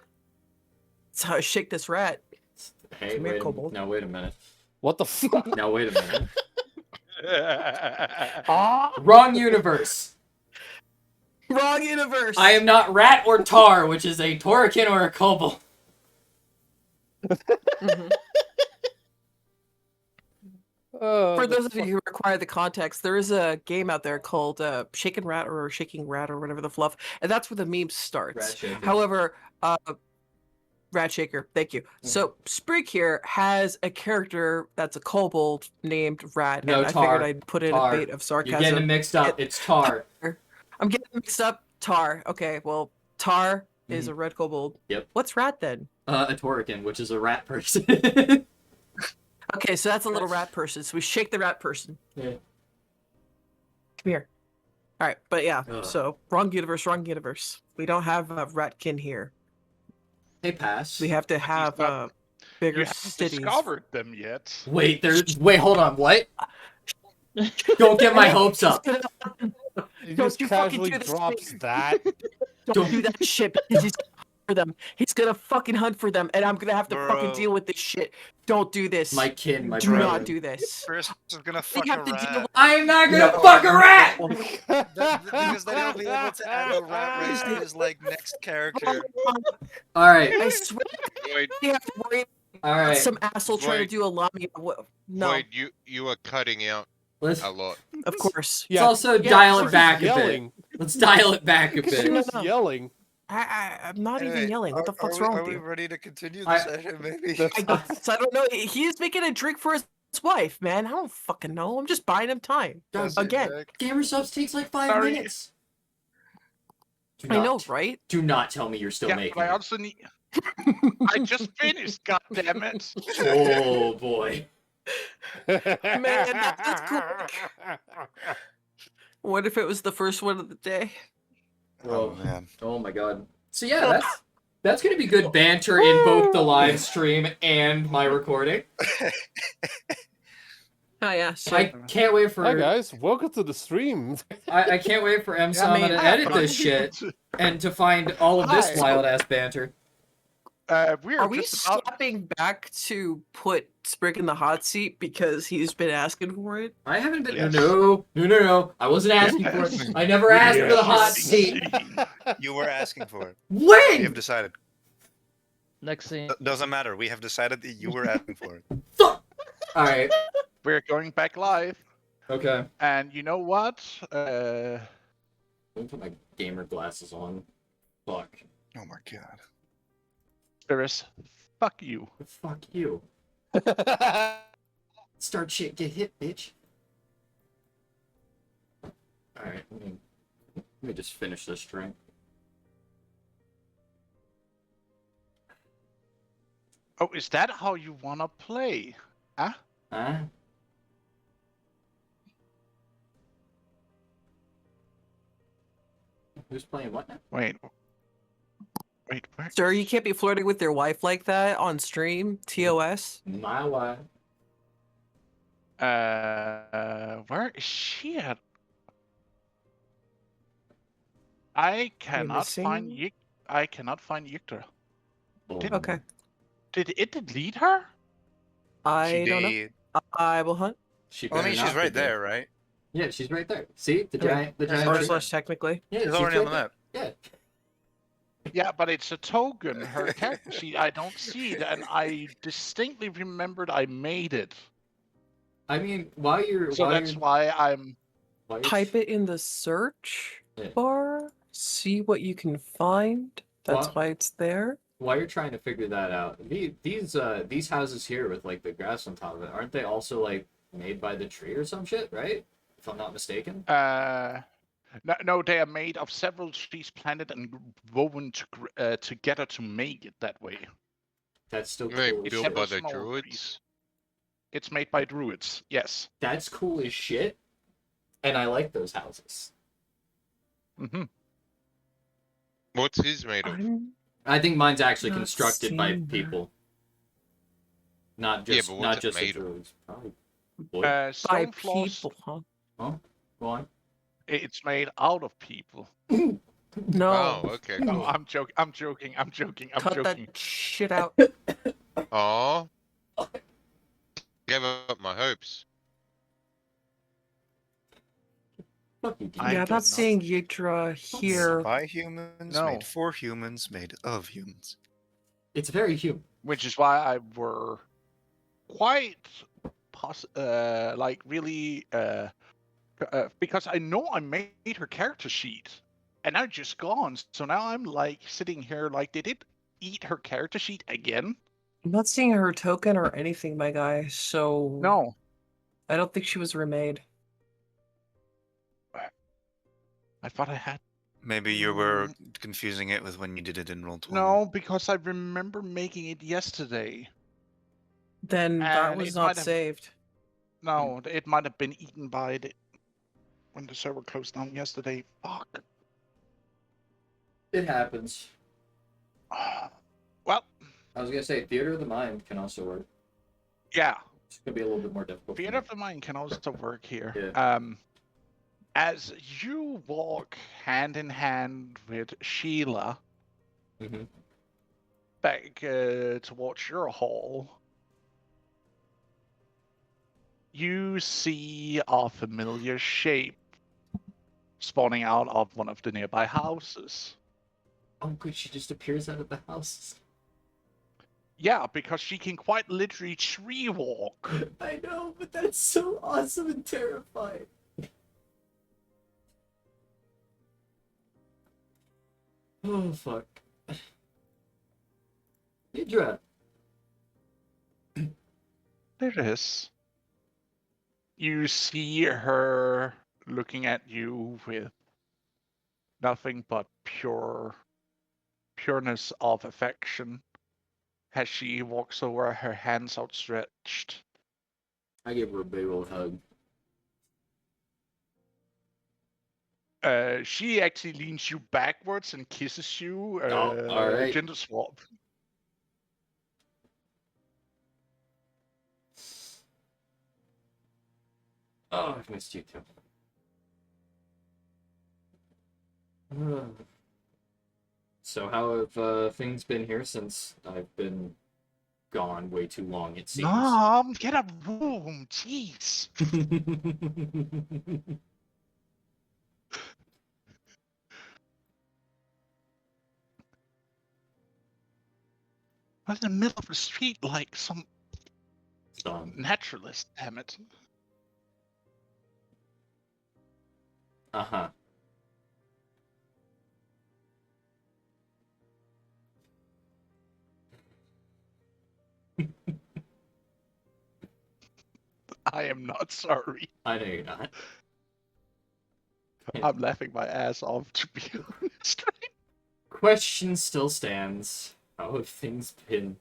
That's how I shake this rat. Hey, Come here, wait kobold. now wait a minute. What the fuck? Now wait a minute. Ah, Wrong universe. wrong universe. I am not Rat or Tar, which is a Torrican or a Kobold. Mhm. Oh, For the those of you who require the context, there is a game out there called Shaken Rat or Shaking Rat or whatever the fluff, and that's where the meme starts. Rat Shaker. However, Rat Shaker, thank you. So Sprig here has a character that's a kobold named Rat, No, and I Tar. figured I'd put in Tar. a bait of sarcasm. You're getting it mixed up. It's Tar. I'm getting mixed up. Tar. Okay, well, Tar is a red kobold. Yep. What's Rat then? A Torrican, which is a rat person. Okay, so that's a little rat person. So we shake the rat person. Yeah. Come here. All right, but yeah. Ugh. So wrong universe. We don't have a ratkin here. They pass. We have to have bigger You haven't cities. discovered them yet. Wait, hold on, what? Don't get my hopes up. He Don't just you fucking casually do this drops thing. that. Don't do that shit because he's gonna hunt for them. He's gonna fucking hunt for them, and I'm gonna have to fucking Bro. deal with this shit. Don't do this. My kin, my do brother. not do this. Chris is gonna We fuck have a to deal rat. I'm not gonna No. fuck a rat! Because then he'll be able to add the rat race to his like next character. Alright, I swear Void, you have to worry about alright. some asshole trying to Void. do a lobby. No, Void, you are cutting out Let's, a lot. of course. let's also Yeah, dial we're it back a bit. yelling. Let's dial it back a She bit. was yelling. I'm not even Anyway, yelling. What the fuck's wrong Are with we you? ready to continue the I- session? Maybe. I guess. I don't know. He's making a drink for his wife, man. I don't fucking know. I'm just buying him time. Guys, Again. Gamer subs takes like 5 Sorry. minutes. Do I know, not- right? Do not tell me you're still Yeah, making but I it. also need. I just finished. God damn it! Oh boy. Man, that's cool. What if it was the first one of the day? Oh Whoa. man. Oh my god. So yeah, that's gonna be good banter in both the live stream and my recording. Oh yeah. So I can't wait for Hi guys, welcome to the stream. I can't wait for M I mean, to I edit this shit and to find all of this Hi. wild ass banter. We're are we just about. stepping back to put Sprig in the hot seat because he's been asking for it? I haven't been Yes. no. I wasn't asking for it. Yes. I never asked for the hot Yes. seat. You were asking for it. We have When? decided. Next scene. Doesn't matter. We have decided that you were asking for it. Fuck. Alright. We're going back live, Okay. and you know what? Let me put my gamer glasses on. Fuck. Oh my god. Spiris, fuck you. Fuck you. Start shit, get hit, bitch. Alright, let me just finish this drink. Oh, is that how you wanna play? Huh? Huh? Who's playing what now? Wait, where? Sir, you can't be flirting with your wife like that on stream. TOS. My wife. Where is she at? I cannot find missing? I cannot find Yiktra. Oh, Okay. Did it delete her? I She don't know. did. I will hunt. She Well, I mean, better she's not right be dead. there, right? Yeah, she's right there. See? The I mean, giant the there's giant Or Alright. slash technically. Yeah, She's she's already on right the map. there. Yeah. Yeah, but it's a token. Her character sheet. I don't see it, and I distinctly remembered I made it. I mean, while you're So while that's you're, why I'm. while you're Type it in the search Yeah. bar. See what you can find. That's Well- why it's there. while you're trying to figure that out, these houses here with like the grass on top of it, aren't they also like made by the tree or some shit, right? If I'm not mistaken. No, they are made of several trees planted and woven together to make it that way. That's still They cool as built shit. by several the small druids. trees. It's made by druids. Yes. That's cool as shit. And I like those houses. Mm-hmm. What's his made of? I'm I think mine's actually Not constructed by seeing that. people. Not Yeah, just but not what's it just the made of? druids. Probably wood. by Stone floors. people, huh? Go on. It's made out of people. No. Oh, okay, No, cool. I'm joking. I'm joking. I'm joking. I'm Cut joking. that shit out. Aw. Gave up my hopes. Fuck you, dude. I Yeah, I'm did not not. seeing Yggdra here. By humans, No. made for humans, made of humans. It's very human. Which is why I were quite like really because I know I made her character sheet and now it's just gone. So now I'm like sitting here like, did it eat her character sheet again? I'm not seeing her token or anything, my guy. So No. I don't think she was remade. I thought I had. Maybe you were confusing it with when you did it in Roll20. No, because I remember making it yesterday. Then that And was it not might have- saved. No, it might have been eaten by the when the server closed down yesterday. Fuck. It happens. Well, I was gonna say theater of the mind can also work. yeah, It's gonna be a little bit more difficult. Theater of the mind can also work here. Yeah. As you walk hand in hand with Sheila Mm-hmm. back towards your hall, you see a familiar shape spawning out of one of the nearby houses. Oh, good. She just appears out of the house. Yeah, because she can quite literally tree walk. I know, but that's so awesome and terrifying. Oh, fuck. Idra. There it is. You see her looking at you with nothing but pureness of affection as she walks over, her hands outstretched. I give her a big old hug. She actually leans you backwards and kisses you. Oh, all right. Gender swap. Oh, I've missed you too. So how have things been here since I've been gone way too long, it seems? Mom, get a room. Jeez. I'm in the middle of the street like some naturalist, damn it. Uh-huh. I am not sorry. I know you're not. I'm laughing my ass off, to be honest. Question still stands. How have things been?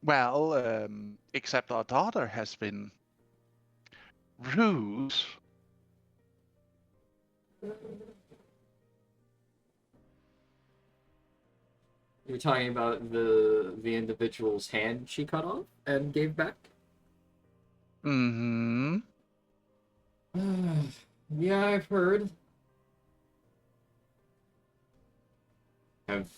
Well, except our daughter has been rude. You're talking about the individual's hand she cut off and gave back? Mm-hmm. Yeah, I've heard. Have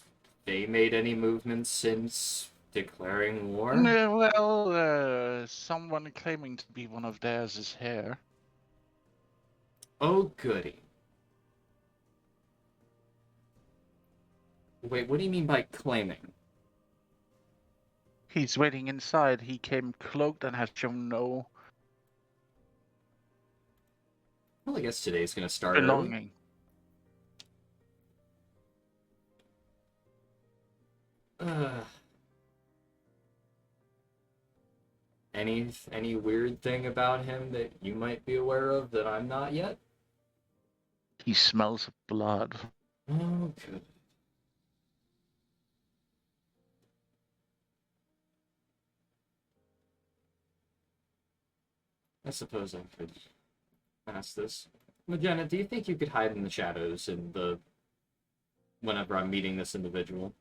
they made any movements since declaring war? Well, someone claiming to be one of theirs is here. Oh, goody. Wait, what do you mean by claiming? He's waiting inside. He came cloaked and has shown no Well, I guess today's gonna start early. belonging. Any weird thing about him that you might be aware of that I'm not yet? He smells of blood. Oh, good. I suppose I could ask this. Magenta, do you think you could hide in the shadows whenever I'm meeting this individual?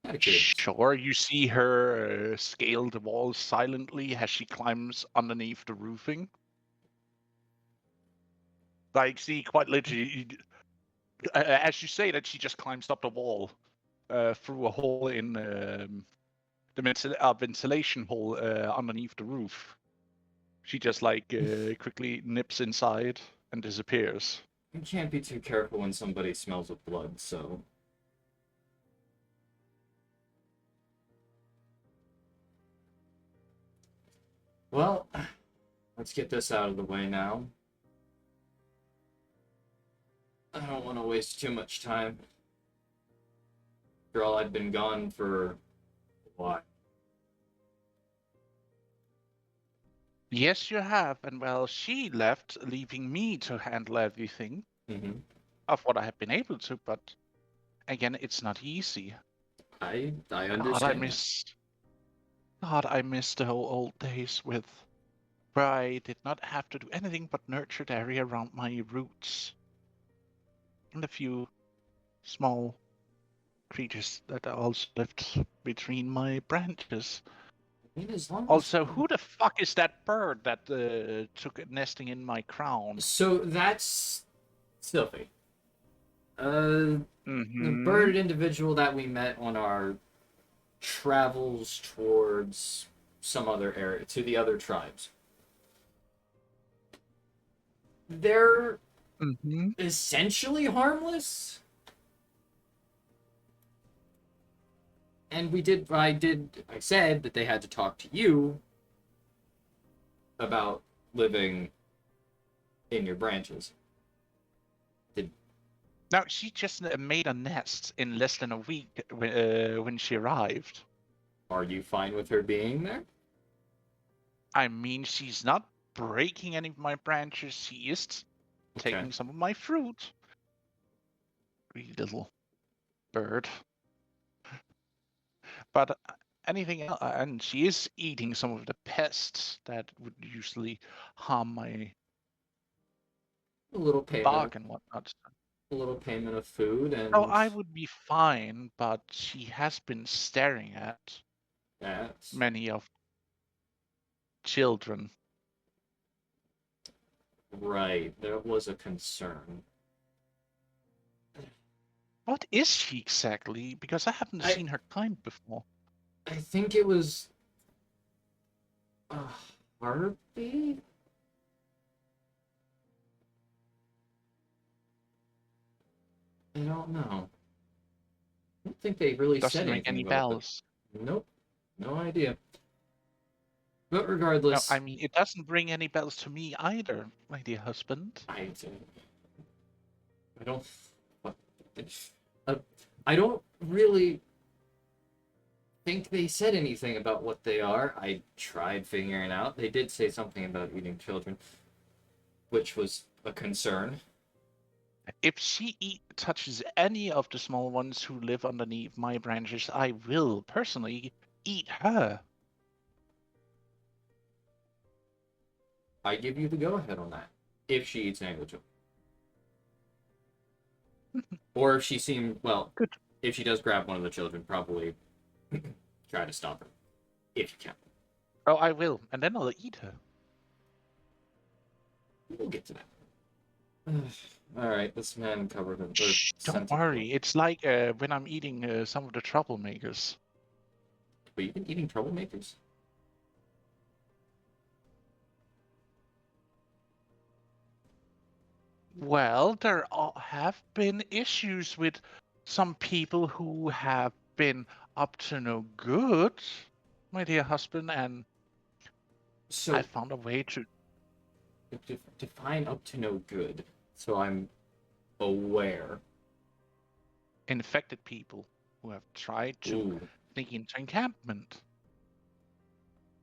Out of curiosity. Sure, you see her scale the walls silently as she climbs underneath the roofing. Like, see, quite literally, as you say that, she just climbs up the wall through a hole in the ventilation hole underneath the roof. She just, like, quickly nips inside and disappears. You can't be too careful when somebody smells of blood, so... Well, let's get this out of the way now. I don't want to waste too much time. After all, I've been gone for a while. Yes, you have, and well, she left, leaving me to handle everything Mm-hmm. of what I have been able to, but again, it's not easy. I God, understand. I miss the old days with where I did not have to do anything but nurture the area around my roots. And a few small creatures that also lived between my branches. I mean, as long as Also, who the fuck is that bird that took a nesting in my crown? So that's Sylphie. The Mm-hmm. bird individual that we met on our travels towards some other area, to the other tribes. They're Mm-hmm. essentially harmless. And I said that they had to talk to you about living in your branches. No, she just made a nest in less than a week when she arrived. Are you fine with her being there? I mean, she's not breaking any of my branches. She is taking some of my fruit. Greedy little bird. But anything else, and she is eating some of the pests that would usually harm my A little payment, bark and whatnot. a little payment of food, and Oh, I would be fine, but she has been staring at that's many of children. right. There was a concern. What is she exactly? Because I haven't seen her kind before. I think it was a harpy. I don't know. I don't think they really Doesn't said ring anything any about bells. it. Nope, no idea. But No, regardless, I mean, it doesn't ring any bells to me either, my dear husband. I don't. I don't really think they said anything about what they are. I tried figuring out. They did say something about eating children, which was a concern. If she touches any of the small ones who live underneath my branches, I will personally eat her. I give you the go-ahead on that. If she eats any of the children. Or if she seemed, well, Good. If she does grab one of the children, probably try to stop her. If you can. Oh, I will, and then I'll eat her. We'll get to that. Alright, this man covered in Shh, don't worry. It's like when I'm eating some of the troublemakers. Wait, you've been eating troublemakers? Well, there have been issues with some people who have been up to no good, my dear husband, and So I found a way to define up to no good. So I'm aware. infected people who have tried to sneak into encampment.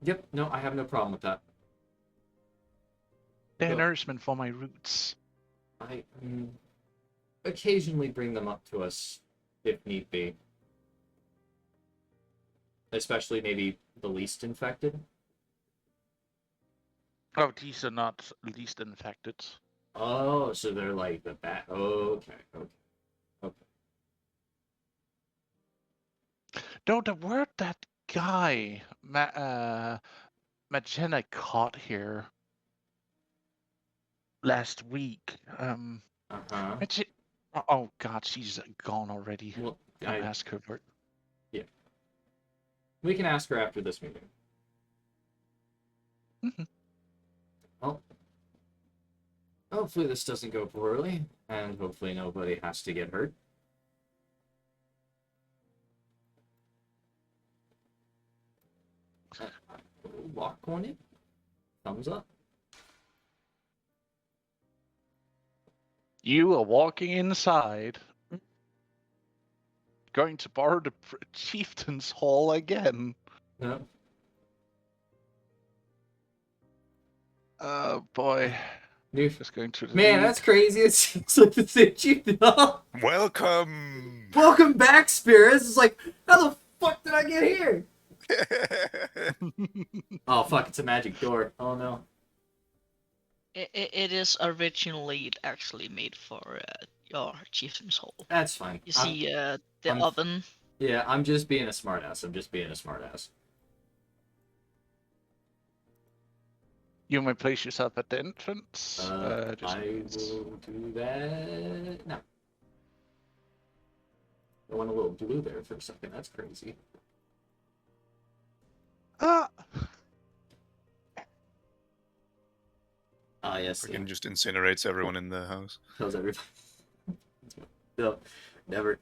Yep, no, I have no problem with that. They're Go. nourishment for my roots. I occasionally bring them up to us if need be. Especially maybe the least infected. Oh, these are not least infected. Oh, so they're like the bat. Okay. Though the word that guy, Magena, caught here last week. Oh God, she's gone already. Well, I'll ask her. Yeah. We can ask her after this meeting. Mm-hmm. Well, hopefully this doesn't go poorly, and hopefully nobody has to get hurt. Lock on it. Thumbs up. You are walking inside, going to borrow the chieftain's hall again. No. Oh boy. Just going to the Man, that's crazy. It seems like the same chieftain. Welcome. Welcome back, spirits. It's like, how the fuck did I get here? Oh fuck! It's a magic door. Oh no. It is originally actually made for your chieftain's hall. That's fine. You see the I'm- oven. Yeah, I'm just being a smartass. You may place yourself at the entrance. Just I will do that now. I went a little blue there for a second. That's crazy. Ah! Ah, yes. Freaking just incinerates everyone in the house. Kills everybody. No, never.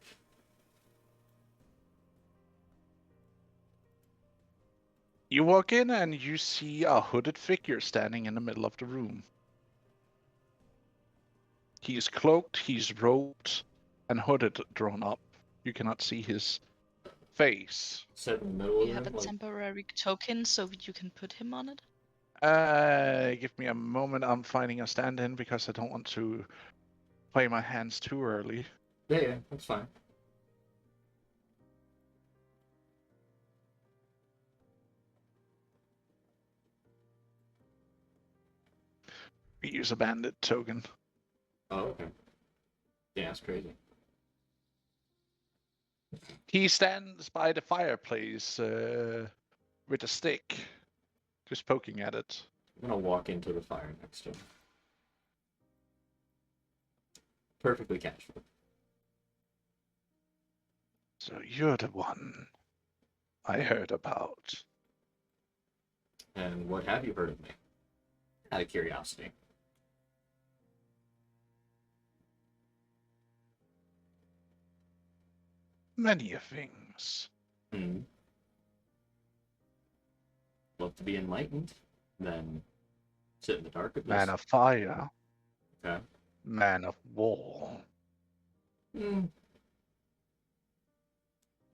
You walk in and you see a hooded figure standing in the middle of the room. He is cloaked, he's robed, and hooded drawn up. You cannot see his face. Set in the middle You of have the a room. Like, temporary token so you can put him on it. Give me a moment. I'm finding a stand-in because I don't want to play my hands too early. yeah, that's fine. We use a bandit token. Oh, okay. Yeah, that's crazy. He stands by the fireplace with a stick, just poking at it. I'm gonna walk into the fire next to him. Perfectly casual. So you're the one I heard about. And what have you heard of me? Out of curiosity. Many things. Hmm. Love to be enlightened. Then sit in the dark of this. Man of fire. Okay. Man of war. Hmm.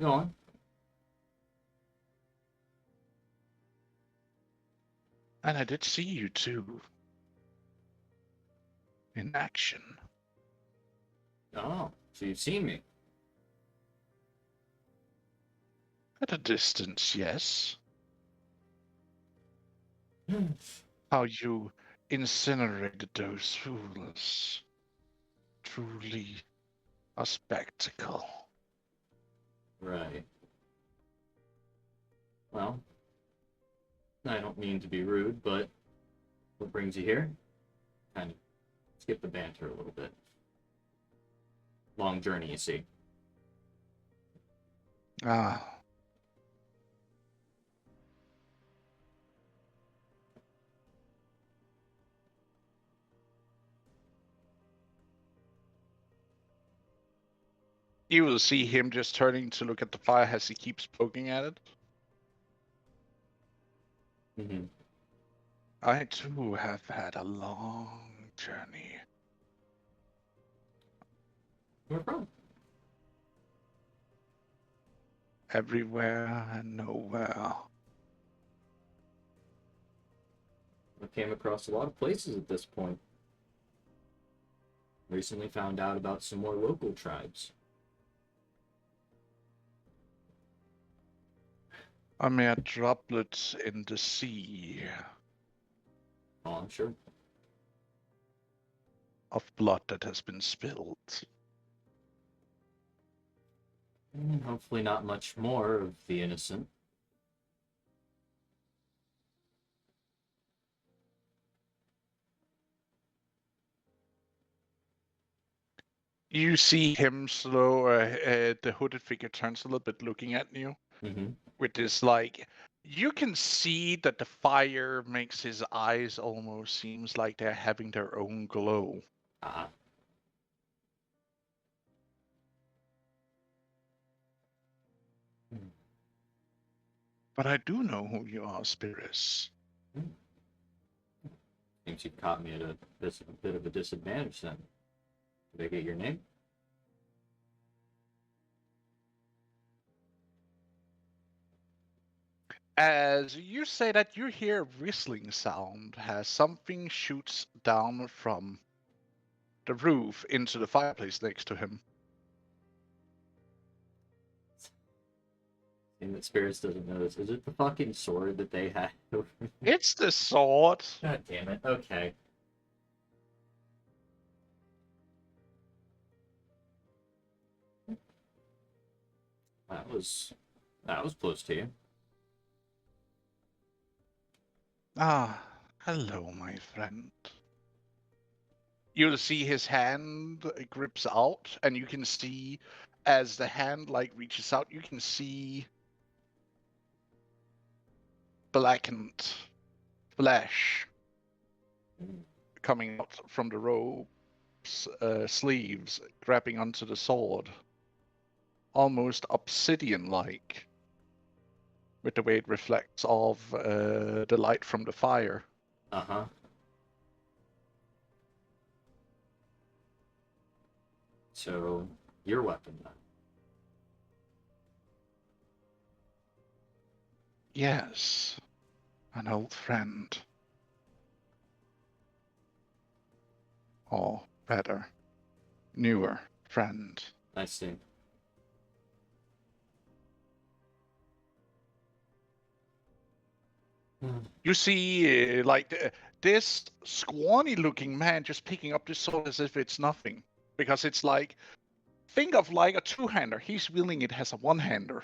Go on. And I did see you too. In action. Oh, so you've seen me. At a distance, yes. How you incinerated those fools. Truly a spectacle. Right. Well, I don't mean to be rude, but what brings you here? Kind of skip the banter a little bit. Long journey, you see. Ah. You will see him just turning to look at the fire as he keeps poking at it. Mm-hmm. I too have had a long journey. No problem. Everywhere and nowhere. I came across a lot of places at this point. Recently found out about some more local tribes. A mere droplet in the sea Oh, I'm sure. of blood that has been spilled. And hopefully not much more of the innocent. You see him the hooded figure turns a little bit looking at you Mm-hmm. with this like, you can see that the fire makes his eyes almost seems like they're having their own glow. Ah. But I do know who you are, Spirits. Seems you caught me at a bit of a disadvantage then. Did I get your name? As you say that, you hear a whistling sound as something shoots down from the roof into the fireplace next to him. Seeing that Spirits doesn't notice. Is it the fucking sword that they had? It's the sword. God damn it. Okay. That was close to you. Ah, hello, my friend. You'll see his hand grips out, and you can see as the hand like reaches out, you can see blackened flesh coming out from the rope's sleeves, grabbing onto the sword, almost obsidian-like, with the way it reflects off the light from the fire. Uh-huh. So, your weapon then. Yes, an old friend. Or better, newer friend. I see. You see, this scrawny-looking man just picking up this sword as if it's nothing, because it's like, think of like a two-hander. He's wielding it as a one-hander,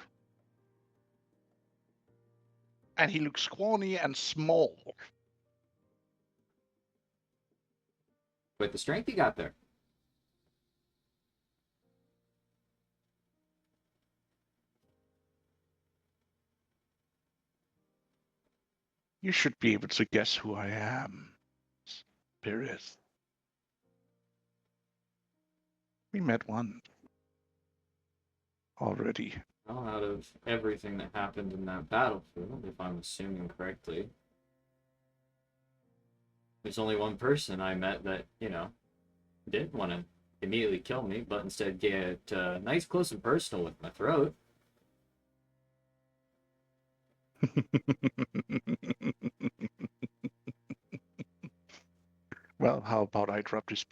and he looks scrawny and small. Wait, the strength you got there. You should be able to guess who I am, Spirit. We met once already. Well, out of everything that happened in that battlefield, if I'm assuming correctly, there's only one person I met that, didn't want to immediately kill me, but instead get nice, close, and personal with my throat. Well, how about I drop this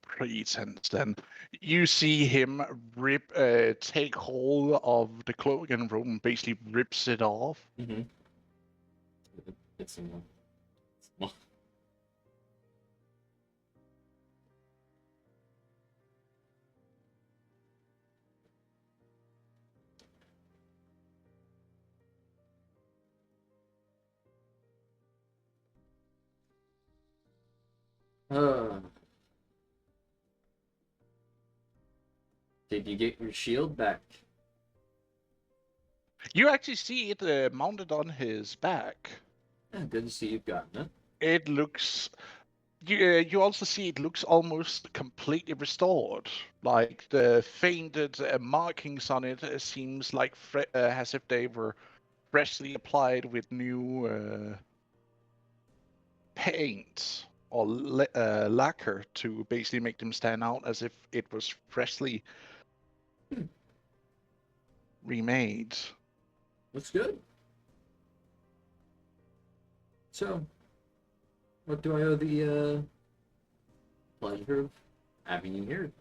pretense then? You see him take hold of the cloak and robe and basically rips it off. Mm-hmm. It's small. Did you get your shield back? You actually see it mounted on his back. Yeah, good to see you've gotten it. It looks. You also see it looks almost completely restored. Like the fainted markings on it seems like as if they were freshly applied with new paint or lacquer to basically make them stand out as if it was freshly remade. Looks good. So, what do I owe the pleasure of having you here?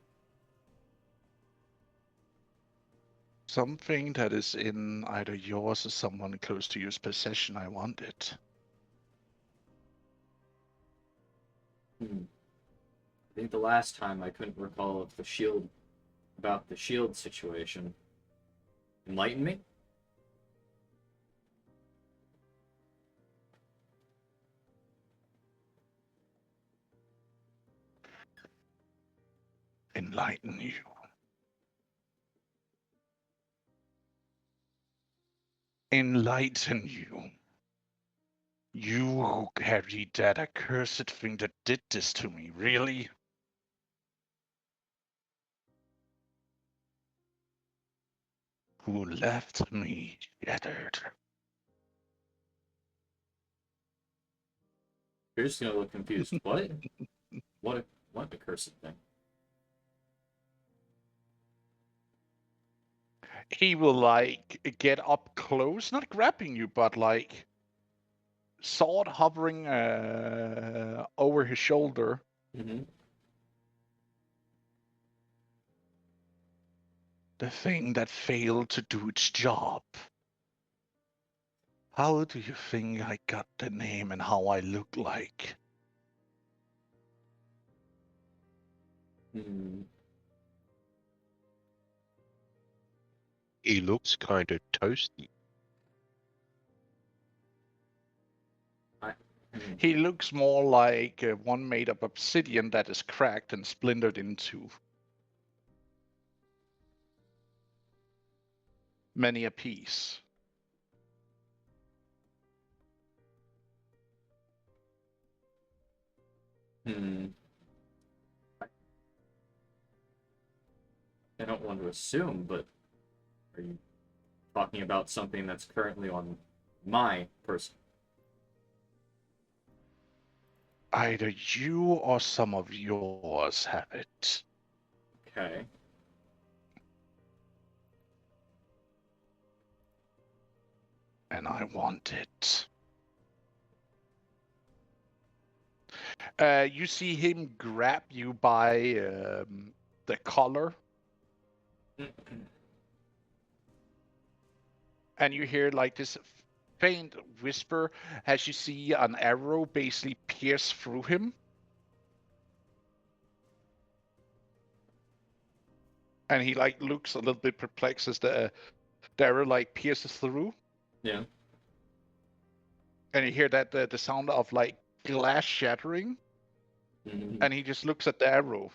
Something that is in either yours or someone close to yours possession. I want it. I think the last time I couldn't recall if about the shield situation. Enlighten me? Enlighten you. Enlighten you. You who carried that accursed thing that did this to me, really? Who left me shattered? You're just gonna look confused. What? What accursed thing? He will get up close, not grabbing you, but sword hovering over his shoulder. Mm-hmm. The thing that failed to do its job. How do you think I got the name and how I look like? He looks kind of toasty. He looks more like one made of obsidian that is cracked and splintered into many a piece. Hmm. I don't want to assume, but are you talking about something that's currently on my person? Either you or some of yours have it. Okay. And I want it. You see him grab you by the collar, and you hear like this faint whisper as you see an arrow basically pierce through him. And he like looks a little bit perplexed as the arrow like pierces through. Yeah. And you hear that the sound of like glass shattering. Mm-hmm. And he just looks at the arrow.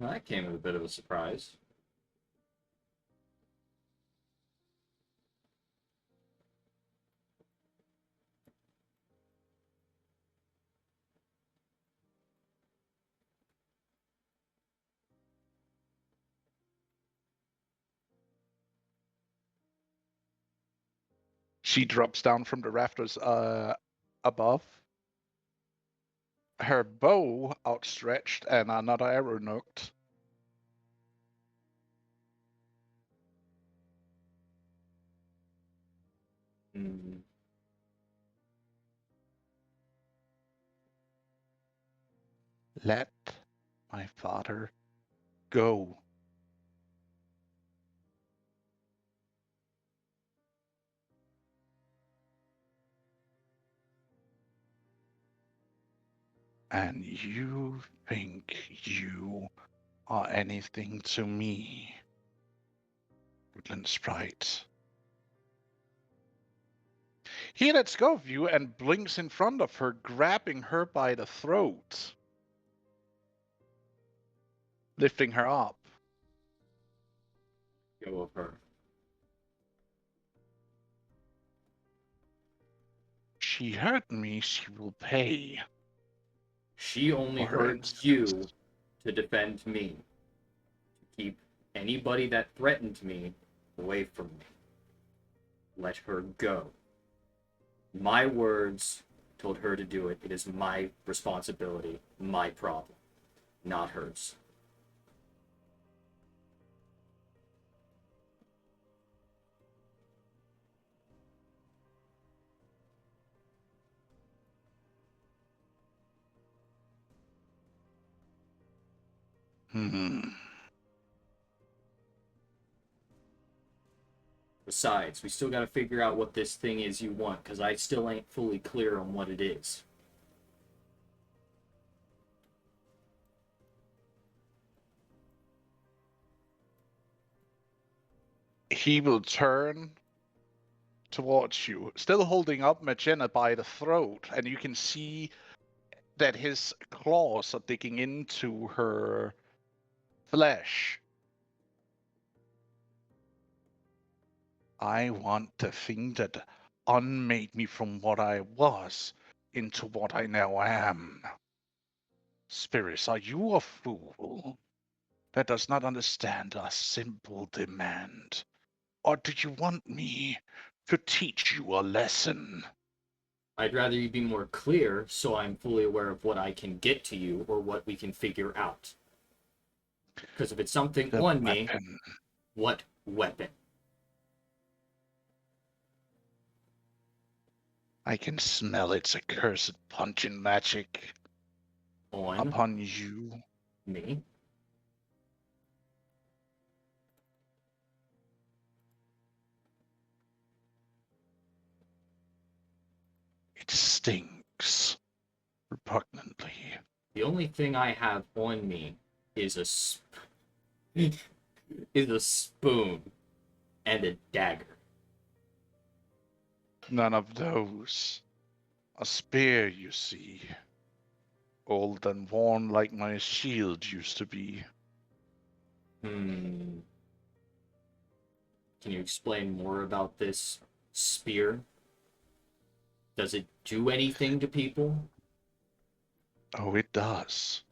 Well, that came as a bit of a surprise. She drops down from the rafters above. Her bow outstretched and another arrow nooked. Mm. Let my father go. And you think you are anything to me, Woodland Sprite. He lets go of you and blinks in front of her, grabbing her by the throat, lifting her up. Go of her. She hurt me, she will pay. She only For her hurt you to defend me. To keep anybody that threatened me away from me. Let her go. My words told her to do it. It is my responsibility, my problem, not hers. Besides, we still gotta figure out what this thing is you want, because I still ain't fully clear on what it is. He will turn towards you, still holding up Magenta by the throat, and you can see that his claws are digging into her flesh. I want the thing that unmade me from what I was into what I now am. Spirits, are you a fool that does not understand a simple demand? Or do you want me to teach you a lesson? I'd rather you be more clear so I'm fully aware of what I can get to you or what we can figure out. Because if it's something The on me, weapon. what weapon? I can smell its accursed pungent magic On upon you. me? It stinks repugnantly. The only thing I have on me is is a spoon and a dagger. None of those. A spear, you see. Old and worn like my shield used to be. Can you explain more about this spear? Does it do anything to people? Oh, it does.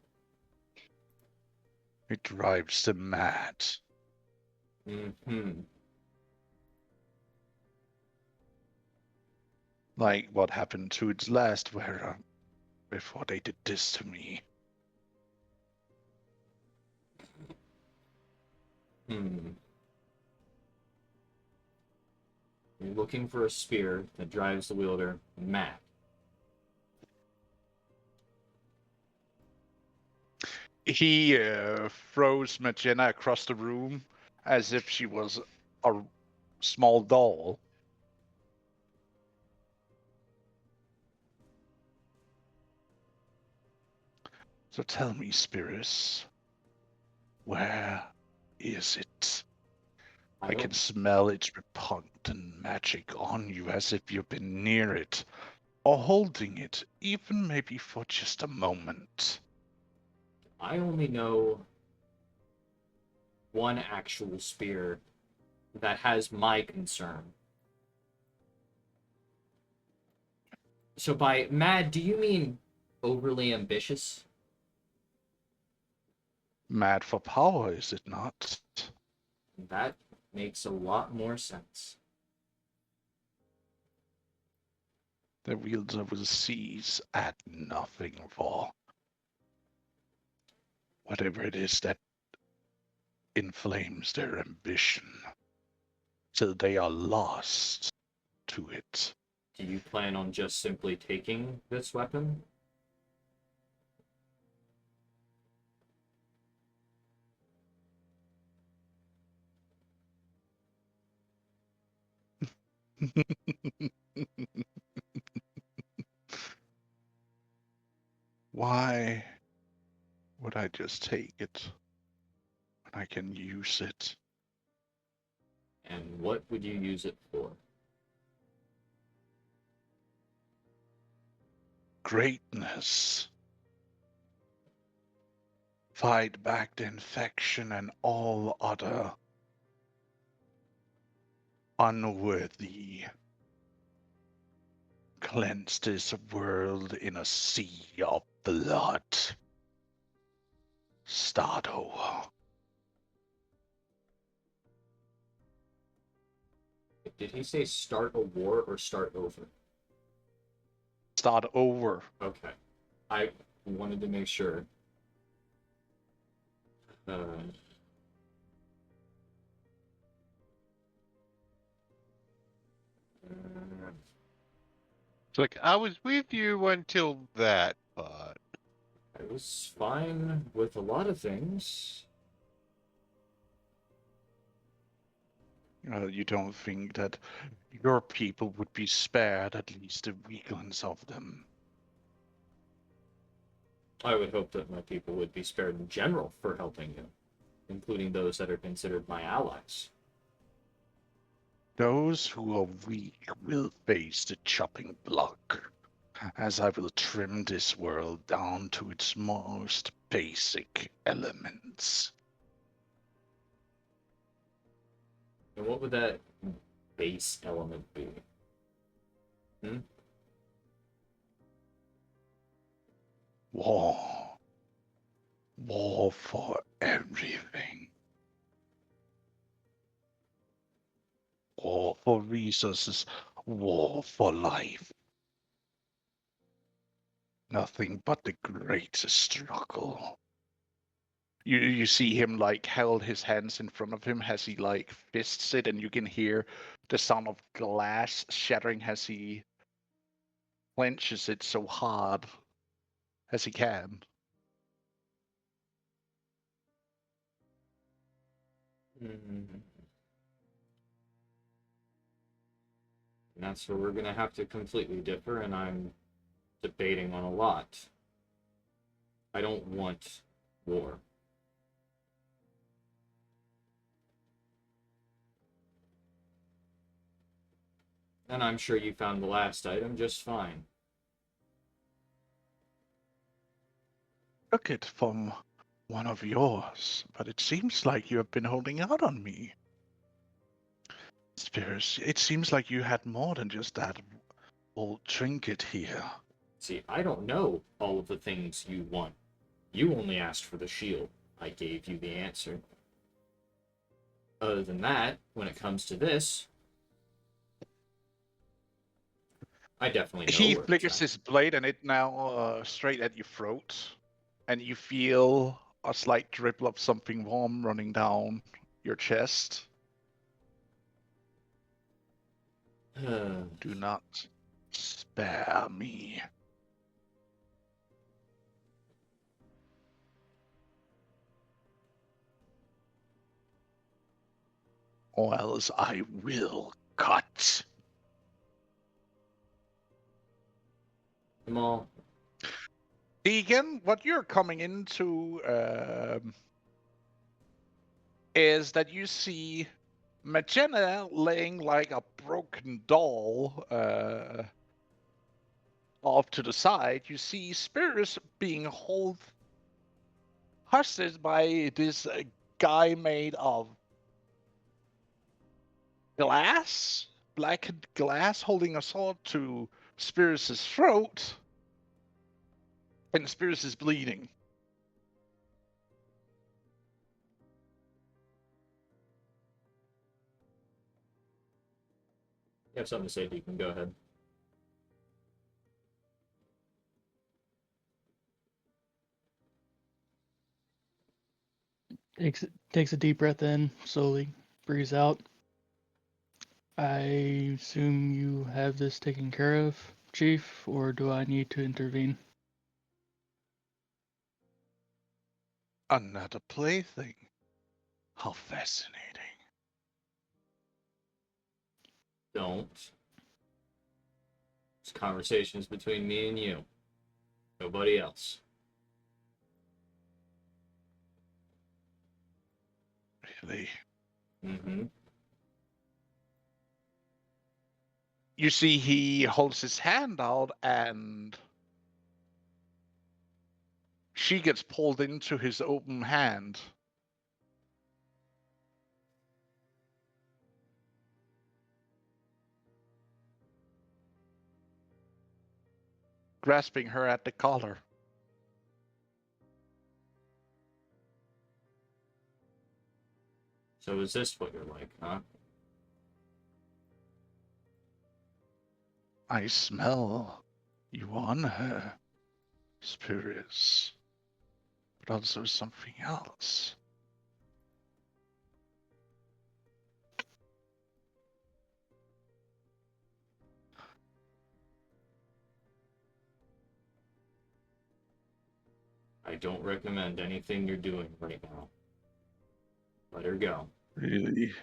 It drives them mad. Like what happened to its last wearer before they did this to me. You're looking for a spear that drives the wielder mad. He throws Magena across the room as if she was a small doll. So tell me, Spirits, where is it? I can smell its repugnant magic on you as if you've been near it, or holding it, even maybe for just a moment. I only know one actual spear that has my concern. So by mad, do you mean overly ambitious? Mad for power, is it not? That makes a lot more sense. The wielder will seize at nothing for whatever it is that inflames their ambition, till they are lost to it. Do you plan on just simply taking this weapon? Why would I just take it when I can use it? And what would you use it for? Greatness. Fight back the infection and all other unworthy. Cleanse this world in a sea of blood. Start over. Did he say start a war or start over? Start over. Okay. I wanted to make sure. It's like, I was with you until that part. I was fine with a lot of things. You don't think that your people would be spared at least the weaklings of them? I would hope that my people would be spared in general for helping you, including those that are considered my allies. Those who are weak will face the chopping block, as I will trim this world down to its most basic elements. And what would that base element be? War. War for everything. War for resources. War for life. Nothing but the greatest struggle. You see him like held his hands in front of him as he like fists it, and you can hear the sound of glass shattering as he clenches it so hard as he can. And that's where we're going to have to completely differ, and I'm debating on a lot. I don't want war. And I'm sure you found the last item just fine. Took it from one of yours, but it seems like you have been holding out on me. Spears, it seems like you had more than just that old trinket here. See, I don't know all of the things you want. You only asked for the shield. I gave you the answer. Other than that, when it comes to this, I definitely know He where it's flickers at. his blade and it now straight at your throat. And you feel a slight dribble of something warm running down your chest. Do not spare me. Or else I will cut. Jamal, Deegan, what you're coming into is that you see Magenta laying like a broken doll off to the side. You see Spears being held hostage by this guy made of glass, blackened glass, holding a sword to Spears' throat, and Spears is bleeding. you have something to say, Deacon. Go ahead. Takes a deep breath in, slowly breathes out. I assume you have this taken care of, Chief, or do I need to intervene? Another plaything. How fascinating. Don't. This conversation's between me and you. Nobody else. Really. Mm-hmm. You see he holds his hand out and she gets pulled into his open hand. Grasping her at the collar. So is this what you're like, huh? I smell you on her, Spirits, but also something else. I don't recommend anything you're doing right now. Let her go. Really?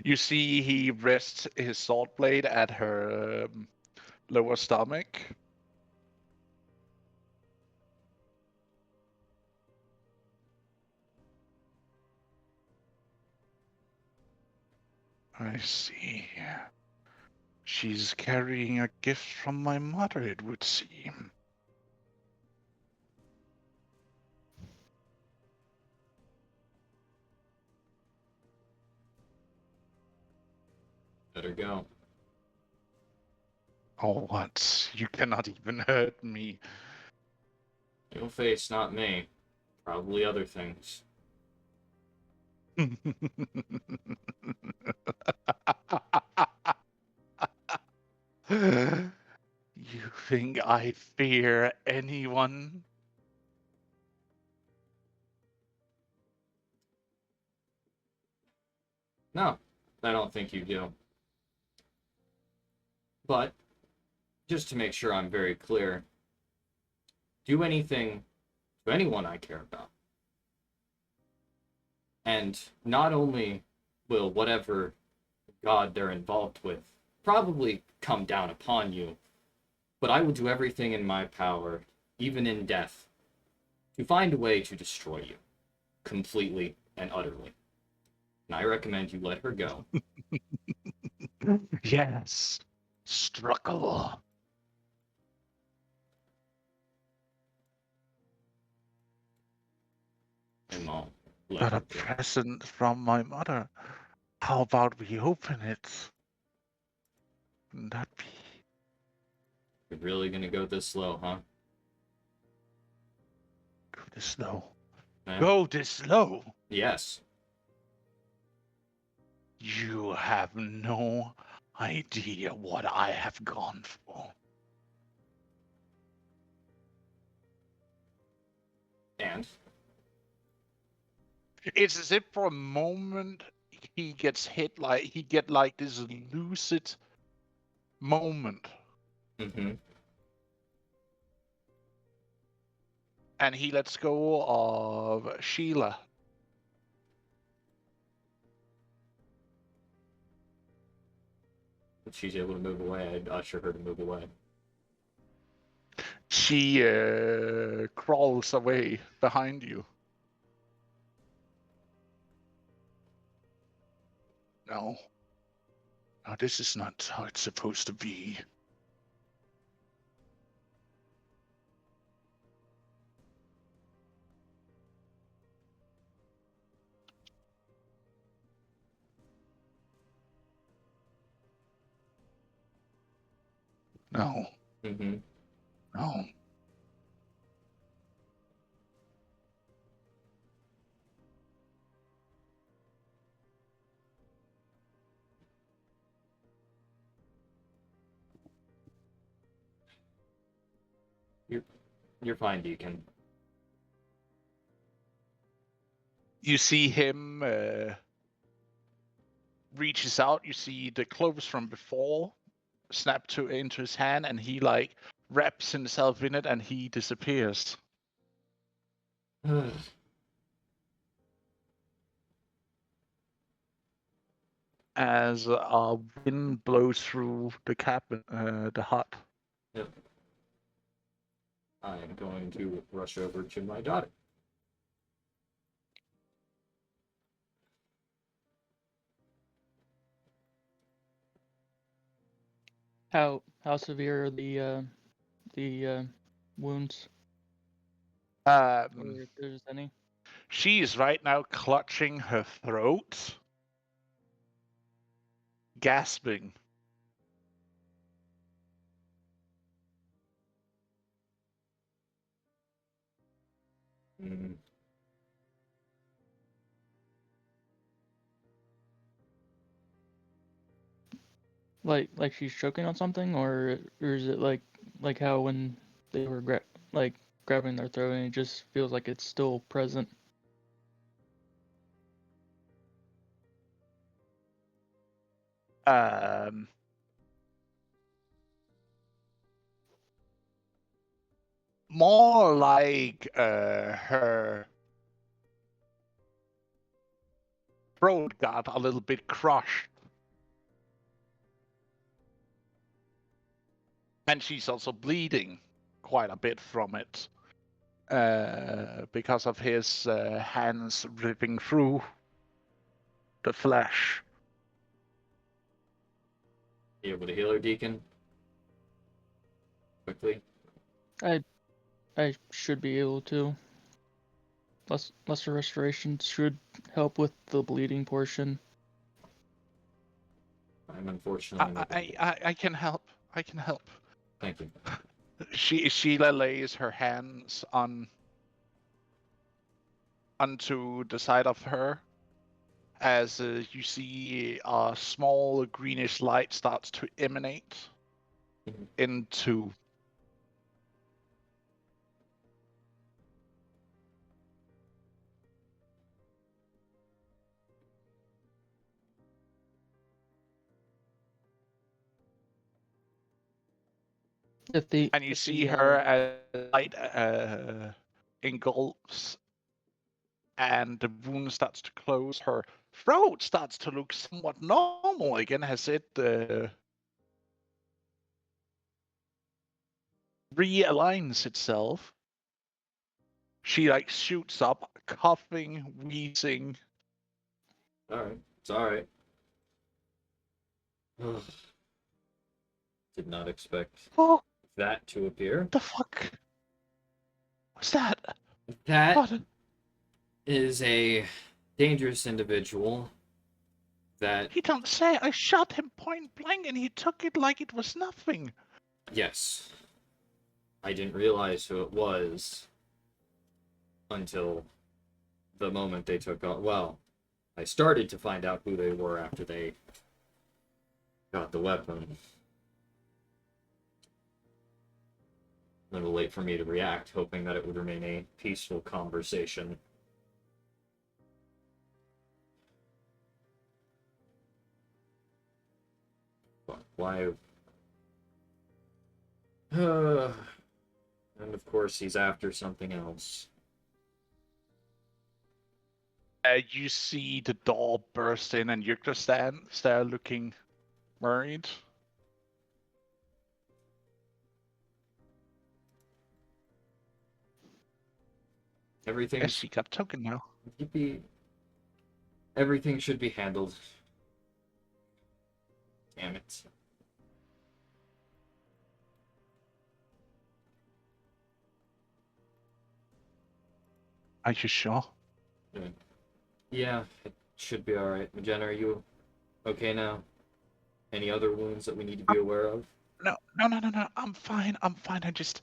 You see he rests his sword blade at her lower stomach. I see. She's carrying a gift from my mother, it would seem. Let her go. Oh, what? You cannot even hurt me. Your face, not me. Probably other things. You think I fear anyone? No, I don't think you do. But, just to make sure I'm very clear, do anything to anyone I care about. And not only will whatever god they're involved with probably come down upon you, but I will do everything in my power even in death, to find a way to destroy you completely and utterly. And I recommend you let her go. Yes. Struggle. And I'll let Got her a go. present from my mother. How about we open it? Wouldn't that be? You're really gonna go this slow, huh? Go this slow. Eh? Go this slow. Yes. You have no idea what I have gone for. And? It's as if for a moment he gets hit like he get like this lucid moment, Mm-hmm. and he lets go of Sheila. If she's able to move away, I'd usher her to move away. She crawls away behind you. No. No, this is not how it's supposed to be. No. Mm-hmm. No. You're fine, Deacon. You see him reaches out. You see the clothes from before snap into his hand, and he like wraps himself in it, and he disappears. As a wind blows through the cabin, the hut. Yep. I am going to rush over to my daughter. How severe are the wounds, or if there's any? She is right now clutching her throat, gasping. Mm. Like she's choking on something, or is it like how when they were grabbing their throat and it just feels like it's still present? More like her throat got a little bit crushed. And she's also bleeding quite a bit from it. Because of his hands ripping through the flesh. You able to heal her, Deacon? Quickly? I should be able to. Lesser restoration should help with the bleeding portion. I'm unfortunately not able to. I can help. I can help. Thank you. Sheila lays her hands onto the side of her as you see a small greenish light starts to emanate into and you see her as light engulfs and the wound starts to close. Her throat starts to look somewhat normal again as it realigns itself. She like shoots up, coughing, wheezing. Alright, it's alright. Did not expect Oh, that to appear. the fuck? What's that? That What? is a dangerous individual that, He don't say. I shot him point blank and he took it like it was nothing. yes, I didn't realize who it was until the moment they took off. Well, I started to find out who they were after they got the weapon. A little late for me to react, hoping that it would remain a peaceful conversation. But why? And of course, he's after something else. You see the door burst in and Yukta stands there looking worried. Everything. Yes, she got token now. Everything should be handled. Damn it. Are you sure? Yeah, it should be alright. Magena, are you okay now? Any other wounds that we need to be aware of? No. I'm fine. I just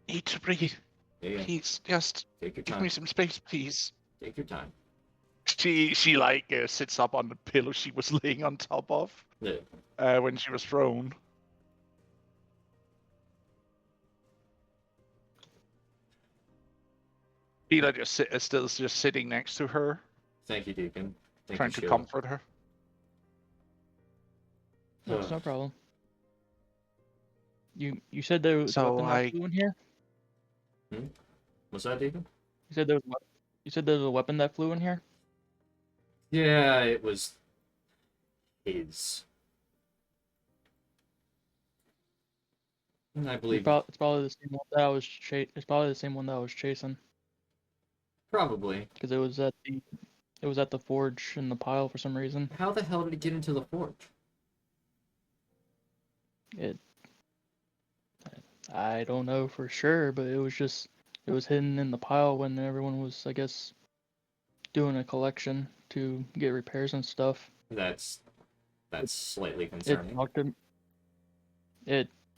need to breathe. Yeah. Please, just Take your give time. me some space, please. Take your time. She like sits up on the pillow she was laying on top of Yeah. when she was thrown. Sheila is still just sitting next to her, Thank you, Deacon. Thank trying you, to Sheila. comfort her. That's no problem. You said there was a So weapon that flew in here? What's that, Deacon? You said there was a weapon that flew in here? Yeah, it was his. I believe It's probably the same one that I was it's probably the same one that I was chasing probably. because it was at the forge in the pile for some reason. How the hell did it get into the forge? I don't know for sure, but it was hidden in the pile when everyone was, I guess, doing a collection to get repairs and stuff. That's slightly It concerning.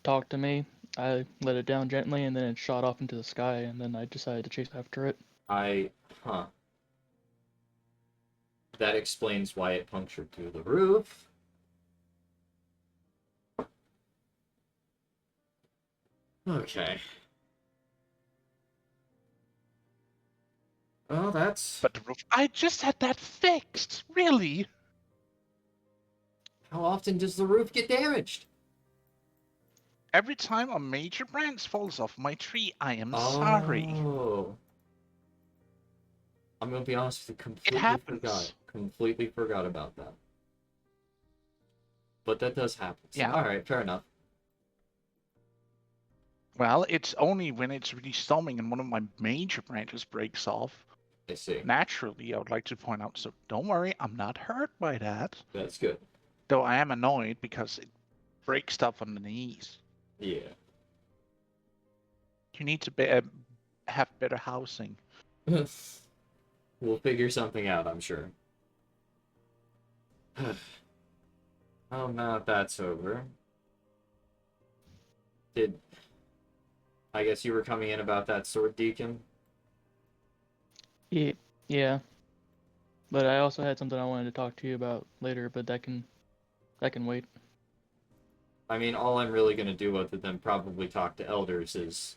talked to me. I let it down gently, and then it shot off into the sky, and then I decided to chase after it. That explains why it punctured through the roof. Okay. Well, that's... But the roof, I just had that fixed. Really? How often does the roof get damaged? Every time a major branch falls off my tree, I am sorry. Oh. I'm gonna be honest with you, completely forgot about that. But that does happen. So, Yeah. Alright, fair enough. Well, it's only when it's really storming and one of my major branches breaks off. I see. Naturally, I would like to point out, so don't worry, I'm not hurt by that. That's good. Though I am annoyed because it breaks stuff on the knees. Yeah. You need to have better housing. We'll figure something out, I'm sure. Oh, now that that's over. I guess you were coming in about that sword, Deacon? Yeah. But I also had something I wanted to talk to you about later, but that can wait. I mean, all I'm really gonna do other than probably talk to elders is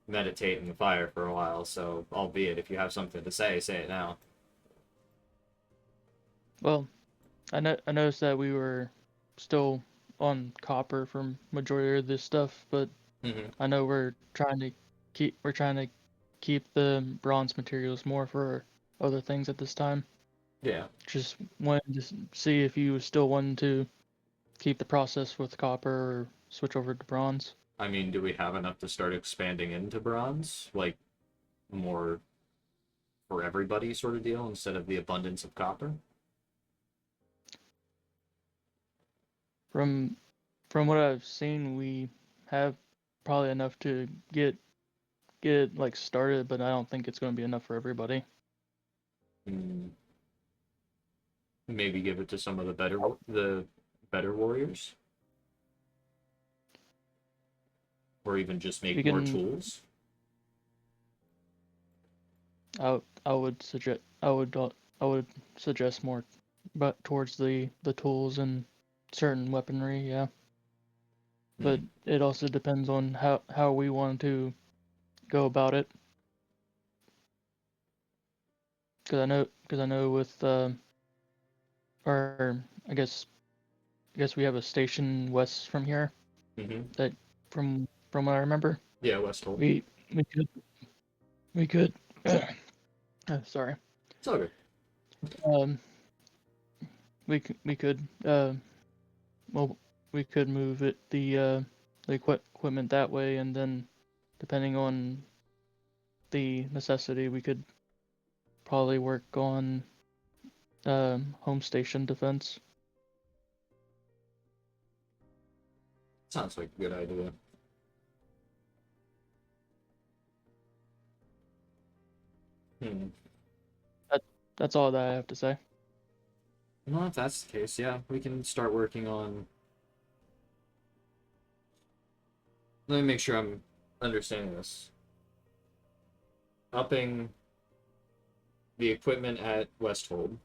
meditate in the fire for a while, so albeit if you have something to say it now. Well, I noticed that we were still on copper for majority of this stuff, but I know we're trying to keep the bronze materials more for other things at this time. Yeah. Just wanted to see if you still wanted to keep the process with copper or switch over to bronze. I mean, do we have enough to start expanding into bronze? Like, more for everybody sort of deal instead of the abundance of copper? From what I've seen, we have probably enough to get like started, but I don't think it's going to be enough for everybody. Maybe give it to some of the better warriors, or even just make more tools. I would suggest more, but towards the tools and certain weaponry, yeah. But it also depends on how we want to go about it. Because I know with or I guess we have a station west from here. That from what I remember. Yeah, Westhold. We could. Sorry. It's all good. We could well, we could move the equipment that way, and then depending on the necessity, we could probably work on home station defense. Sounds like a good idea. That's all that I have to say. Well, if that's the case, yeah, we can start working on. Let me make sure I'm understanding this. Upping the equipment at Westhold,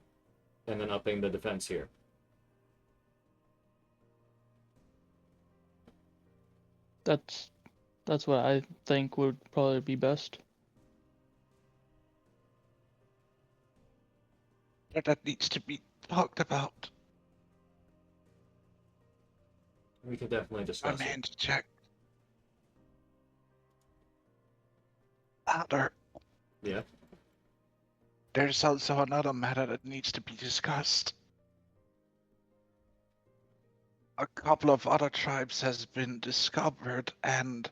and then upping the defense here. That's what I think would probably be best. That needs to be talked about. We could definitely discuss I'm it. in to check. Louder. Yeah. There's also another matter that needs to be discussed. A couple of other tribes has been discovered, and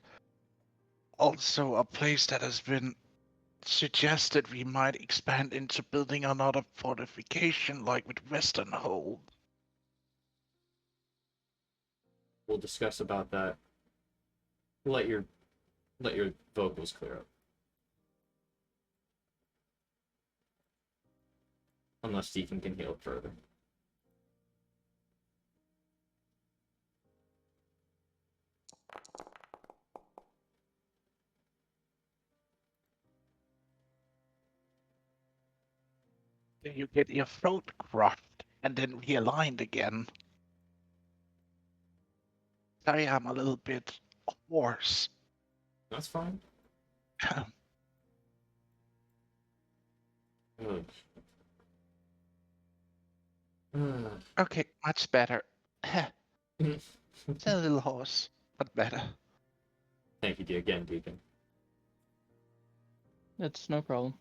also a place that has been suggested we might expand into building another fortification like with Western Hold. We'll discuss about that. Let your vocals clear up. Unless Deacon can heal it further. Then you get your throat crushed and then realigned again. Sorry, I'm a little bit hoarse. That's fine. Okay, much better. It's a little hoarse, but better. Thank you again, Deacon. It's no problem.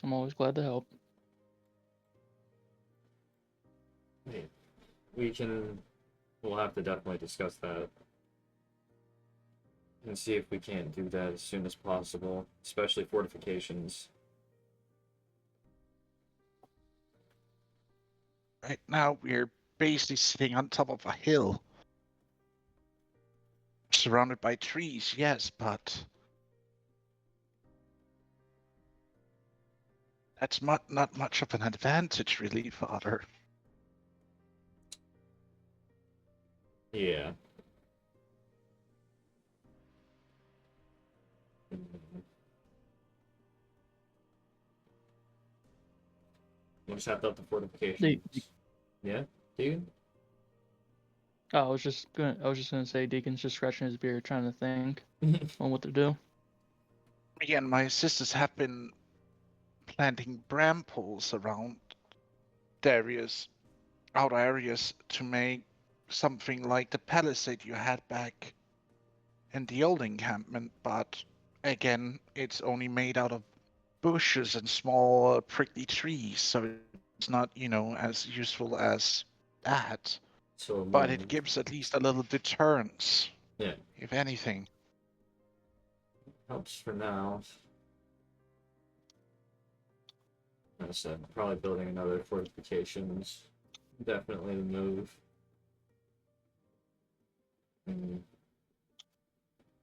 I'm always glad to help. We'll have to definitely discuss that. And see if we can't do that as soon as possible, especially fortifications. Right now, we're basically sitting on top of a hill. Surrounded by trees, yes, but that's not much of an advantage, really, Father. Yeah. We'll just have to up the fortifications. Yeah, Deacon? Oh, I was just gonna say Deacon's just scratching his beard, trying to think on what to do. Again, my sisters have been planting brambles around the outer areas to make something like the palisade you had back in the old encampment, but again, it's only made out of bushes and small prickly trees, so it's not, as useful as that. So, but it gives at least a little deterrence. Yeah, if anything. helps for now. Like I said, probably building another fortifications. Definitely the move. And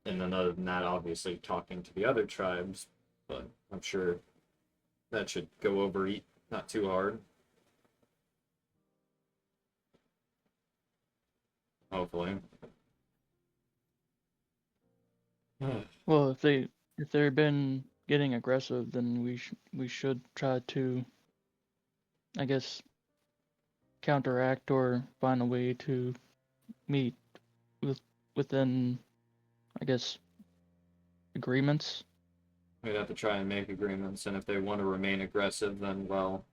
then other than that, obviously talking to the other tribes, but I'm sure that should go over not too hard. Hopefully. Well, if they've been getting aggressive, then we should try to, I guess, counteract or find a way to meet within, I guess, agreements. We'd have to try and make agreements, and if they want to remain aggressive, then, well,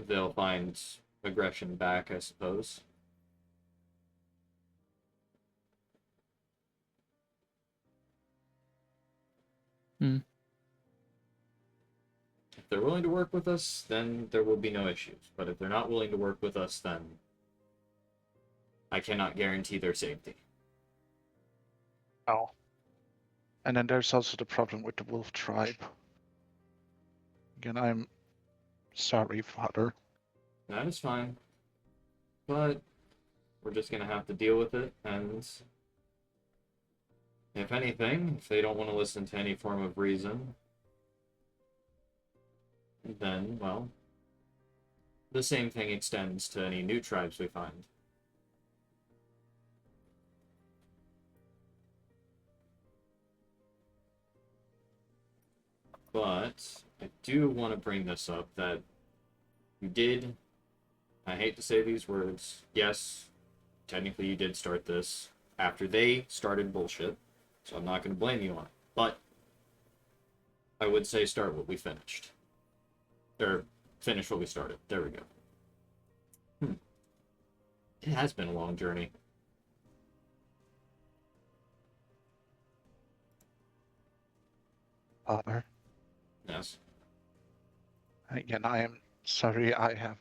they'll find aggression back, I suppose. Hmm. If they're willing to work with us, then there will be no issues. But if they're not willing to work with us, then I cannot guarantee their safety. Oh. And then there's also the problem with the wolf tribe. Again, I'm sorry, father. That is fine. But we're just going to have to deal with it, and if anything, if they don't want to listen to any form of reason, then, well, the same thing extends to any new tribes we find. But I do want to bring this up that you did, I hate to say these words, yes, technically you did start this after they started bullshit, so I'm not going to blame you on it. But I would say start what we finished. Or finish what we started. There we go. It has been a long journey. Father. Yes. Again, I am sorry I have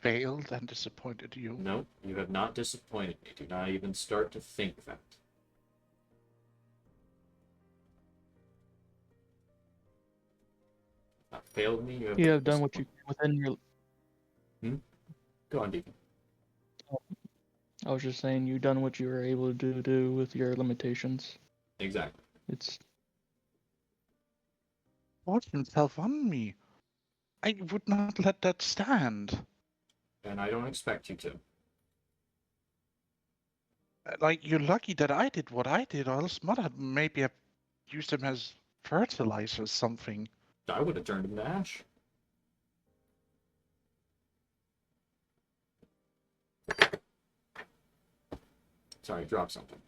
failed and disappointed you. No, you have not disappointed me. Do not even start to think that. Not failed me. You have done what you can within your. Go on, Deacon. I was just saying you've done what you were able to do with your limitations. Exactly. It's Forced himself on me. I would not let that stand. And I don't expect you to. Like, you're lucky that I did what I did, or else Mother maybe have used him as fertilizer or something. I would have turned him to ash. Sorry, drop something.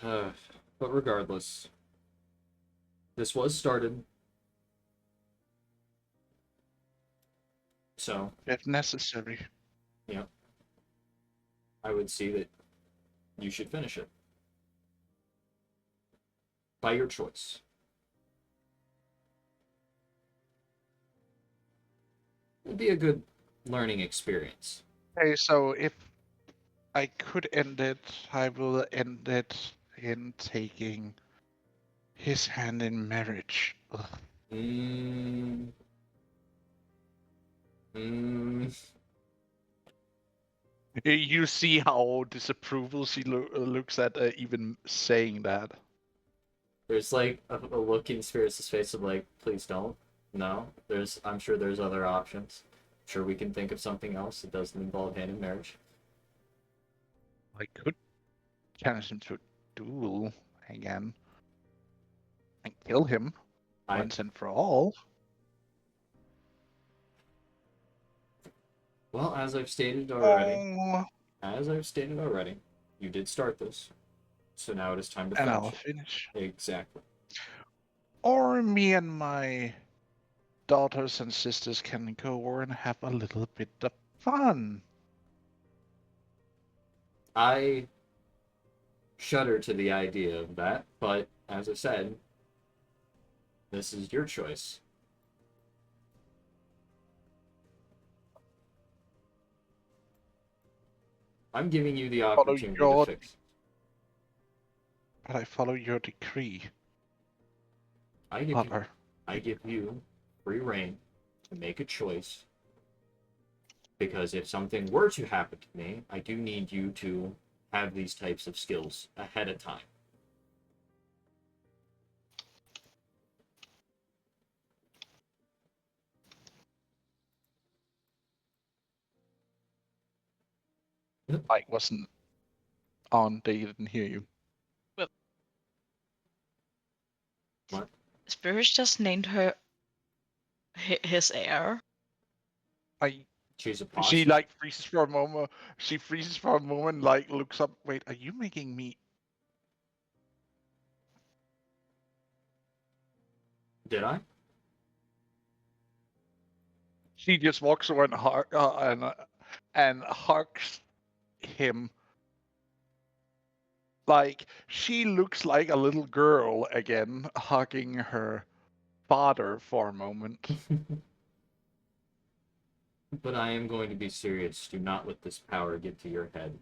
But regardless, this was started. So, If necessary. yeah, I would see that you should finish it. By your choice. It'd be a good learning experience. Okay, so if I could end it, I will end it in taking his hand in marriage. Ugh. You see how disapproval she looks at even saying that. There's like a look in Spirits' face of like, please don't. No, I'm sure there's other options. I'm sure we can think of something else that doesn't involve hand in marriage. I could challenge him to a duel again and kill him once and for all. Well, as I've stated already, Oh. You did start this, so now it is time to And finish. I'll finish. Exactly. Or me and my daughters and sisters can go over and have a little bit of fun. I shudder to the idea of that, but as I said, this is your choice. I'm giving you the Follow opportunity to your, fix. but I follow your decree, I give Butler. you free reign to make a choice. Because if something were to happen to me, I do need you to have these types of skills ahead of time. I wasn't on, they didn't hear you. Spirish just named her his heir. She's a She posse. like freezes for a moment. She freezes for a moment, like looks up. Wait, are you making me? Did I? She just walks over and hugs him. Like she looks like a little girl again, hugging her father for a moment. But I am going to be serious. Do not let this power get to your head.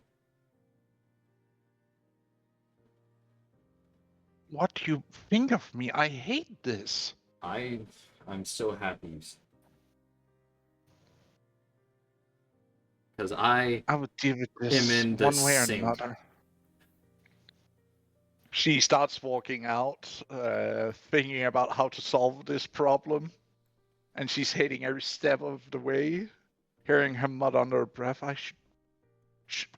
What do you think of me? I hate this. I'm so happy. Because I would deal with am this in the one way or sink. another. She starts walking out, thinking about how to solve this problem. And she's hating every step of the way, hearing her mutter under her breath. I should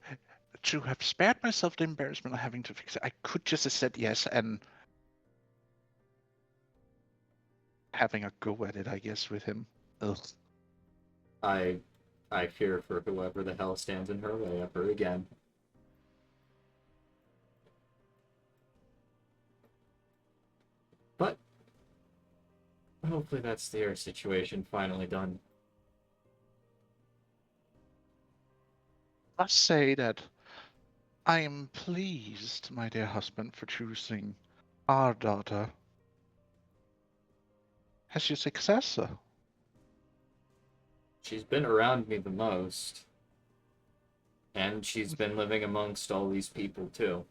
to have spared myself the embarrassment of having to fix it. I could just have said yes and having a go at it, I guess, with him. Ugh. I fear for whoever the hell stands in her way of her again. But hopefully that's their situation finally done. I must say that I am pleased, my dear husband, for choosing our daughter as your successor. She's been around me the most. And she's been living amongst all these people too.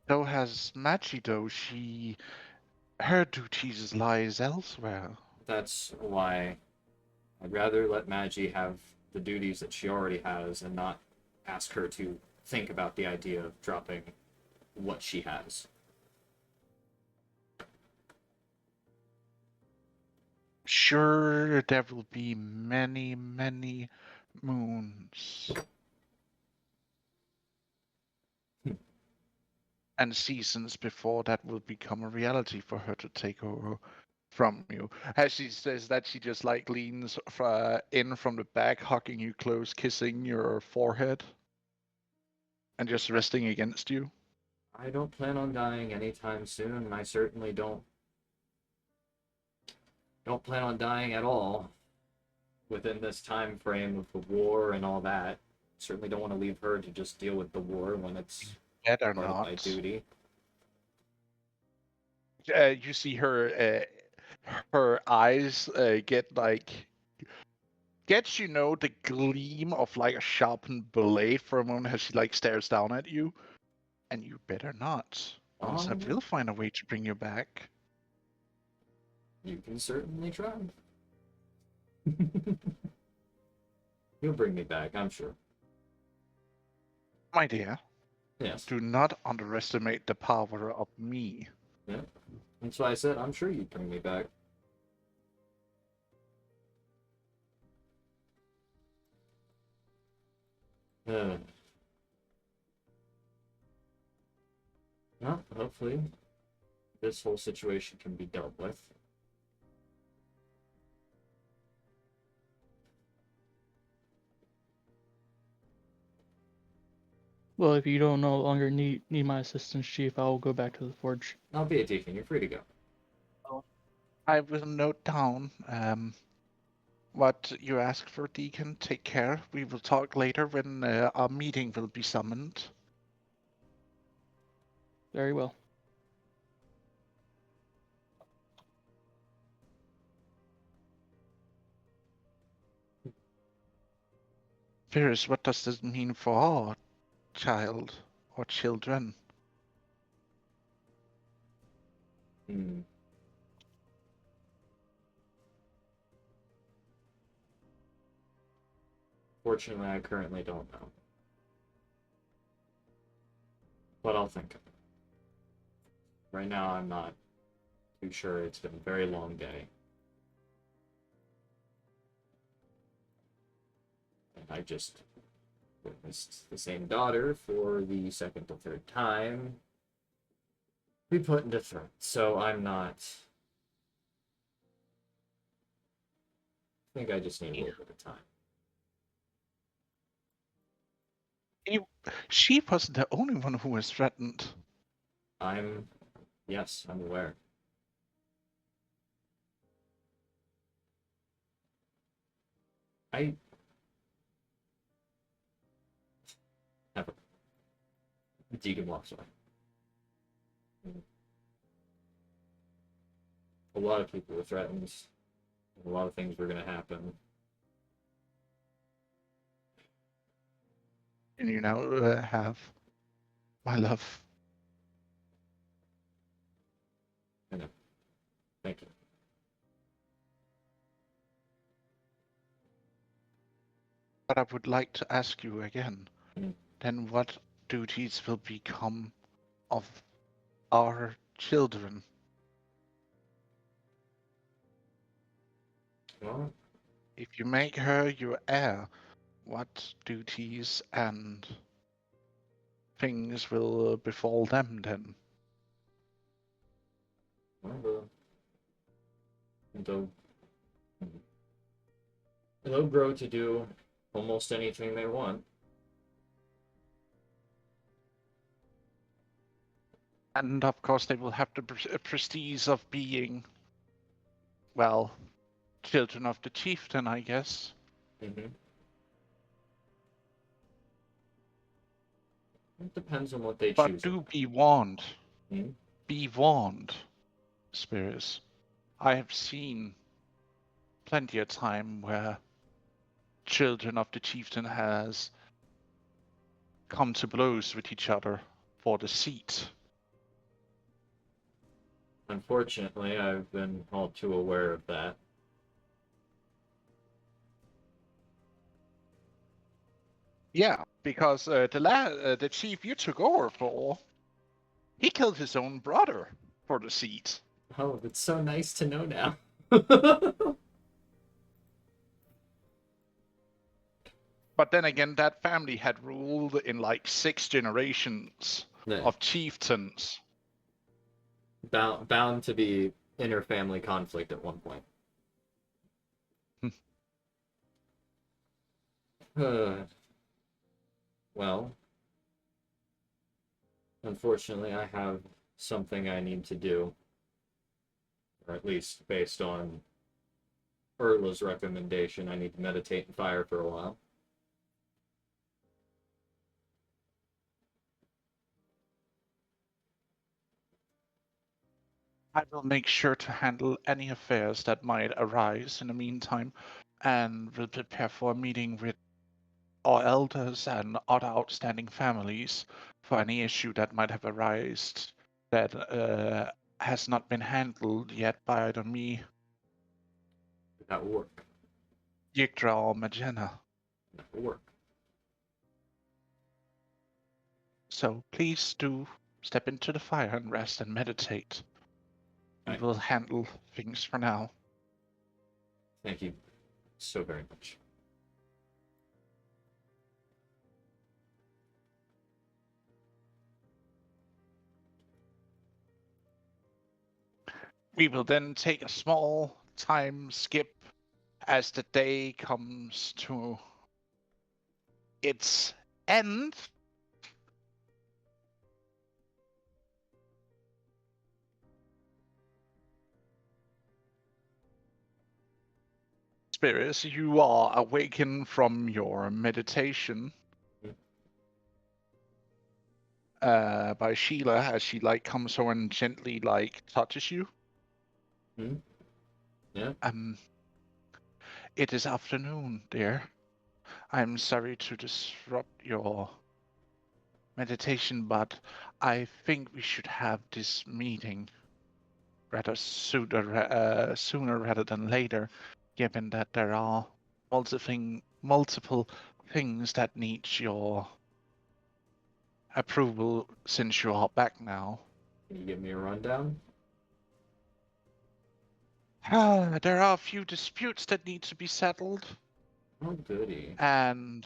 So has Magi, though. Her duties lies elsewhere. That's why I'd rather let Magi have the duties that she already has and not ask her to think about the idea of dropping what she has. Sure, there will be many, many moons and seasons before that will become a reality for her to take over from you. As she says that, she just like leans in from the back, hugging you close, kissing your forehead, and just resting against you. I don't plan on dying anytime soon, and I certainly don't plan on dying at all within this time frame of the war and all that. Certainly don't want to leave her to just deal with the war when it's Better part of my not. duty. You see her eyes gets the gleam of like a sharpened blade for a moment as she like stares down at you. And you better not. Or else I will find a way to bring you back. You can certainly try. You'll bring me back, I'm sure. My dear. Yes. Do not underestimate the power of me. Yeah. That's why I said I'm sure you'd bring me back. Well, hopefully this whole situation can be dealt with. Well, if you don't no longer need my assistance, Chief, I will go back to the forge. I'll be a deacon. You're free to go. I will note down what you ask for, Deacon. Take care. We will talk later when our meeting will be summoned. Very well. Ferris, what does this mean for our child or children? Hmm. Fortunately, I currently don't know. But I'll think of it. Right now, I'm not too sure. It's been a very long day. And I just witnessed the same daughter for the second or third time be put into threat. So I'm not. I think I just need a little bit of time. She wasn't the only one who was threatened. Yes, I'm aware. I have a Deacon walks away. A lot of people were threatened. A lot of things were going to happen. And you now have my love. I know. Thank you. But I would like to ask you again, Mm. then what duties will become of our children? Well, If you make her your heir, what duties and things will befall them then? they'll grow to do almost anything they want. And of course they will have the prestige of being, well, children of the chieftain, I guess. Mm-hmm. It depends on what they But choose. do be warned. Hmm? Be warned, spirits. I have seen plenty of time where children of the chieftain has come to blows with each other for the seat. Unfortunately, I've been all too aware of that. Yeah, because the chief you took over for, he killed his own brother for the seat. Oh, it's so nice to know now. But then again, that family had ruled in like 6 generations Yeah. of chieftains. Bound to be inter-family conflict at one point. Well, unfortunately, I have something I need to do, or at least based on Erla's recommendation, I need to meditate and fire for a while. I will make sure to handle any affairs that might arise in the meantime, and will prepare for a meeting with our elders and other outstanding families for any issue that might have arisen that has not been handled yet by either me, That will work. Yggdra, or Magena. That will work. So please do step into the fire and rest and meditate. We Right. will handle things for now. Thank you so very much. We will then take a small time skip as the day comes to its end. Spirits, you are awakened from your meditation by Sheila as she like comes over and gently like touches you. Yeah. It is afternoon, dear. I'm sorry to disrupt your meditation, but I think we should have this meeting rather sooner rather than later, given that there are multiple things that need your approval since you are back now. Can you give me a rundown? There are a few disputes that need to be settled, Oh, goody. and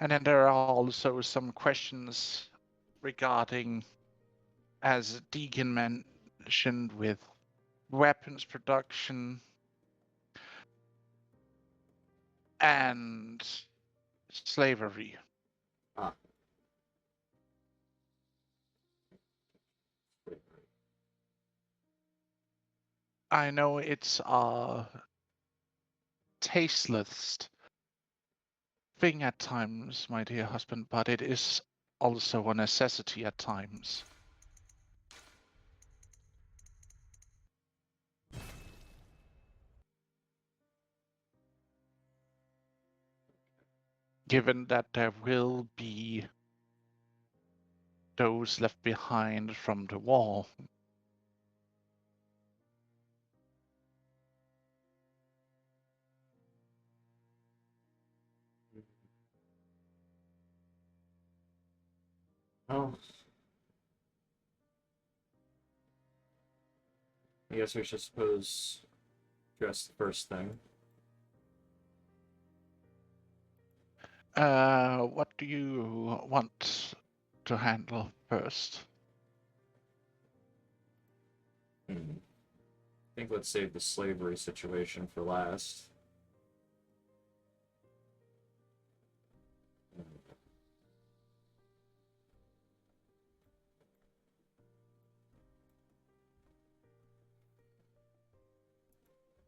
then there are also some questions regarding, as Deacon mentioned, with weapons production and slavery. Ah. I know it's a tasteless thing at times, my dear husband, but it is also a necessity at times. Given that there will be those left behind from the war. Well, I guess we should suppose address the first thing. What do you want to handle first? I think let's save the slavery situation for last.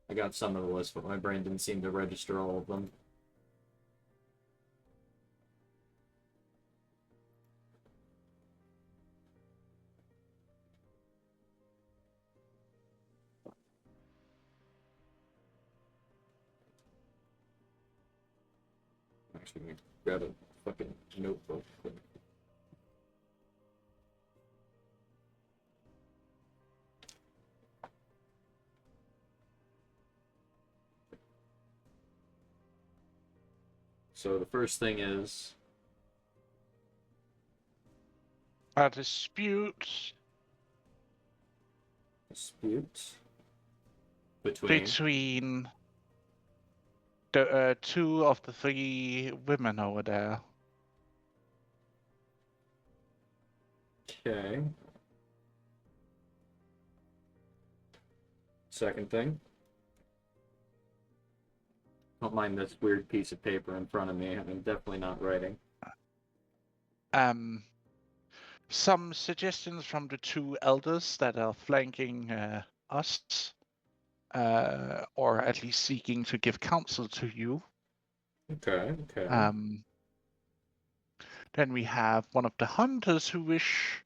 I got some of the list, but my brain didn't seem to register all of them. Actually, let me grab a fucking notebook. So the first thing is A dispute dispute between between the two of the three women over there. Okay. Second thing. Don't mind this weird piece of paper in front of me. I'm definitely not writing. Some suggestions from the two elders that are flanking us, or at least seeking to give counsel to you. Okay, okay. Then we have one of the hunters who wish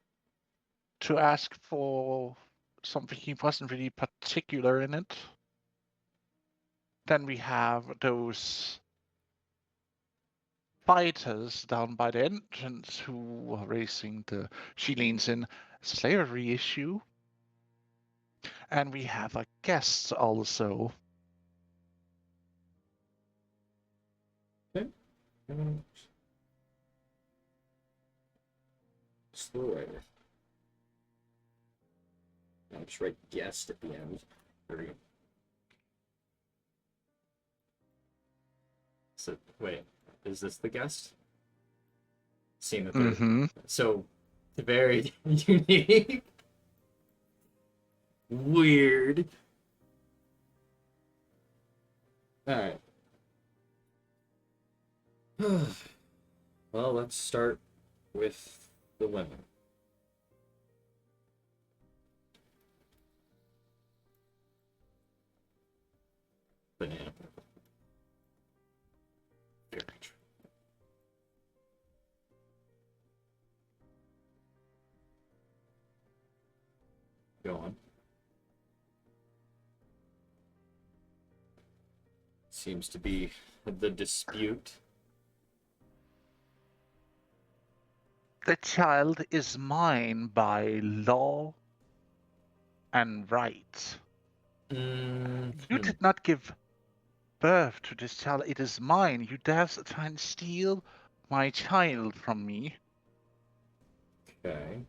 to ask for something he wasn't really particular in it. Then we have those fighters down by the entrance who are raising the she leans in slavery issue. And we have a guest also. Slow writer. I'll just write guest at the end. There we go. So, wait, is this the guest? Seeing that they're so very unique. Weird. Alright. Well, let's start with the women. Banana. Very true. Go on. Seems to be the dispute. The child is mine by law and right. You did not give birth to this child. It is mine. You dare try and steal my child from me. Okay.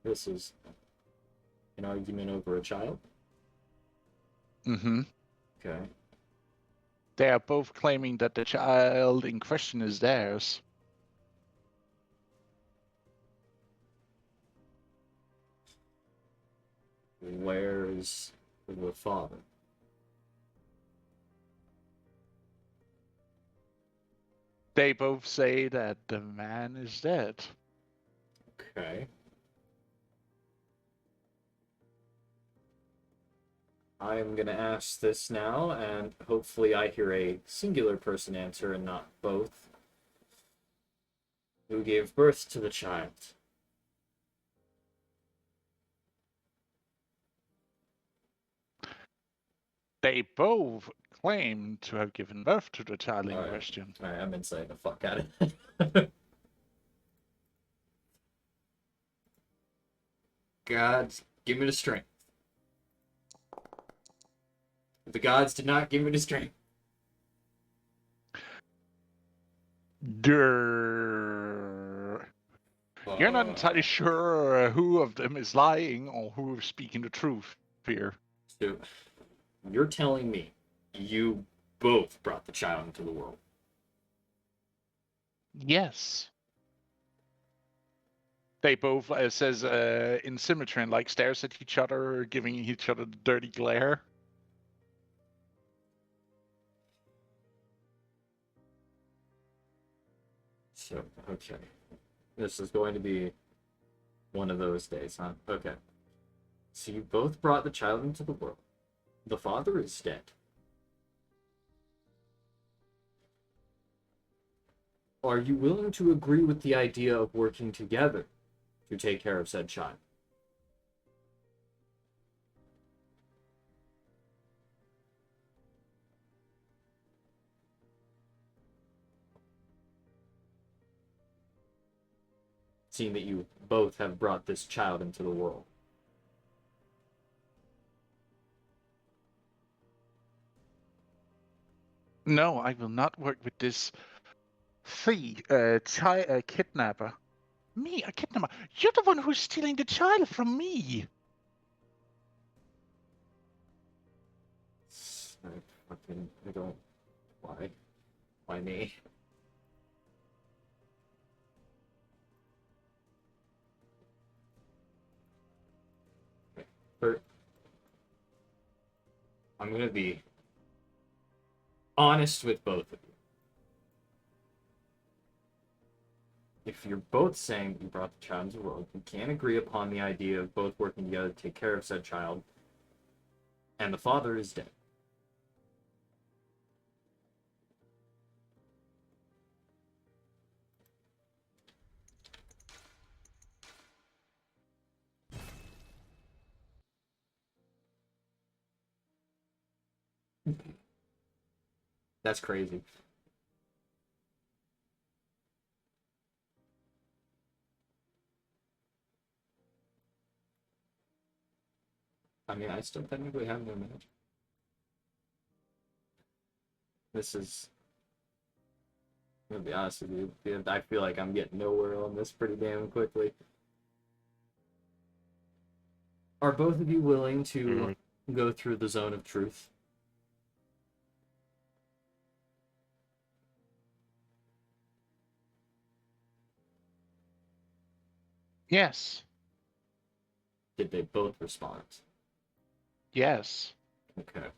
This is an argument over a child? Mm-hmm. Okay. They are both claiming that the child in question is theirs. Where's the father? They both say that the man is dead. Okay. I'm gonna ask this now, and hopefully I hear a singular person answer and not both. Who gave birth to the child? They both claim to have given birth to the child in Alright. question. Alright, I'm insane the fuck out of it. God, give me the strength. The gods did not give me the strength. You're not entirely sure who of them is lying or who is speaking the truth here. So, you're telling me you both brought the child into the world? Yes. They both, says in symmetry, and like stares at each other, giving each other the dirty glare. So, okay. This is going to be one of those days, huh? Okay. So you both brought the child into the world. The father is dead. Are you willing to agree with the idea of working together to take care of said child? Seeing that you both have brought this child into the world. No, I will not work with this thief, kidnapper. Me, a kidnapper? You're the one who's stealing the child from me. I don't. Why? Why me? But I'm gonna be honest with both of you. If you're both saying you brought the child into the world, we can't agree upon the idea of both working together to take care of said child, and the father is dead. That's crazy. I mean, I still technically have no magic. This is. I'm gonna be honest with you. I feel like I'm getting nowhere on this pretty damn quickly. Are both of you willing to go through the zone of truth? Yes. Did they both respond? Yes. Okay.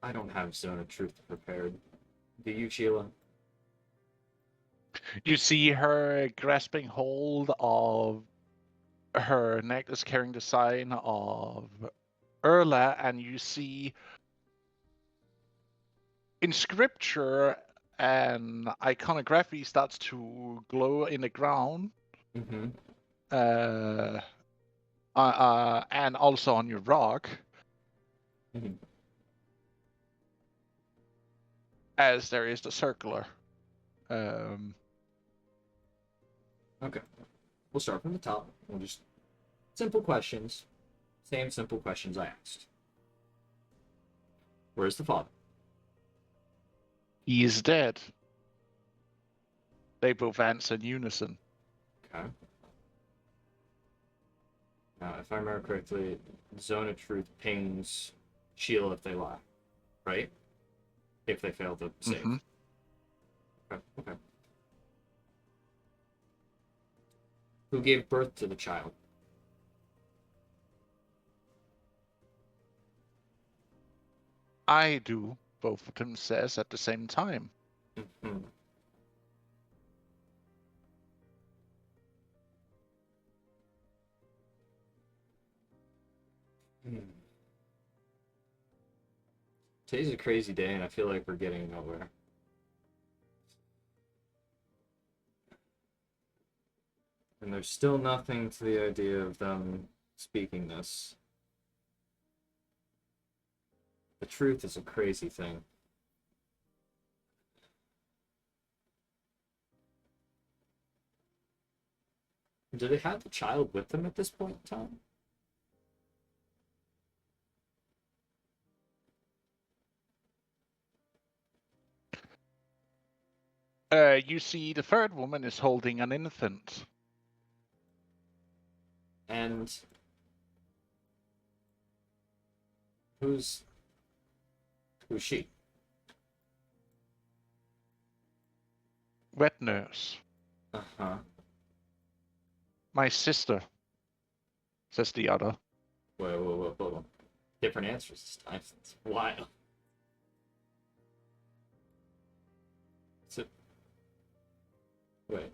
I don't have zone of truth prepared. Do you, Sheila? You see her grasping hold of her necklace carrying the sign of Erla, and you see in scripture an iconography starts to glow in the ground. Mm-hmm. and also on your rock, Mhm. as there is the circular. Um, Okay. We'll start from the top. We'll just simple questions. Same simple questions I asked. Where's the father? he is dead. They both answer in unison. Okay. Now, if I remember correctly, Zone of Truth pings Sheila if they lie, right? If they fail to save. Mhm. Okay. Okay. Who gave birth to the child? I do, both of them says at the same time. Mhm. Today's a crazy day, and I feel like we're getting nowhere. And there's still nothing to the idea of them speaking this. The truth is a crazy thing. Do they have the child with them at this point in time? You see, the third woman is holding an infant. And who's she? Wet nurse. Uh-huh. My sister, says the other. Whoa. Different answers this time. It's wild. So, wait.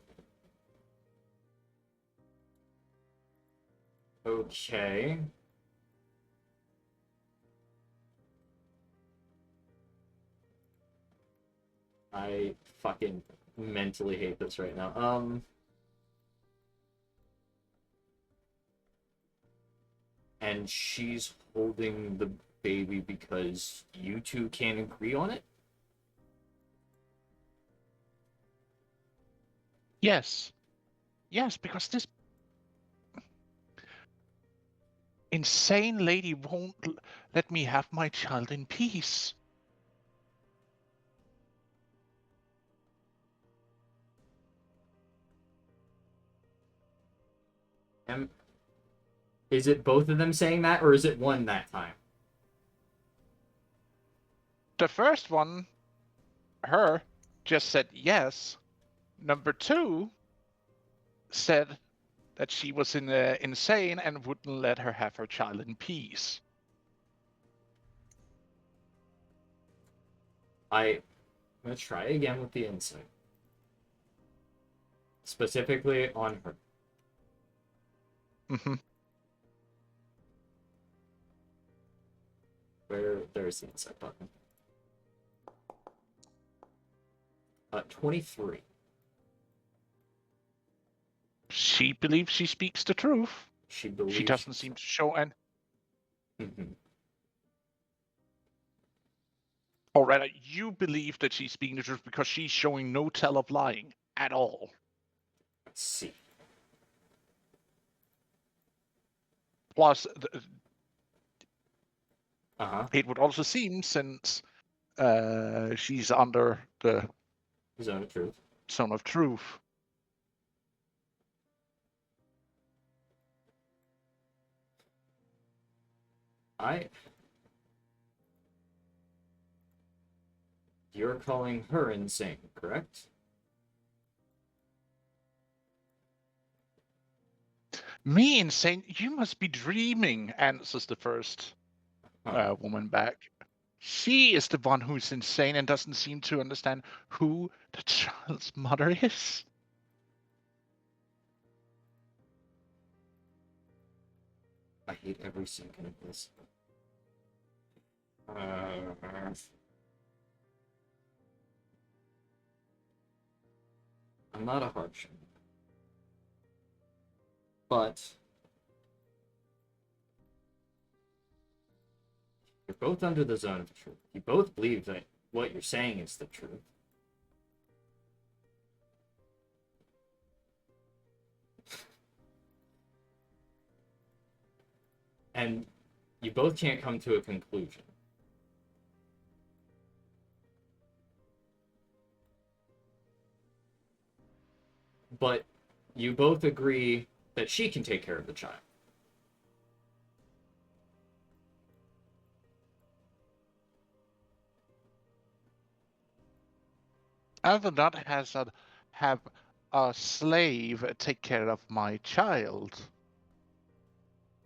Okay. I fucking mentally hate this right now. And she's holding the baby because you two can't agree on it? Yes. Yes, because this insane lady won't let me have my child in peace. Is it both of them saying that, or is it one that time? The first one, her, just said yes. Number two said that she was insane and wouldn't let her have her child in peace. I'm gonna try again with the insight. Specifically on her. Mm-hmm. There's the insight button. 23. She believes she speaks the truth. She believes She doesn't seem to show any. Mhm. Or rather, you believe that she's speaking the truth because she's showing no tell of lying at all. Let's see. Plus, Uh-huh. it would also seem, since she's under the Zone of Truth. zone of truth. You're calling her insane, correct? Me insane? You must be dreaming, answers the first Huh. woman back. She is the one who's insane and doesn't seem to understand who the child's mother is. I hate every second of this. I'm not a hardship. But you're both under the zone of truth. You both believe that what you're saying is the truth. And you both can't come to a conclusion. But you both agree that she can take care of the child. I would not have a slave take care of my child,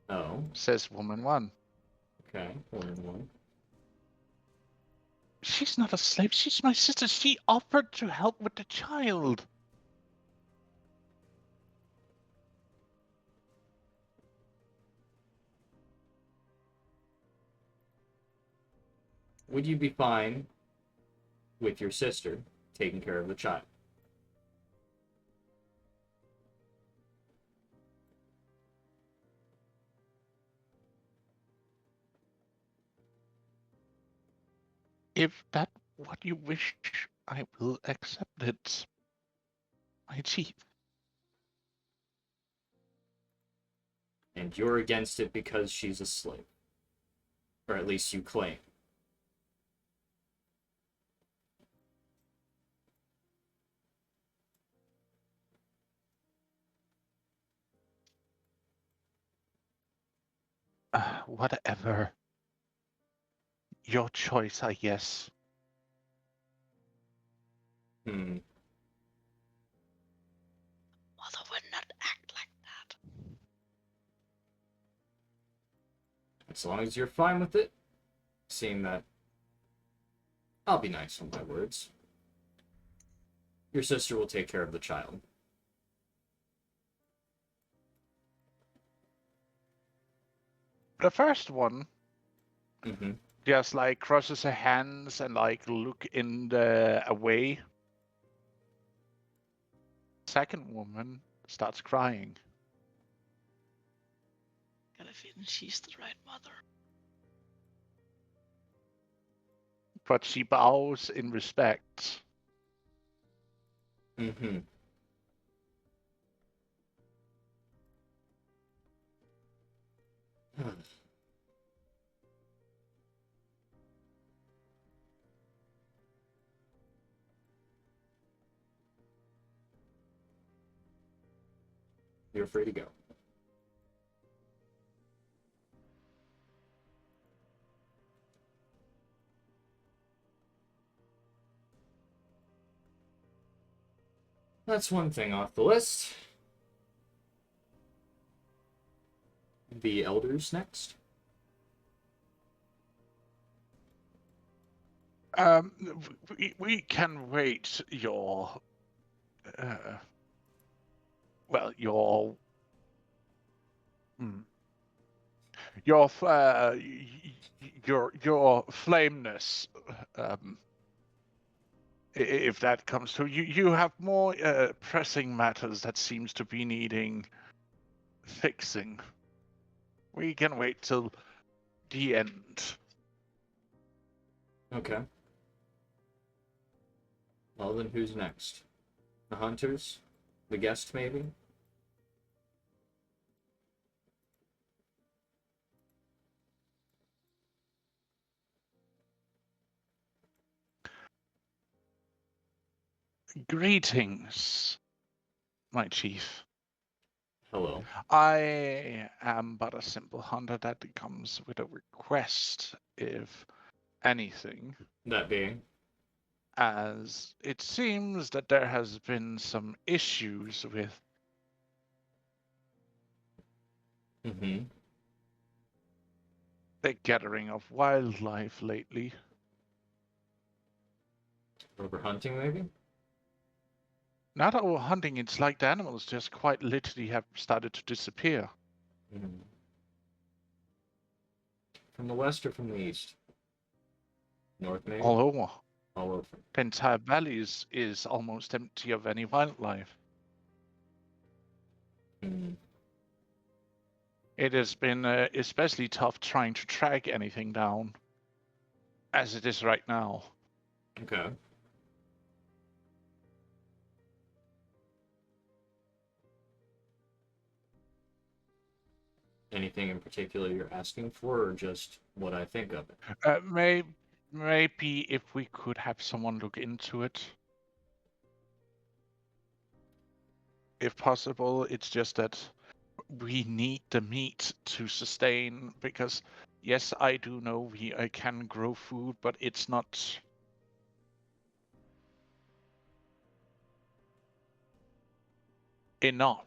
Oh, says woman one. okay. One. She's not a slave. She's my sister. She offered to help with the child. Would you be fine with your sister taking care of the child? If that's what you wish, I will accept it. My chief. And you're against it because she's a slave. Or at least you claim. Whatever. Your choice, I guess. Hmm. Mother would not act like that. As long as you're fine with it, seeing that I'll be nice on my words. Your sister will take care of the child. The first one Mm-hmm. just like crosses her hands and like look in the away. Second woman starts crying. Got a feeling she's the right mother. But she bows in respect. Mm-hmm. You're free to go. That's one thing off the list. The elders next. We can wait your well, your your flameness, if that comes to you have more pressing matters that seems to be needing fixing. We can wait till the end. Okay. Well, then who's next? The hunters? The guest, maybe? Greetings, my chief. Hello. I am but a simple hunter that comes with a request, if anything, That being? as it seems that there has been some issues with Mm-hmm. the gathering of wildlife lately. Overhunting, maybe? Not overhunting, it's like the animals just quite literally have started to disappear. Mm. From the west or from the east? North, maybe? All over. All over. The entire valley is almost empty of any wildlife. Mm. It has been especially tough trying to track anything down, as it is right now. Okay. Anything in particular you're asking for, or just what I think of it? Maybe if we could have someone look into it. If possible, it's just that we need the meat to sustain, because yes, I do know I can grow food, but it's not enough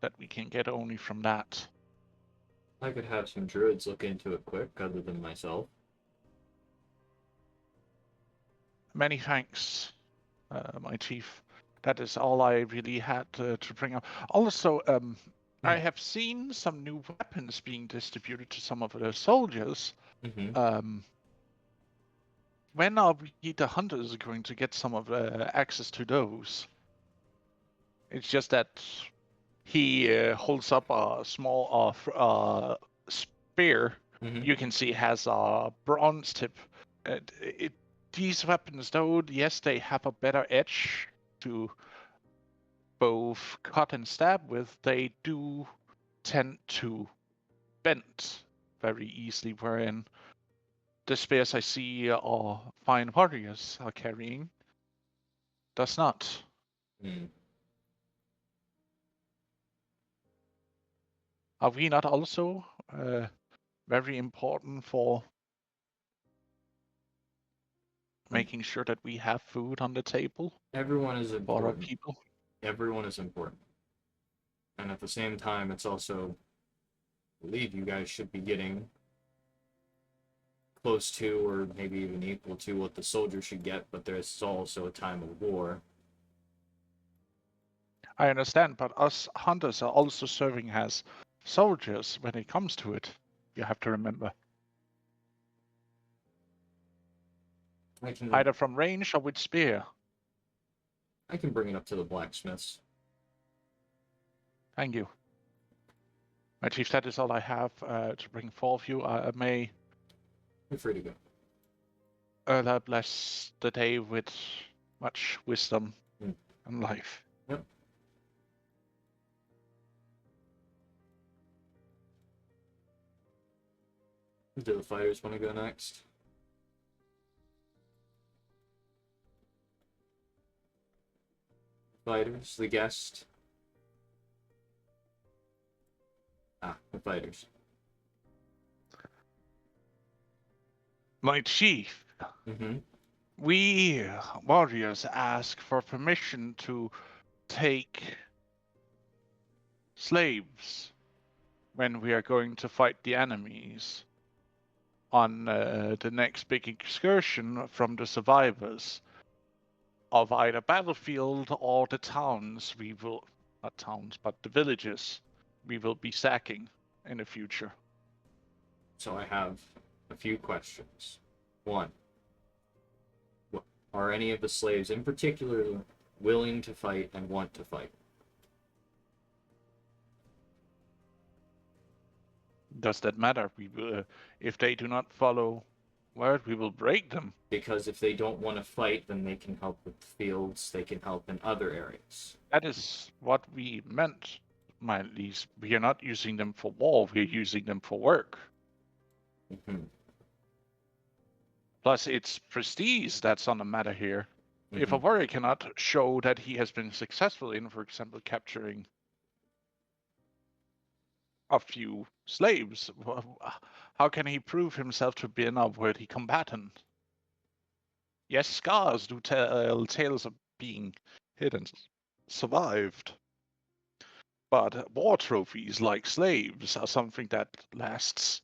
that we can get only from that. I could have some druids look into it quick, other than myself. Many thanks, my chief. That is all I really had to bring up. Also, I have seen some new weapons being distributed to some of the soldiers. Mm-hmm. When are we, the hunters, going to get some of access to those? It's just that he holds up a small spear. Mm-hmm. You can see has a bronze tip. These weapons, though, yes, they have a better edge to both cut and stab with. They do tend to bend very easily, wherein the spears I see are fine warriors are carrying does not. Mm. Are we not also very important for making sure that we have food on the table Everyone is for our important. people? Everyone is important. And at the same time, it's also, I believe you guys should be getting close to, or maybe even equal to, what the soldiers should get, but there's also a time of war. I understand, but us hunters are also serving as soldiers when it comes to it. You have to remember. I can Either from range or with spear. bring it up to the blacksmiths. Thank you. My chief, that is all I have to bring forth you. May You're free to go. Allah bless the day with much wisdom Mm. and life. Yep. Do the fighters want to go next? Fighters, the guest. The fighters. My chief, Mm-hmm. we warriors ask for permission to take slaves when we are going to fight the enemies on the next big excursion from the survivors of either battlefield or the towns we will, not towns, but the villages we will be sacking in the future. So I have a few questions. One, are any of the slaves in particular willing to fight and want to fight? Does that matter? We will, if they do not follow word, we will break them. Because if they don't want to fight, then they can help with fields, they can help in other areas. That is what we meant, my least. We are not using them for war, we are using them for work. Mm-hmm. Plus, it's prestige that's on the matter here. Mm-hmm. If a warrior cannot show that he has been successful in, for example, capturing a few slaves, how can he prove himself to be a worthy combatant? Yes, scars do tell tales of being hit and survived. But war trophies like slaves are something that lasts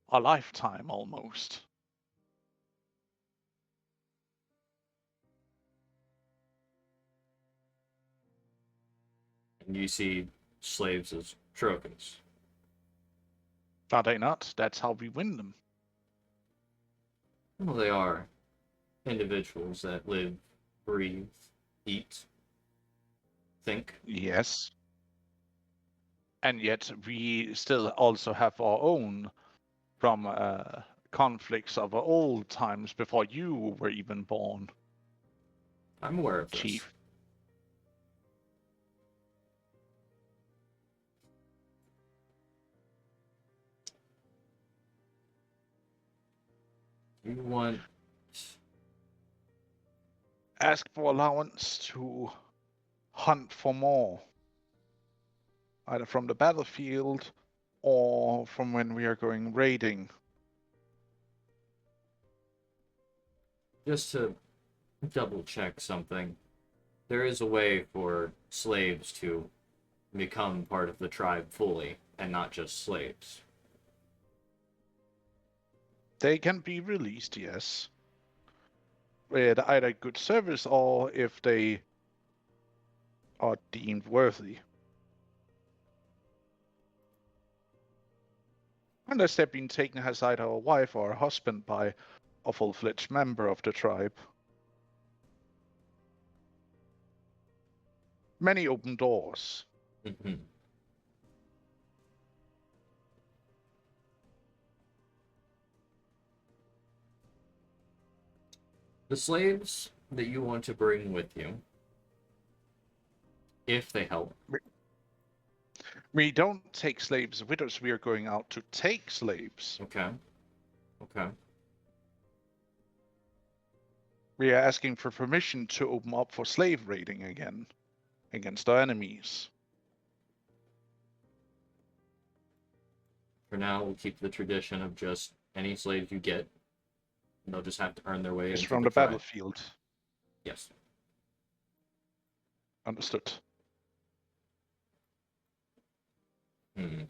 a lifetime almost. And you see slaves as trophies. Are they not? That's how we win them. Well, they are individuals that live, breathe, eat, think. Yes. and yet we still also have our own from conflicts of old times before you were even born, I'm aware of this. Chief. You want Ask for allowance to hunt for more, either from the battlefield or from when we are going raiding. just to double check something. There is a way for slaves to become part of the tribe fully, and not just slaves. They can be released, yes, with either good service or if they are deemed worthy. Unless they've been taken as either a wife or a husband by a full-fledged member of the tribe. Many open doors. Mm-hmm. The slaves that you want to bring with you, if they help. We don't take slaves with us, we are going out to take slaves. Okay. Okay. We are asking for permission to open up for slave raiding again against our enemies. For now, we'll keep the tradition of just any slaves you get, they'll just have to earn their way It's into from the the tribe. battlefield. Yes. Understood. Hmm.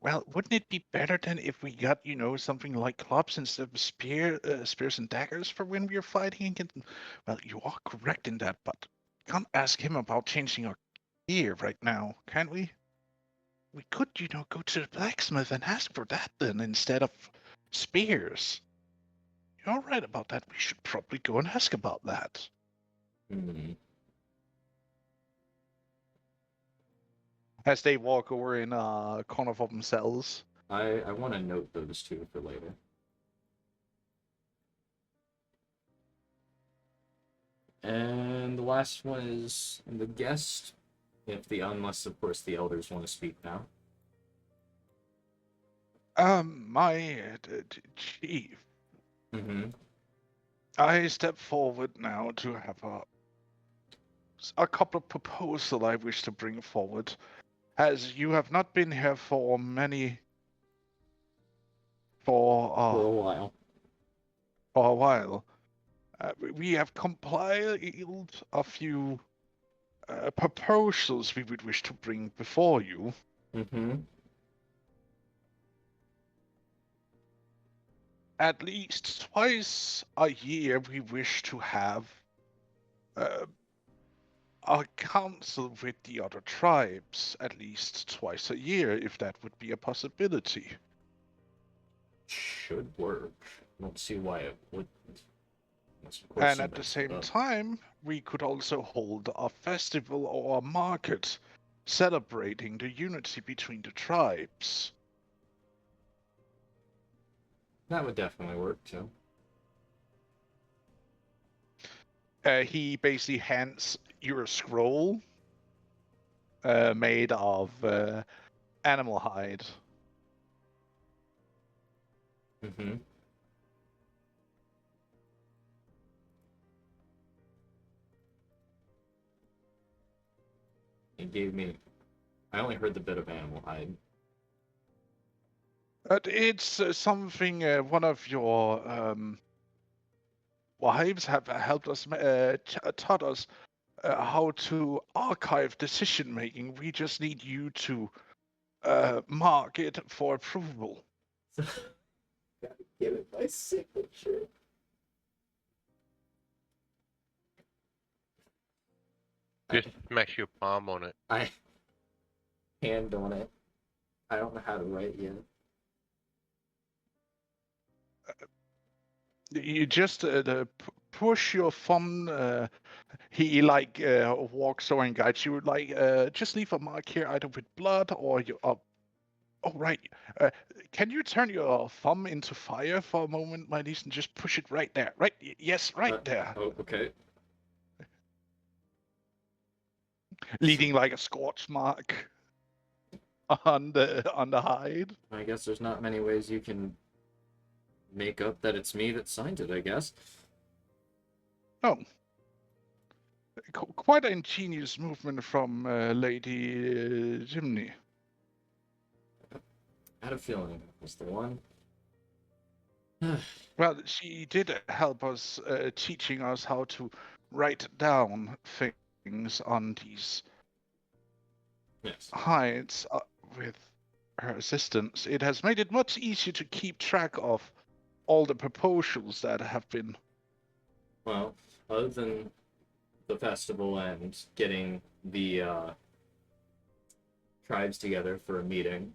Well, wouldn't it be better than if we got, something like clubs instead of spears and daggers for when we are fighting against? Well, you are correct in that, but can't ask him about changing our gear right now, can we? We could, go to the blacksmith and ask for that then instead of spears. You're right about that. We should probably go and ask about that. Hmm. As they walk over in a corner for themselves. I want to note those two for later. And the last one is the guest, unless of course the elders want to speak now. My chief. Mm-hmm. I step forward now to have a couple of proposals I wish to bring forward, as you have not been here for For a while. For a while. We have compiled a few proposals we would wish to bring before you. Mm-hmm. At least twice a year, we wish to have a council with the other tribes, at least twice a year, if that would be a possibility. Should work. I don't see why it wouldn't. Unless, of course, And at the somebody same showed up. time, we could also hold a festival or a market celebrating the unity between the tribes. That would definitely work too. He basically hands you a scroll made of animal hide. Mm-hmm. It gave me. I only heard the bit of animal hide. It's something one of your wives have helped us, taught us how to archive decision making. We just need you to mark it for approval. Gotta give it my signature. Just smash your palm on it. I hand on it. I don't know how to write yet. You just push your thumb. He walks over and guides you. Just leave a mark here, either with blood or you. Oh, right. Can you turn your thumb into fire for a moment, my niece, and just push it right there? Right? Yes, right there. Oh, okay. Leading like a scorch mark on the hide. I guess there's not many ways you can make up that it's me that signed it, I guess. Oh. Quite an ingenious movement from Lady Jimny. I had a feeling it was the one. Well, she did help us, teaching us how to write down things on these Yes. hides with her assistance. It has made it much easier to keep track of all the proposals that have been. Well, other than the festival and getting the tribes together for a meeting,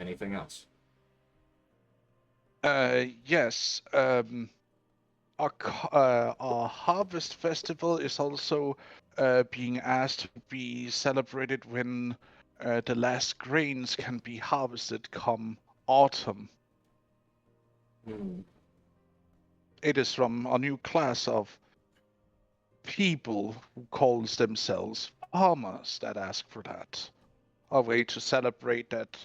anything else? Yes. Our harvest festival is also being asked to be celebrated when the last grains can be harvested come autumn. It is from a new class of people who calls themselves farmers that ask for that. A way to celebrate that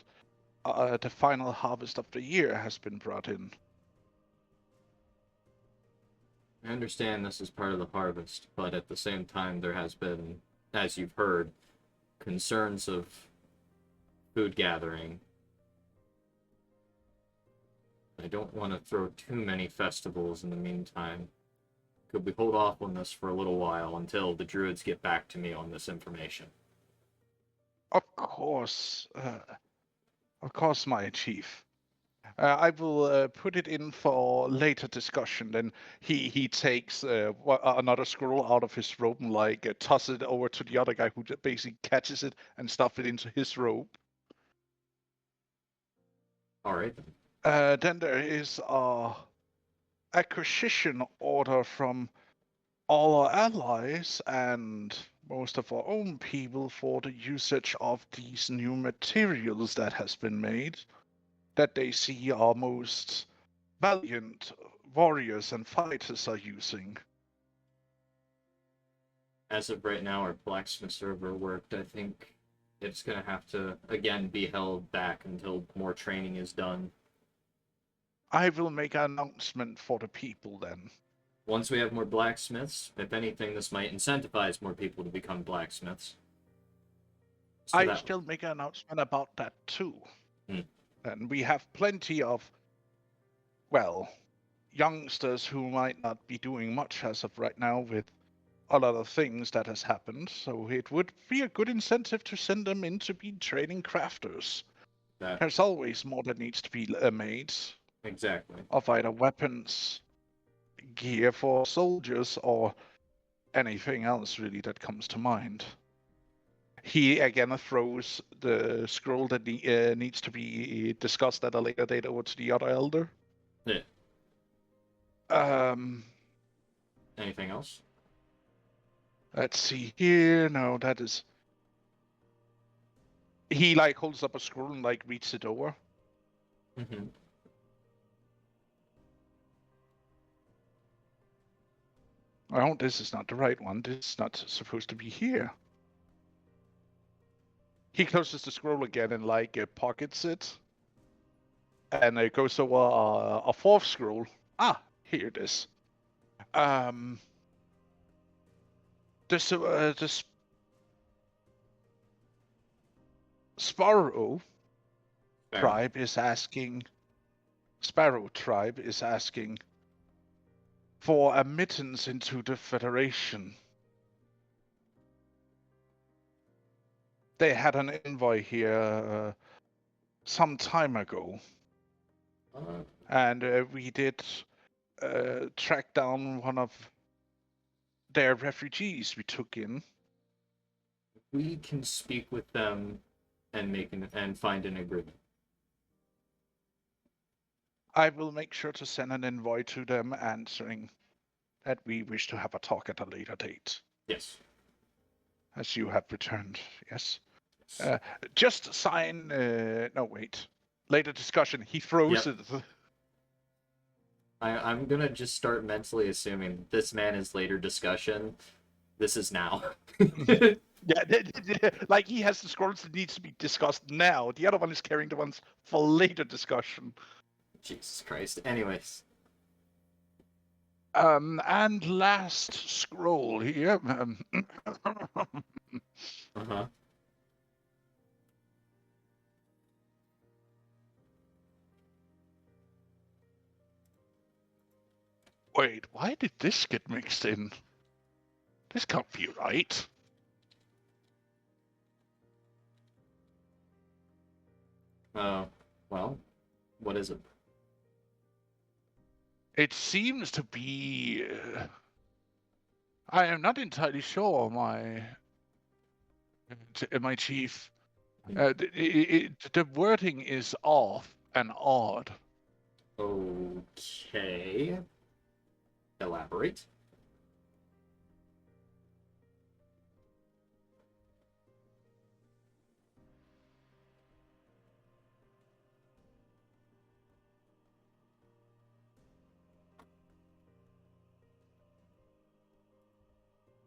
the final harvest of the year has been brought in. I understand this is part of the harvest, but at the same time there has been, as you've heard, concerns of food gathering. I don't want to throw too many festivals in the meantime. Could we hold off on this for a little while until the druids get back to me on this information? Of course, my chief. I will put it in for later discussion. Then he takes another scroll out of his robe and tosses it over to the other guy, who basically catches it and stuffs it into his robe. All right. Then there is a acquisition order from all our allies and most of our own people for the usage of these new materials that has been made, that they see our most valiant warriors and fighters are using. As of right now, our blacksmiths are overworked. I think it's going to have to, again, be held back until more training is done. I will make an announcement for the people then. Once we have more blacksmiths, if anything, this might incentivize more people to become blacksmiths. So I still make an announcement about that too. And we have plenty of, youngsters who might not be doing much as of right now with a lot of things that has happened. So it would be a good incentive to send them in to be training crafters. There's always more that needs to be made. Exactly. Of either weapons, gear for soldiers, or anything else really that comes to mind. He again throws the scroll that needs to be discussed at a later date over to the other elder. Yeah. Anything else? Let's see here. No, that is. He holds up a scroll and reads it over. Mm-hmm. Oh, this is not the right one. This is not supposed to be here. He closes the scroll again and pockets it. And it goes over a fourth scroll. Ah, here it is. This Sparrow tribe is asking. Sparrow tribe is asking for admittance into the Federation. They had an envoy here some time ago. And we did track down one of their refugees we took in. We can speak with them and find an agreement. I will make sure to send an envoy to them answering that we wish to have a talk at a later date, Yes. as you have returned. Yes. Yes. Just sign. No, wait. Later discussion. He throws Yep. it. I'm gonna just start mentally assuming this man is later discussion. This is now. Yeah, like he has the scrolls that needs to be discussed now. The other one is carrying the ones for later discussion. Jesus Christ. Anyways. And last scroll here. Uh-huh. Wait, why did this get mixed in? This can't be right. Well, what is it? It seems to be. I am not entirely sure, my chief. The wording is off and odd. Okay. Elaborate.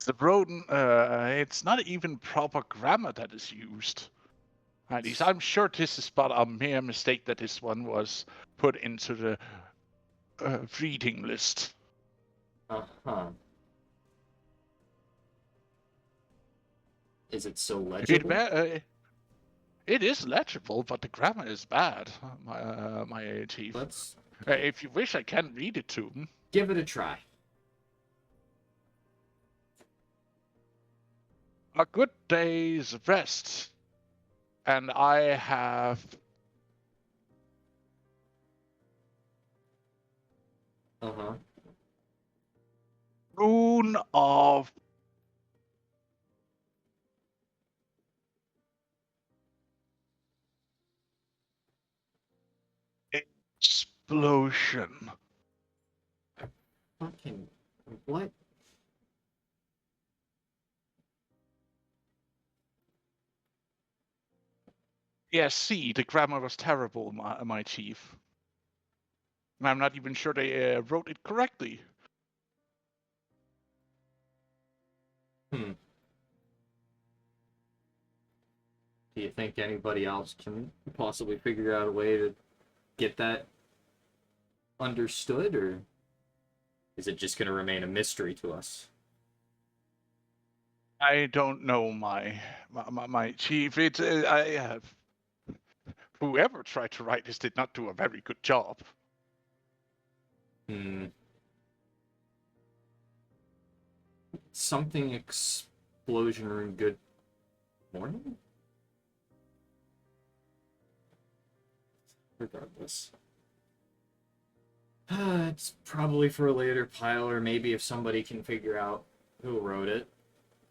The Broden, it's not even proper grammar that is used. At least I'm sure this is but a mere mistake that this one was put into the reading list. Uh-huh. Is it so legible? It is legible, but the grammar is bad, my chief. Let's If you wish, I can read it to him. give it a try. A good day's rest, and I have Uh-huh. rune of explosion. Fucking what? Yes, see, the grammar was terrible, my chief. And I'm not even sure they wrote it correctly. Do you think anybody else can possibly figure out a way to get that understood, or is it just going to remain a mystery to us? I don't know, my chief. It's I have. Whoever tried to write this did not do a very good job. Something explosion or good morning? Regardless. It's probably for a later pile, or maybe if somebody can figure out who wrote it,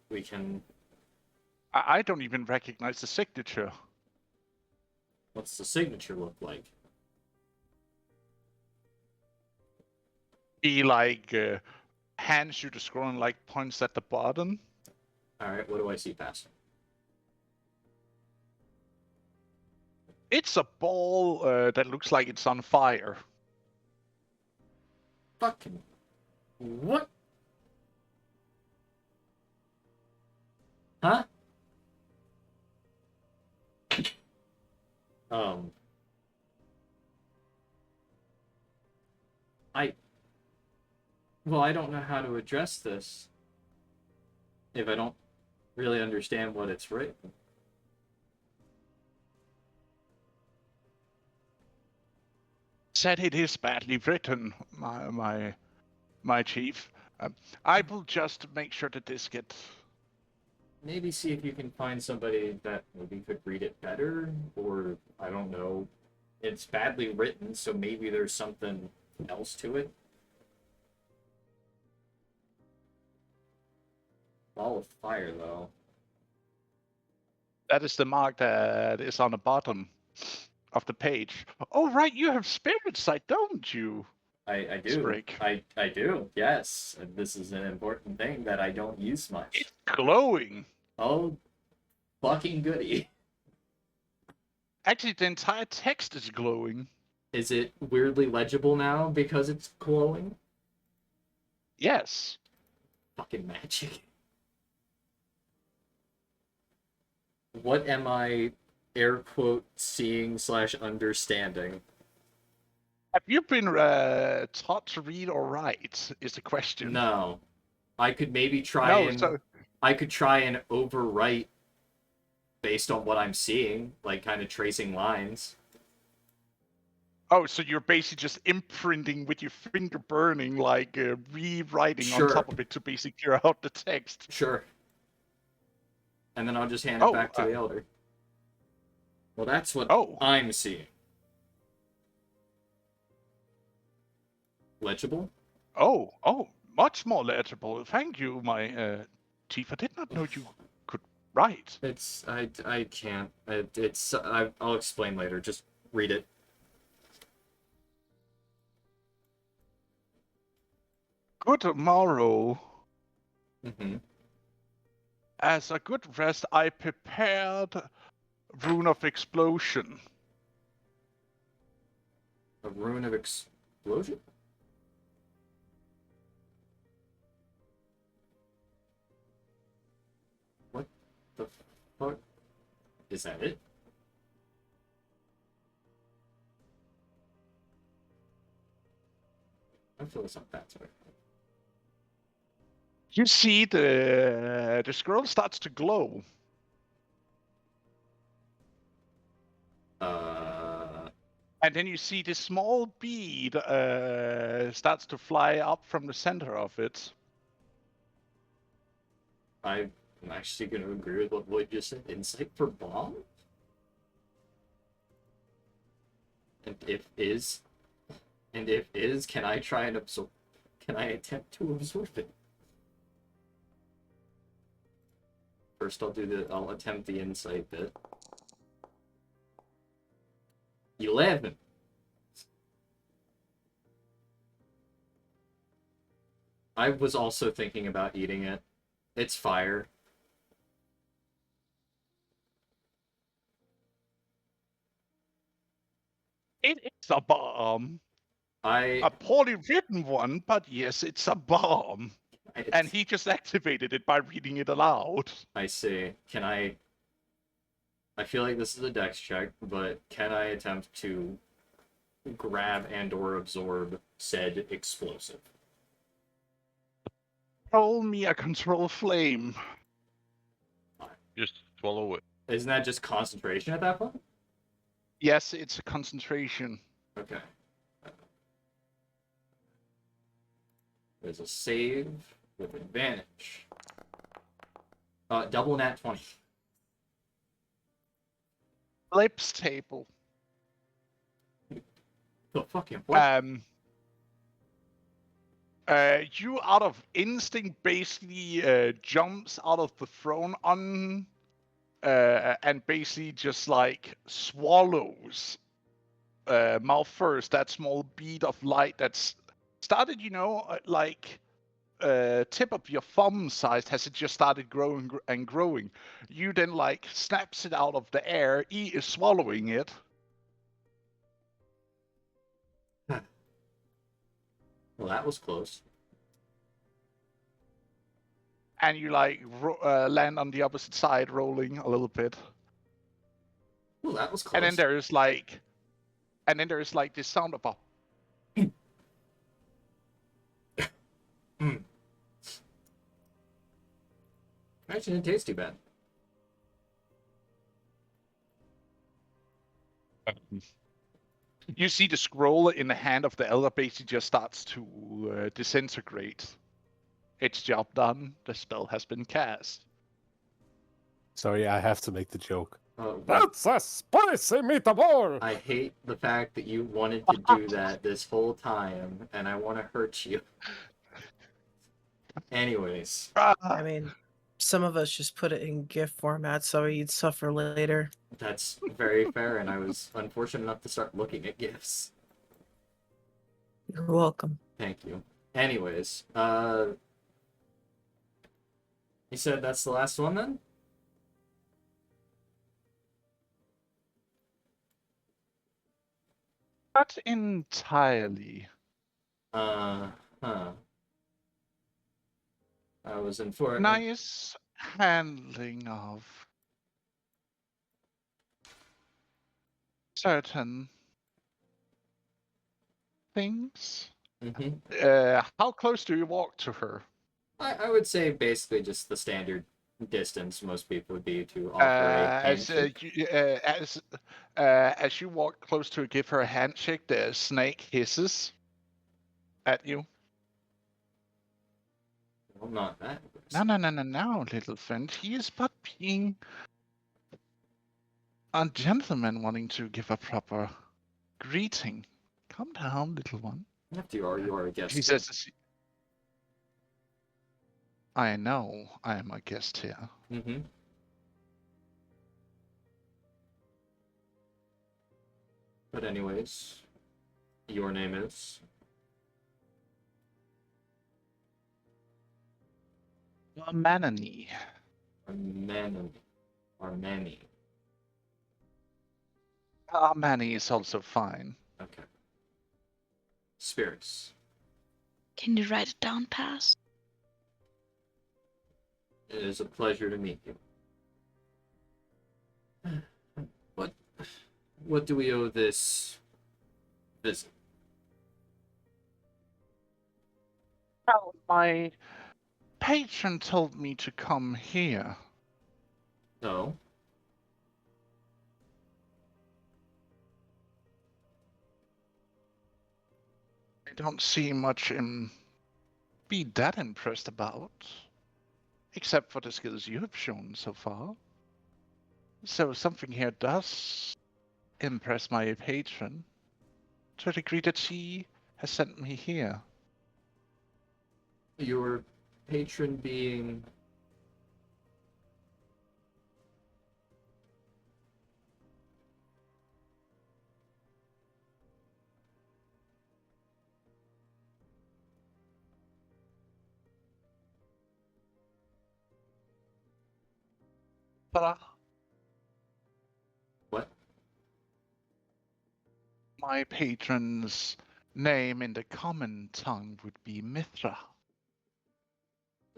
we can... I don't even recognize the signature. What's the signature look like? He like hands you the scroll and like points at the bottom. Alright, what do I see past? It's a ball that looks like it's on fire. Fucking... What? Huh? Well, I don't know how to address this if I don't really understand what it's written. Said it is badly written, my chief. I will just make sure that this gets. Maybe see if you can find somebody that maybe could read it better, or I don't know. It's badly written, so maybe there's something else to it. Ball of fire, though. That is the mark that is on the bottom of the page. Oh, right, you have spirit sight, don't you? I do. Sprig. I do. Yes, and this is an important thing that I don't use much. It's glowing. Oh, fucking goody! Actually, the entire text is glowing. Is it weirdly legible now because it's glowing? Yes. Fucking magic. What am I air quote seeing / understanding? Have you been taught to read or write? Is the question. No. I could maybe try No, and so I could try and overwrite based on what I'm seeing, like kind of tracing lines. so you're basically just imprinting with your finger burning, like rewriting Sure. on top of it to basically clear out the text. Sure. And then I'll just hand it back to the elder. Well, that's what I'm seeing. Legible? Oh, much more legible. Thank you, my chief. I did not know you could write. It's I can't. I'll explain later. Just read it. Good morrow. Mm-hmm. As a good rest, I prepared Rune of Explosion. A rune of explosion? What the fuck? Is that it? I feel it's not that sorry. You see the scroll starts to glow. And then you see this small bead starts to fly up from the center of it. I'm actually going to agree with what Lloyd just said. Insight for bomb? And if is, can I try and absorb? Can I attempt to absorb it? First, I'll attempt the insight bit. 11. I was also thinking about eating it. It's fire. It is a bomb. A poorly written one, but yes, it's a bomb. And he just activated it by reading it aloud. I see. Can I feel like this is a dex check, but can I attempt to grab and or absorb said explosive? Roll me a control flame. Just swallow it. Isn't that just concentration at that point? Yes, it's a concentration. Okay. There's a save with advantage. Double nat 20. Flips table. The fucking what? You out of instinct basically jumps out of the throne on and basically just like swallows mouth first that small bead of light that's started, like tip of your thumb sized has it just started growing and growing. You then like snaps it out of the air. E is swallowing it. Well, that was close. And you like land on the opposite side, rolling a little bit. Well, that was close. And then there's like this sound of a. Actually, didn't taste too bad. You see the scroll in the hand of the elder basically just starts to disintegrate. It's job done. The spell has been cast. Sorry, I have to make the joke. That's a spicy meatball! I hate the fact that you wanted to do that this whole time, and I want to hurt you. Anyways. I mean, some of us just put it in GIF format so you'd suffer later. That's very fair, and I was unfortunate enough to start looking at GIFs. You're welcome. Thank you. Anyways, you said that's the last one then? Not entirely. Huh. I was in for it. Nice handling of certain things. How close do you walk to her? I would say basically just the standard distance most people would be to offer a handshake. As you walk close to her, give her a handshake, the snake hisses at you. Well, not that. No, little friend. He is but being a gentleman wanting to give a proper greeting. Calm down, little one. After you are a guest. He says, I know I am a guest here. Mm-hmm. But anyways, your name is? Manany. Armani. Armani is also fine. Okay. Spirits. Can you write it down, Pass? It is a pleasure to meet you. What do we owe this visit? Well, my patron told me to come here. Oh? I don't see much be that impressed about. Except for the skills you have shown so far. So something here does impress my patron. To the degree that she has sent me here. Your patron being... What? My patron's name in the common tongue would be Mithra.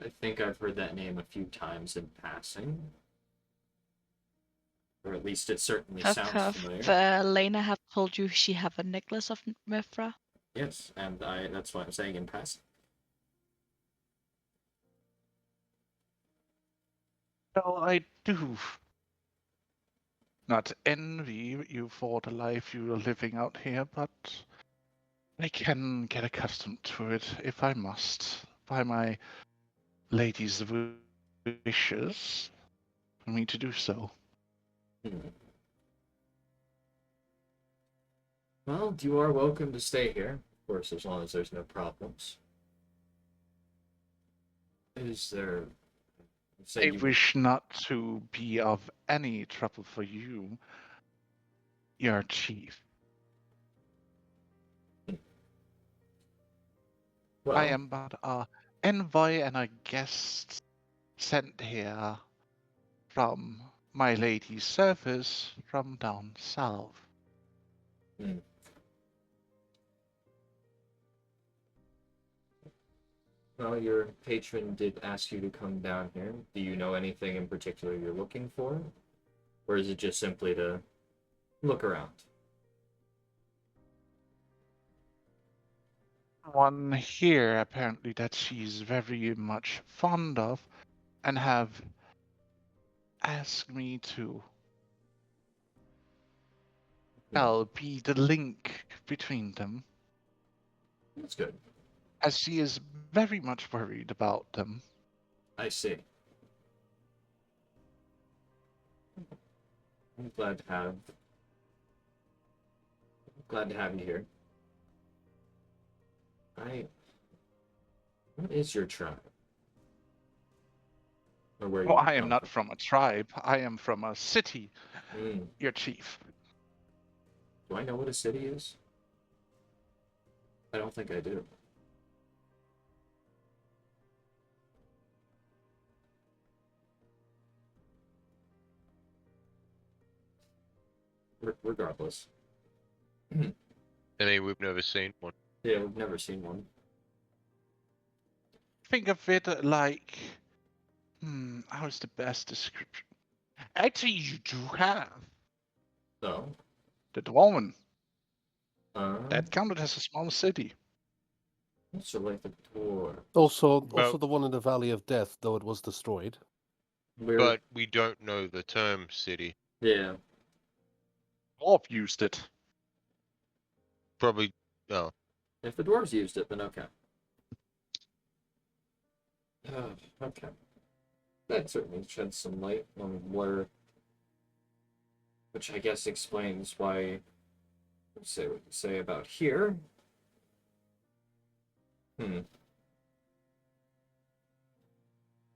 I think I've heard that name a few times in passing. Or at least it certainly sounds familiar. Lena have told you she have a necklace of Mithra? Yes, and that's what I'm saying in passing. Well, I do not envy you for the life you are living out here, but I can get accustomed to it if I must, by my lady's wishes for me to do so. Well, you are welcome to stay here, of course, as long as there's no problems. Is there... I wish not to be of any trouble for you, your chief. Well, I am but a envoy and a guest sent here from my lady's service from down south. Well, your patron did ask you to come down here. Do you know anything in particular you're looking for? Or is it just simply to look around? One here, apparently, that she's very much fond of, and have asked me to be the link between them. That's good. As she is very much worried about them. I see. I'm glad to have you here. What is your tribe? Or where Well, you I am come not from a tribe. I am from a city, from? your chief. Do I know what a city is? I don't think I do. Regardless. I mean, we've never seen one. Yeah, we've never seen one. Think of it like, how's the best description? Actually, you do have So, the Dwarven. uh, That counted as a small city. so like the door. Also But- the one in the Valley of Death, though it was destroyed. Where? But we don't know the term city. Yeah. Dwarf used it. Probably. No. If the dwarves used it, then okay. Okay. That certainly sheds some light on where, which I guess explains why. Say what you say about here.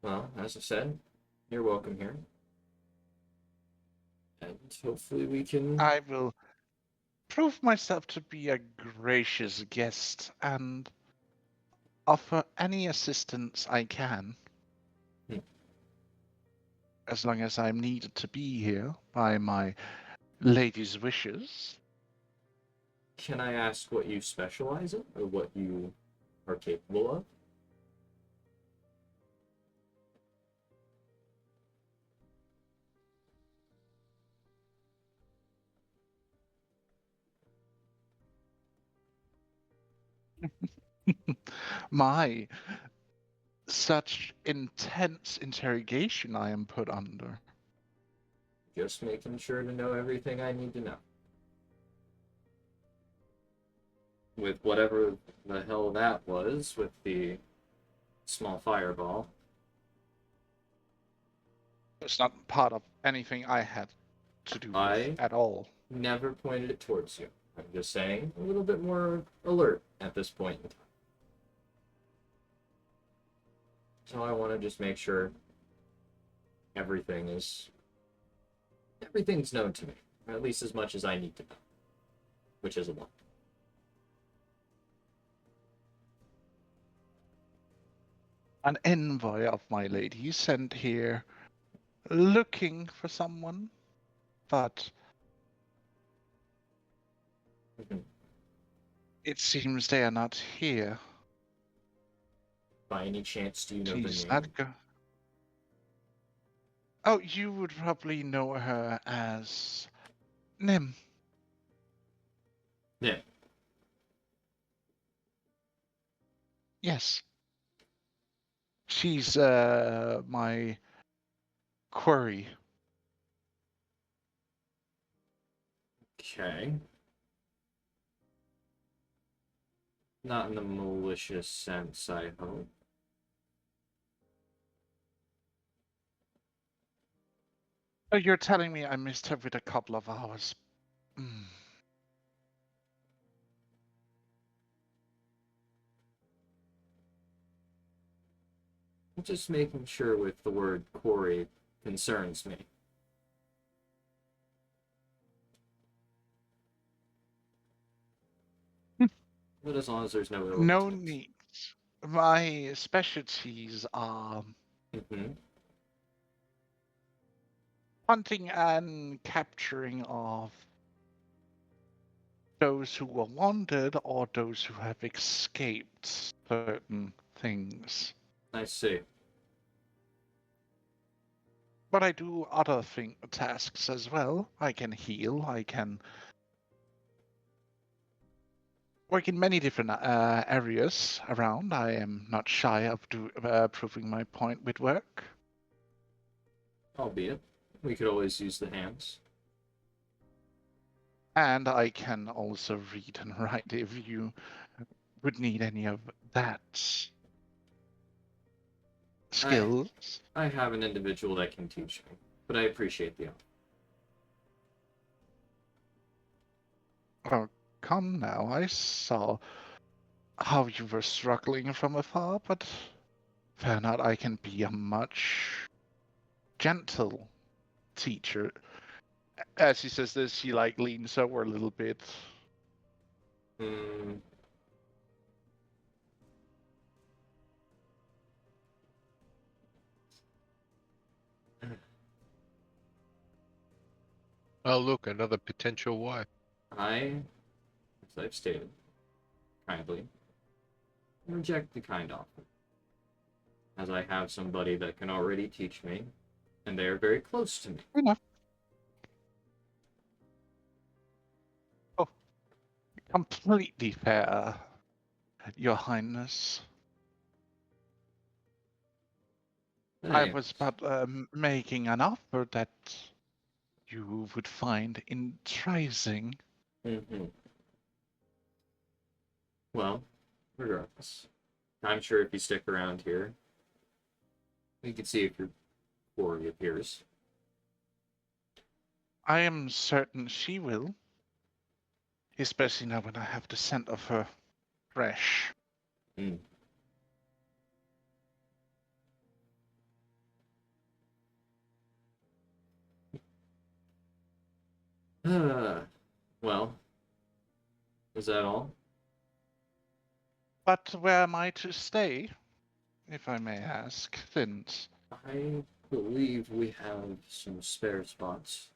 Well, as I said, you're welcome here. And hopefully we can. I will prove myself to be a gracious guest and offer any assistance I can. Hmm. As long as I'm needed to be here by my lady's wishes. Can I ask what you specialize in, or what you are capable of? My, such intense interrogation I am put under. Just making sure to know everything I need to know. With whatever the hell that was, with the small fireball. It's not part of anything I had to do I- with at all. Never pointed it towards you. I'm just saying, a little bit more alert at this point in time. So I want to just make sure everything's known to me, or at least as much as I need to know, which is a lot. An envoy of my lady sent here looking for someone, but Mhm. it seems they are not here. By any chance, do you know She's the name? not go. Oh, you would probably know her as Nim. Yeah. Yes. She's my query. Okay. Not in the malicious sense, I hope. Oh, you're telling me I missed her with a couple of hours. Just making sure with the word Corey concerns me. But as long as there's no ill No intent. need. My specialties are Mm-hmm. hunting and capturing of those who were wanted or those who have escaped certain things. I see. But I do other tasks as well. I can heal. I can work in many different areas around. I am not shy of proving my point with work. Albeit, we could always use the hands. And I can also read and write if you would need any of that skills. I have an individual that can teach me, but I appreciate the offer. Oh, come now. I saw how you were struggling from afar, but fear not, I can be a much gentle teacher. As he says this, he like leans over a little bit. Oh, look, another potential wife. I, as I've stated, kindly reject the kind offer, as I have somebody that can already teach me, and they are very close to me. Enough. Oh, completely fair, Your Highness. I Hey, was but making an offer that you would find enticing. Well, regardless, I'm sure if you stick around here, we can see if your quarry appears. I am certain she will, especially now when I have the scent of her fresh. Hmm. Well, is that all? But where am I to stay, if I may ask, since I believe we have some spare spots.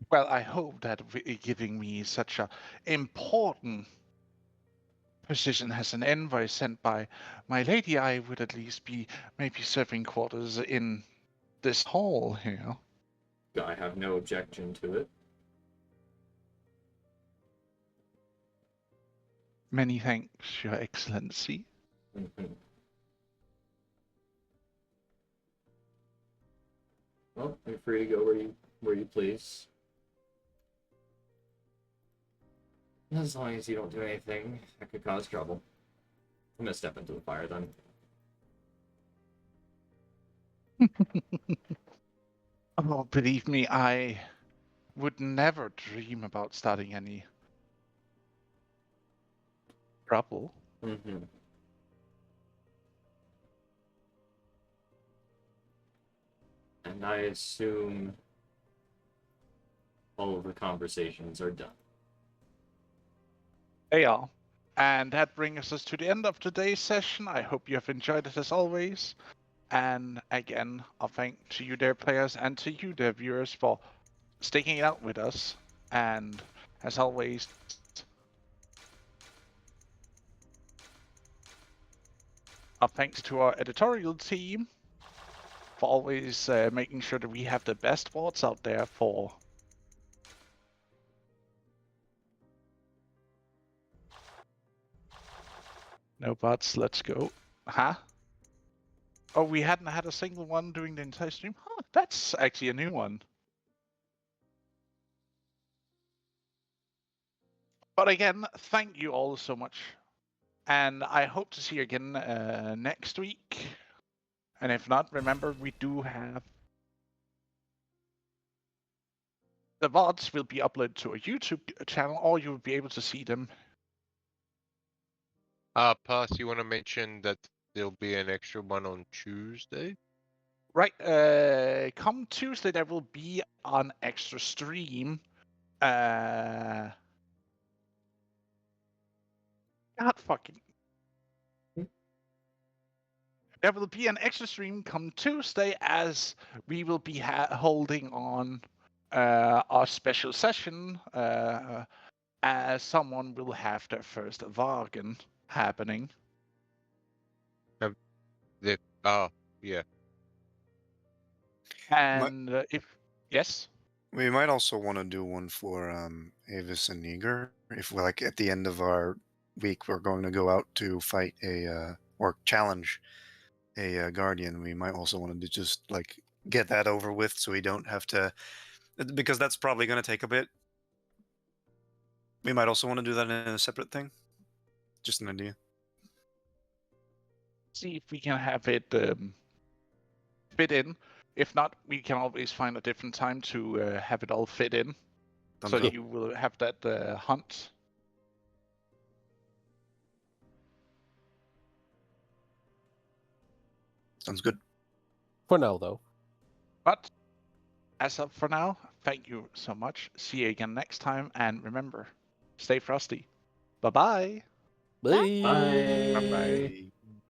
well, I hope that giving me such a important position as an envoy sent by my lady, I would at least be maybe serving quarters in this hall here. I have no objection to it. Many thanks, Your Excellency. Mhm. Well, you're free to go where you please. As long as you don't do anything that could cause trouble. I'm gonna step into the fire then. Oh, believe me, I would never dream about starting any trouble. Mm-hmm. And I assume all of the conversations are done. They are. And that brings us to the end of today's session. I hope you have enjoyed it as always. And again, I'll thank to you, dear players, and to you, dear viewers, for sticking it out with us. And as always, our thanks to our editorial team for always making sure that we have the best boards out there for no buts. Let's go. Huh? Oh, we hadn't had a single one during the entire stream? Huh, that's actually a new one. But again, thank you all so much. And I hope to see you again next week. And if not, remember, we do have the VODs will be uploaded to a YouTube channel, or you will be able to see them. Pass, you want to mention that there'll be an extra one on Tuesday? Right, come Tuesday, there will be an extra stream. God fucking. There will be an extra stream come Tuesday as we will be holding on our special session as someone will have their first Wagen happening. Yeah. And if yes, We might also want to do one for Avis and Eager. If we're like at the end of our week, we're going to go out to fight a or challenge a guardian. We might also want to just like get that over with, so we don't have to, because that's probably going to take a bit. We might also want to do that in a separate thing. Just an idea. see if we can have it fit in. If not, we can always find a different time to have it all fit in. Thumbs So up. you will have that hunt. Sounds good. For now, though. But as of for now, thank you so much. See you again next time. And remember, stay frosty. Bye-bye. Bye. Bye. Bye-bye.